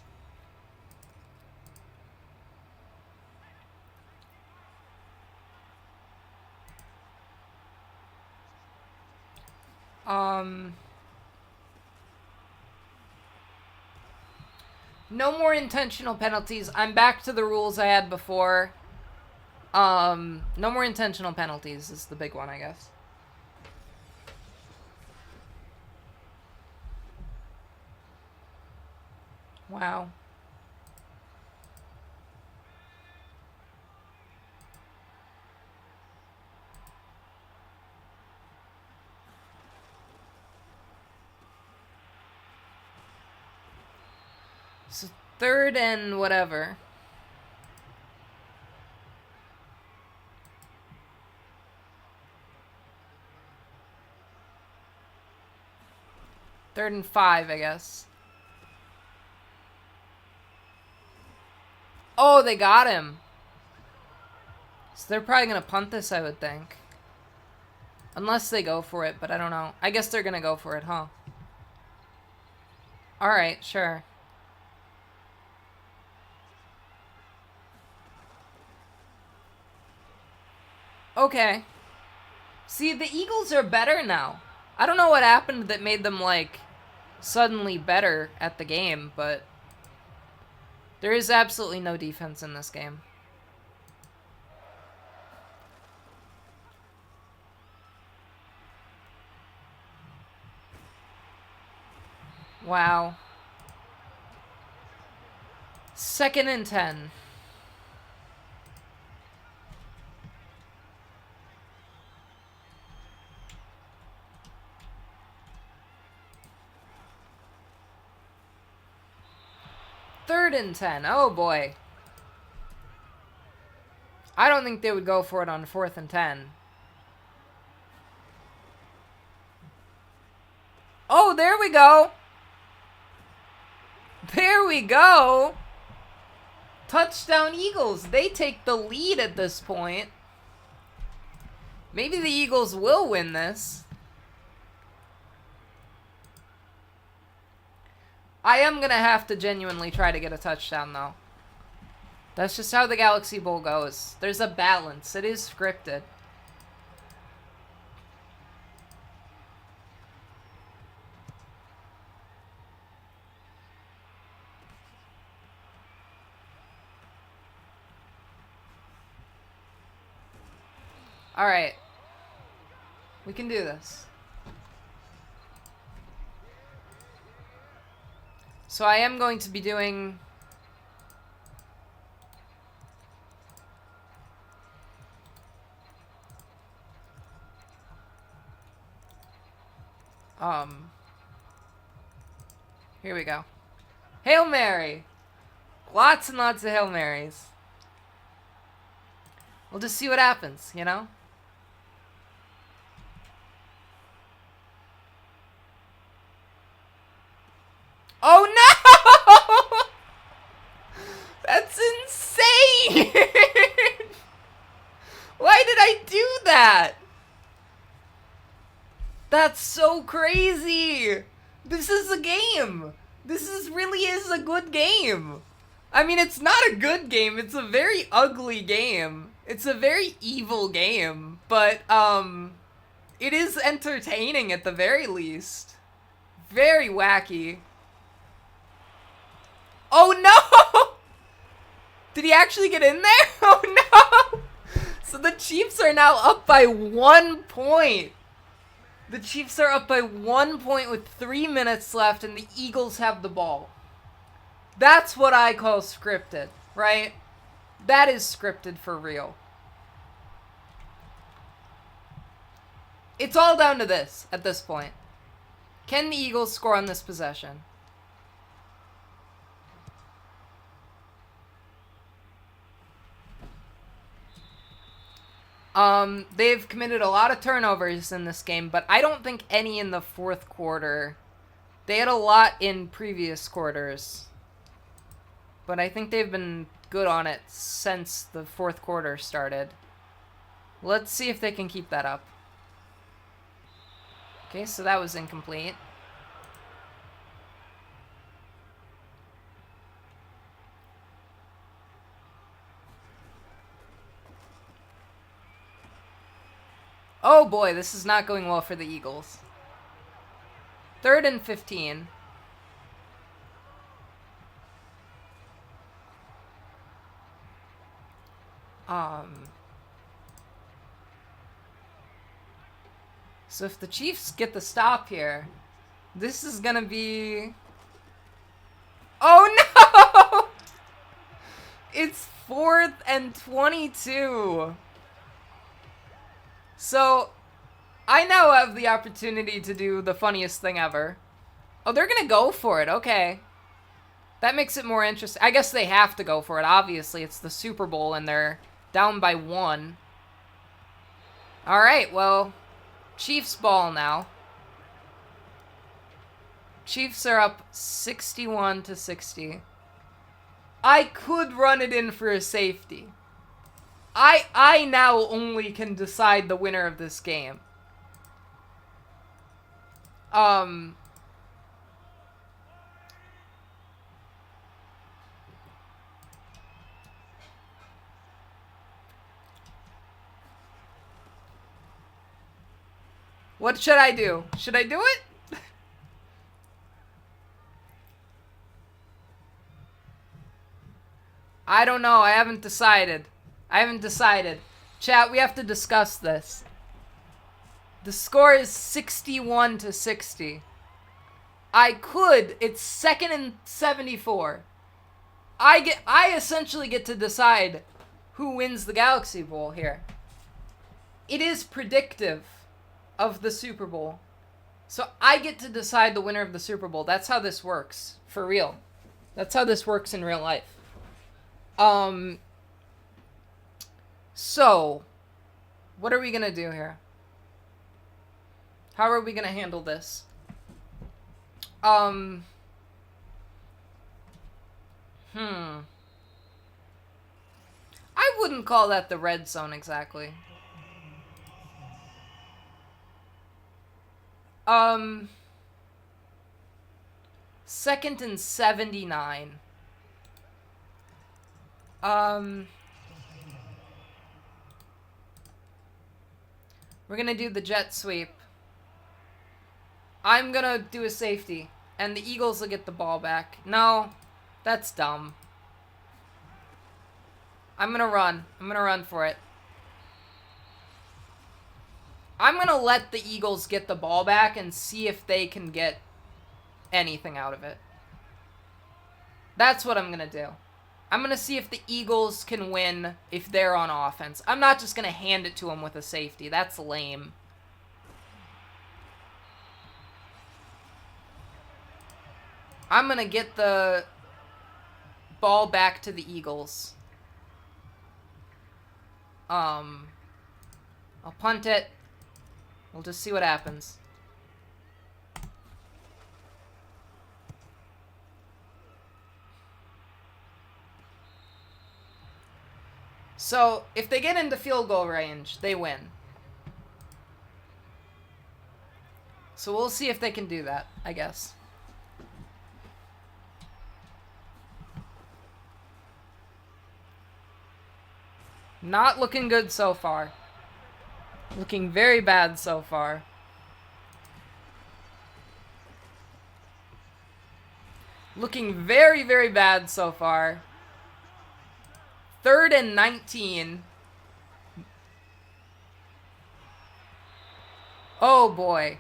Speaker 1: No more intentional penalties. I'm back to the rules I had before. No more intentional penalties is the big one, I guess. Wow. So 3rd and whatever. Third and 5, I guess. Oh, they got him. So they're probably going to punt this, I would think. Unless they go for it, but I don't know. I guess they're going to go for it, huh? Alright, sure. Okay. See, the Eagles are better now. I don't know what happened that made them, like, suddenly better at the game, but there is absolutely no defense in this game. Wow. 2nd and 10. Third and 10. Oh boy. I don't think they would go for it on 4th and 10. Oh, there we go. There we go. Touchdown Eagles. They take the lead at this point. Maybe the Eagles will win this. I am going to have to genuinely try to get a touchdown, though. That's just how the Galaxy Bowl goes. There's a balance. It is scripted. Alright. We can do this. So I am going to be doing... Here we go. Hail Mary! Lots and lots of Hail Marys. We'll just see what happens, you know? Oh no! That's insane! Why did I do that? That's so crazy! This is a game! Really is a good game! I mean, it's not a good game, it's a very ugly game. It's a very evil game, but, it is entertaining at the very least. Very wacky. Oh no! Did he actually get in there? Oh no! So the Chiefs are now up by 1 point. The Chiefs are up by 1 point with 3 minutes left, and the Eagles have the ball. That's what I call scripted, right? That is scripted for real. It's all down to this at this point. Can the Eagles score on this possession? They've committed a lot of turnovers in this game, but I don't think any in the 4th quarter. They had a lot in previous quarters. But I think they've been good on it since the 4th quarter started. Let's see if they can keep that up. Okay, so that was incomplete. Oh boy, this is not going well for the Eagles. 3rd and 15. So if the Chiefs get the stop here, this is gonna be... Oh no! It's 4th and 22. So, I now have the opportunity to do the funniest thing ever. Oh, they're gonna go for it, okay. That makes it more interesting. I guess they have to go for it, obviously. It's the Super Bowl and they're down by 1. Alright, well, Chiefs ball now. Chiefs are up 61-60. I could run it in for a safety. I now only can decide the winner of this game. What should I do? Should I do it? I don't know. I haven't decided. Chat, we have to discuss this. The score is 61-60. It's 2nd and 74. I essentially get to decide who wins the Galaxy Bowl here. It is predictive of the Super Bowl. So I get to decide the winner of the Super Bowl. That's how this works. For real. That's how this works in real life. So, what are we gonna do here? How are we gonna handle this? I wouldn't call that the red zone exactly. 2nd and 79. We're gonna do the jet sweep. I'm gonna do a safety, and the Eagles will get the ball back. No, that's dumb. I'm gonna run for it. I'm gonna let the Eagles get the ball back and see if they can get anything out of it. That's what I'm gonna do. I'm gonna see if the Eagles can win if they're on offense. I'm not just gonna hand it to them with a safety. That's lame. I'm gonna get the ball back to the Eagles. I'll punt it. We'll just see what happens. So, if they get into field goal range, they win. So we'll see if they can do that, I guess. Not looking good so far. Looking very bad so far. Looking very, very bad so far. 3rd and 19. Oh boy.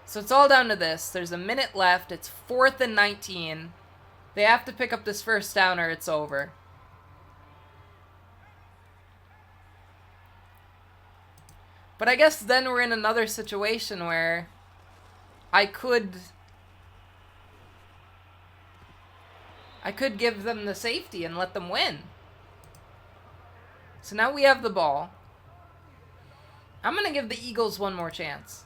Speaker 1: So it's all down to this. There's a minute left. It's 4th and 19. They have to pick up this first down or it's over. But I guess then we're in another situation where I could give them the safety and let them win. So now we have the ball. I'm going to give the Eagles one more chance.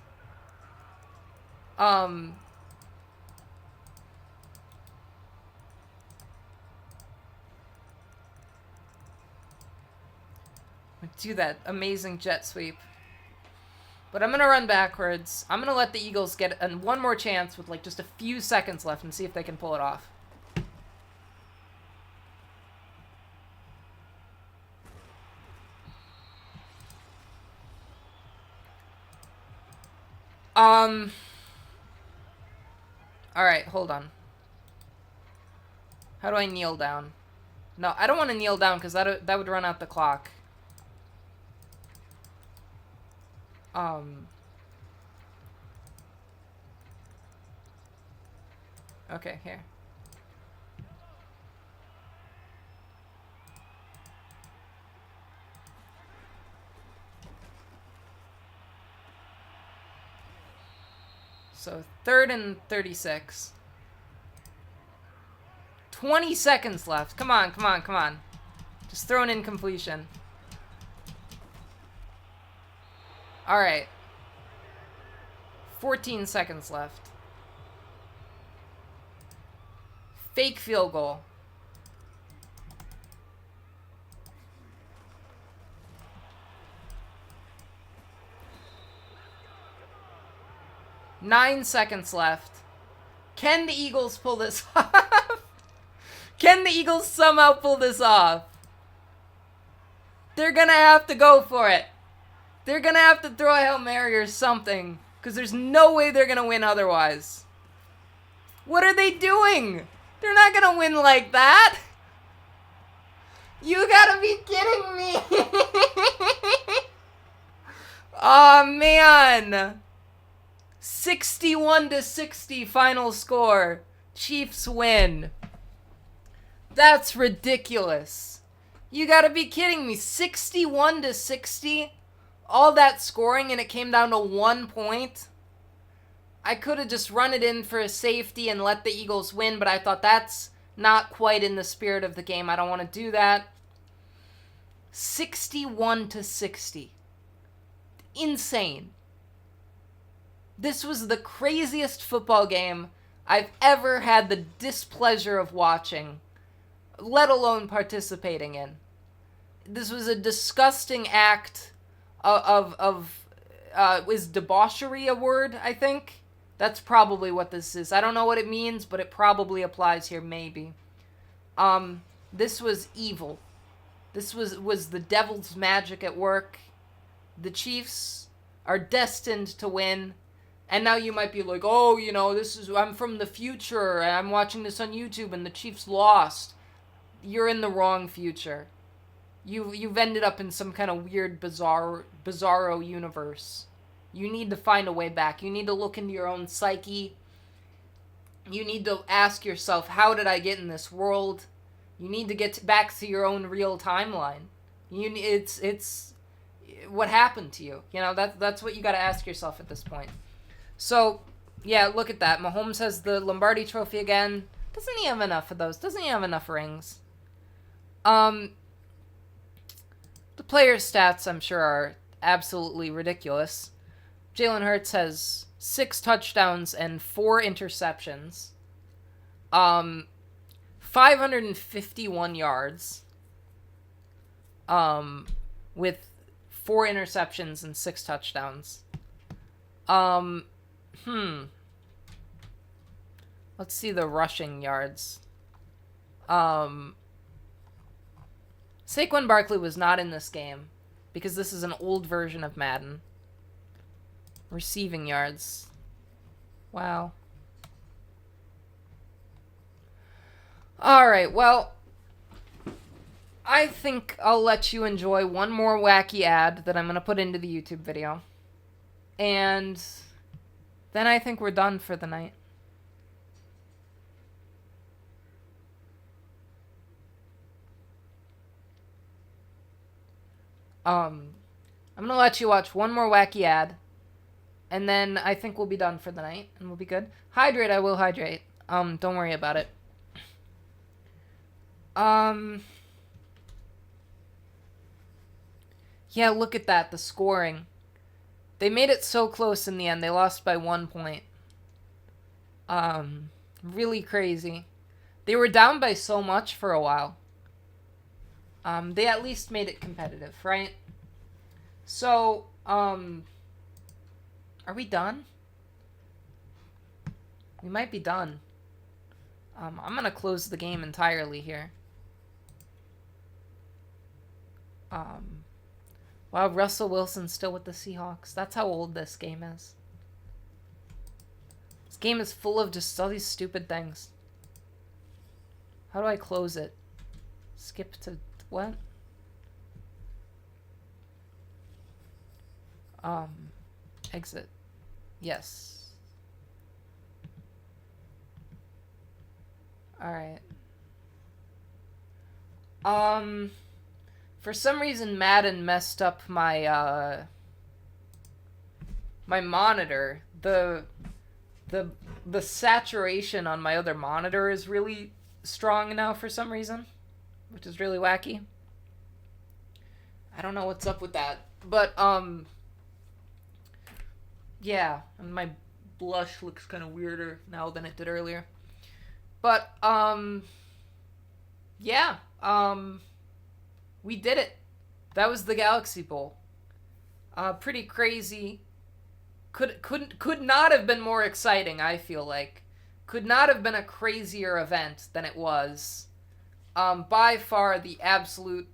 Speaker 1: Do that amazing jet sweep. But I'm going to run backwards. I'm going to let the Eagles get one more chance with like just a few seconds left and see if they can pull it off. Alright, hold on. How do I kneel down? No, I don't want to kneel down because that would run out the clock. Okay, here. So 3rd and 36. 20 seconds left. Come on, come on, come on. Just throw an incompletion. Alright. 14 seconds left. Fake field goal. Nine seconds left. Can the Eagles pull this off? Can the Eagles somehow pull this off? They're gonna have to go for it. They're gonna have to throw a Hail Mary or something, because there's no way they're gonna win otherwise. What are they doing? They're not gonna win like that. You gotta be kidding me. Oh man. 61-60 final score. Chiefs win. That's ridiculous. You gotta be kidding me. 61-60? All that scoring and it came down to 1 point? I could have just run it in for a safety and let the Eagles win, but I thought that's not quite in the spirit of the game. I don't want to do that. 61-60. Insane. This was the craziest football game I've ever had the displeasure of watching, let alone participating in. This was a disgusting act is debauchery a word, I think? That's probably what this is. I don't know what it means, but it probably applies here, maybe. This was evil. This was the devil's magic at work. The Chiefs are destined to win. And now you might be like, oh, you know, I'm from the future, and I'm watching this on YouTube, and the Chiefs lost. You're in the wrong future. You've ended up in some kind of weird, bizarro universe. You need to find a way back. You need to look into your own psyche. You need to ask yourself, how did I get in this world? You need to get back to your own real timeline. It's what happened to you. You know, that's what you got to ask yourself at this point. So, yeah, look at that. Mahomes has the Lombardi Trophy again. Doesn't he have enough of those? Doesn't he have enough rings? The player stats, I'm sure, are absolutely ridiculous. Jalen Hurts has 6 touchdowns and 4 interceptions. 551 yards. With 4 interceptions and 6 touchdowns. Let's see the rushing yards. Saquon Barkley was not in this game because this is an old version of Madden. Receiving yards. Wow. Alright, well, I think I'll let you enjoy one more wacky ad that I'm going to put into the YouTube video. And then I think we're done for the night. I'm going to let you watch one more wacky ad. And then I think we'll be done for the night. And we'll be good. Hydrate, I will hydrate. Don't worry about it. Yeah, look at that. The scoring. They made it so close in the end. They lost by 1 point. Really crazy. They were down by so much for a while. They at least made it competitive, right? So, are we done? We might be done. I'm gonna close the game entirely here. Wow, Russell Wilson's still with the Seahawks. That's how old this game is. This game is full of just all these stupid things. How do I close it? Skip to what? Exit. Yes. Alright. For some reason Madden messed up my, my monitor. The saturation on my other monitor is really strong now for some reason, which is really wacky. I don't know what's up with that. But, yeah, and my blush looks kind of weirder now than it did earlier. But, yeah, we did it. That was the Galaxy Bowl. Pretty crazy. Could not have been more exciting, I feel like. Could not have been a crazier event than it was. By far the absolute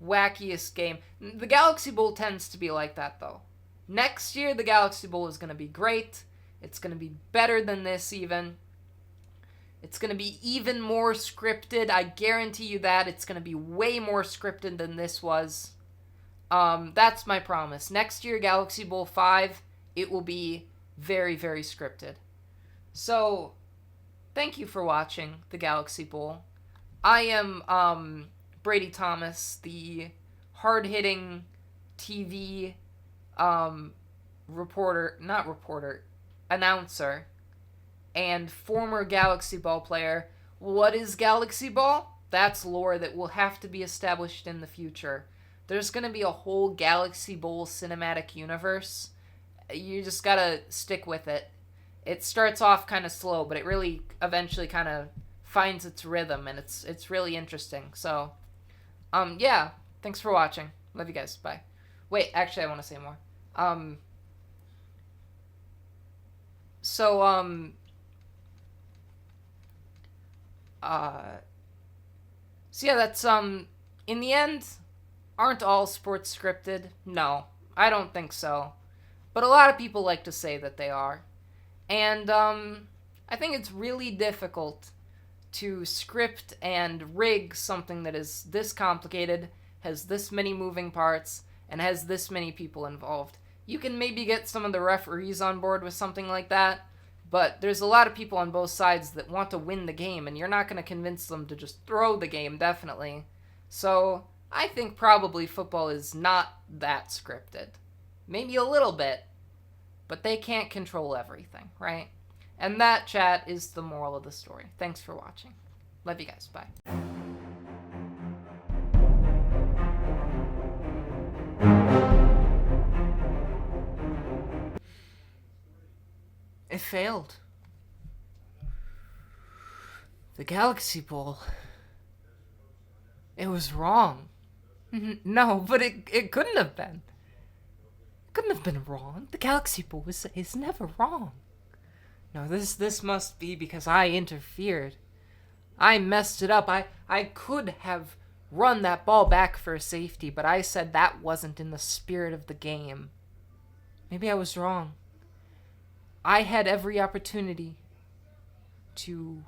Speaker 1: wackiest game. The Galaxy Bowl tends to be like that, though. Next year, the Galaxy Bowl is going to be great. It's going to be better than this, even. It's going to be even more scripted. I guarantee you that. It's going to be way more scripted than this was. That's my promise. Next year, Galaxy Bowl 5, it will be very, very scripted. So, thank you for watching the Galaxy Bowl. I am, Brady Thomas, the hard-hitting TV, announcer, and former Galaxy Ball player. What is Galaxy Ball? That's lore that will have to be established in the future. There's going to be a whole Galaxy Bowl cinematic universe. You just gotta stick with it. It starts off kind of slow, but it really eventually kind of finds its rhythm, and it's really interesting. So, yeah, thanks for watching. Love you guys. Bye. Wait, actually, I want to say more. So yeah, that's, in the end, aren't all sports scripted? No, I don't think so. But a lot of people like to say that they are. And, I think it's really difficult to script and rig something that is this complicated, has this many moving parts, and has this many people involved. You can maybe get some of the referees on board with something like that, but there's a lot of people on both sides that want to win the game, and you're not going to convince them to just throw the game, definitely. So, I think probably football is not that scripted. Maybe a little bit, but they can't control everything, right? And that, chat, is the moral of the story. Thanks for watching. Love you guys. Bye. It failed. The Galaxy Bowl. It was wrong. No, but it couldn't have been. It couldn't have been wrong. The Galaxy Bowl is never wrong. No, this must be because I interfered. I messed it up. I could have run that ball back for a safety, but I said that wasn't in the spirit of the game. Maybe I was wrong. I had every opportunity to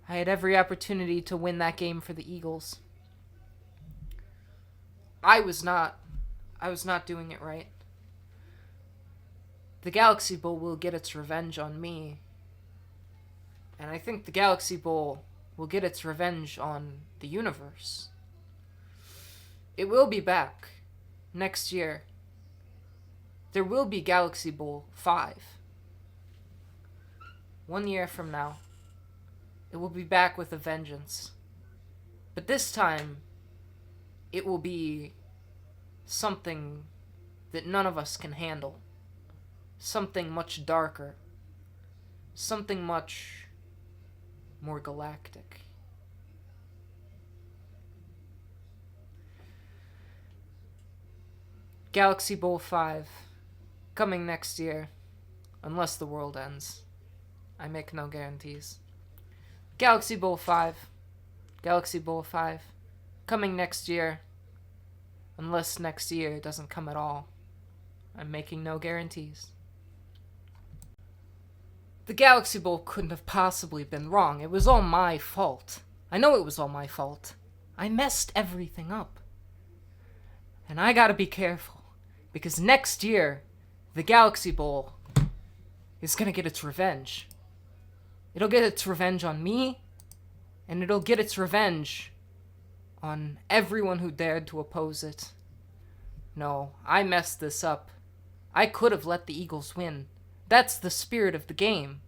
Speaker 1: win that game for the Eagles. I was not doing it right. The Galaxy Bowl will get its revenge on me. And I think the Galaxy Bowl will get its revenge on the universe. It will be back next year. There will be Galaxy Bowl 5. 1 year from now. It will be back with a vengeance. But this time, it will be something that none of us can handle. Something much darker. Something much more galactic. Galaxy Bowl 5. Coming next year. Unless the world ends. I make no guarantees. Galaxy Bowl 5. Galaxy Bowl 5. Coming next year. Unless next year doesn't come at all. I'm making no guarantees. The Galaxy Bowl couldn't have possibly been wrong. It was all my fault. I know it was all my fault. I messed everything up. And I gotta be careful. Because next year, the Galaxy Bowl is gonna get its revenge. It'll get its revenge on me, and it'll get its revenge on everyone who dared to oppose it. No, I messed this up. I could have let the Eagles win. That's the spirit of the game.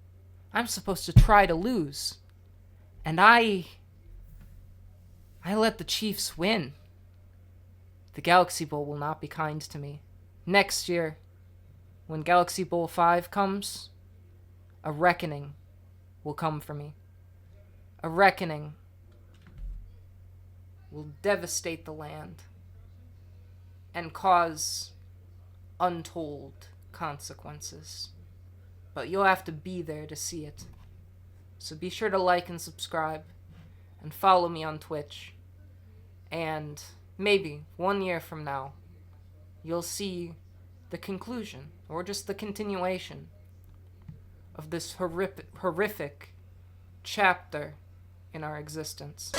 Speaker 1: I'm supposed to try to lose. And I let the Chiefs win. The Galaxy Bowl will not be kind to me. Next year, when Galaxy Bowl 5 comes, a reckoning will come for me. A reckoning will devastate the land and cause untold consequences. But you'll have to be there to see it. So be sure to like and subscribe and follow me on Twitch. And maybe 1 year from now, you'll see the conclusion or just the continuation of this horrific chapter in our existence.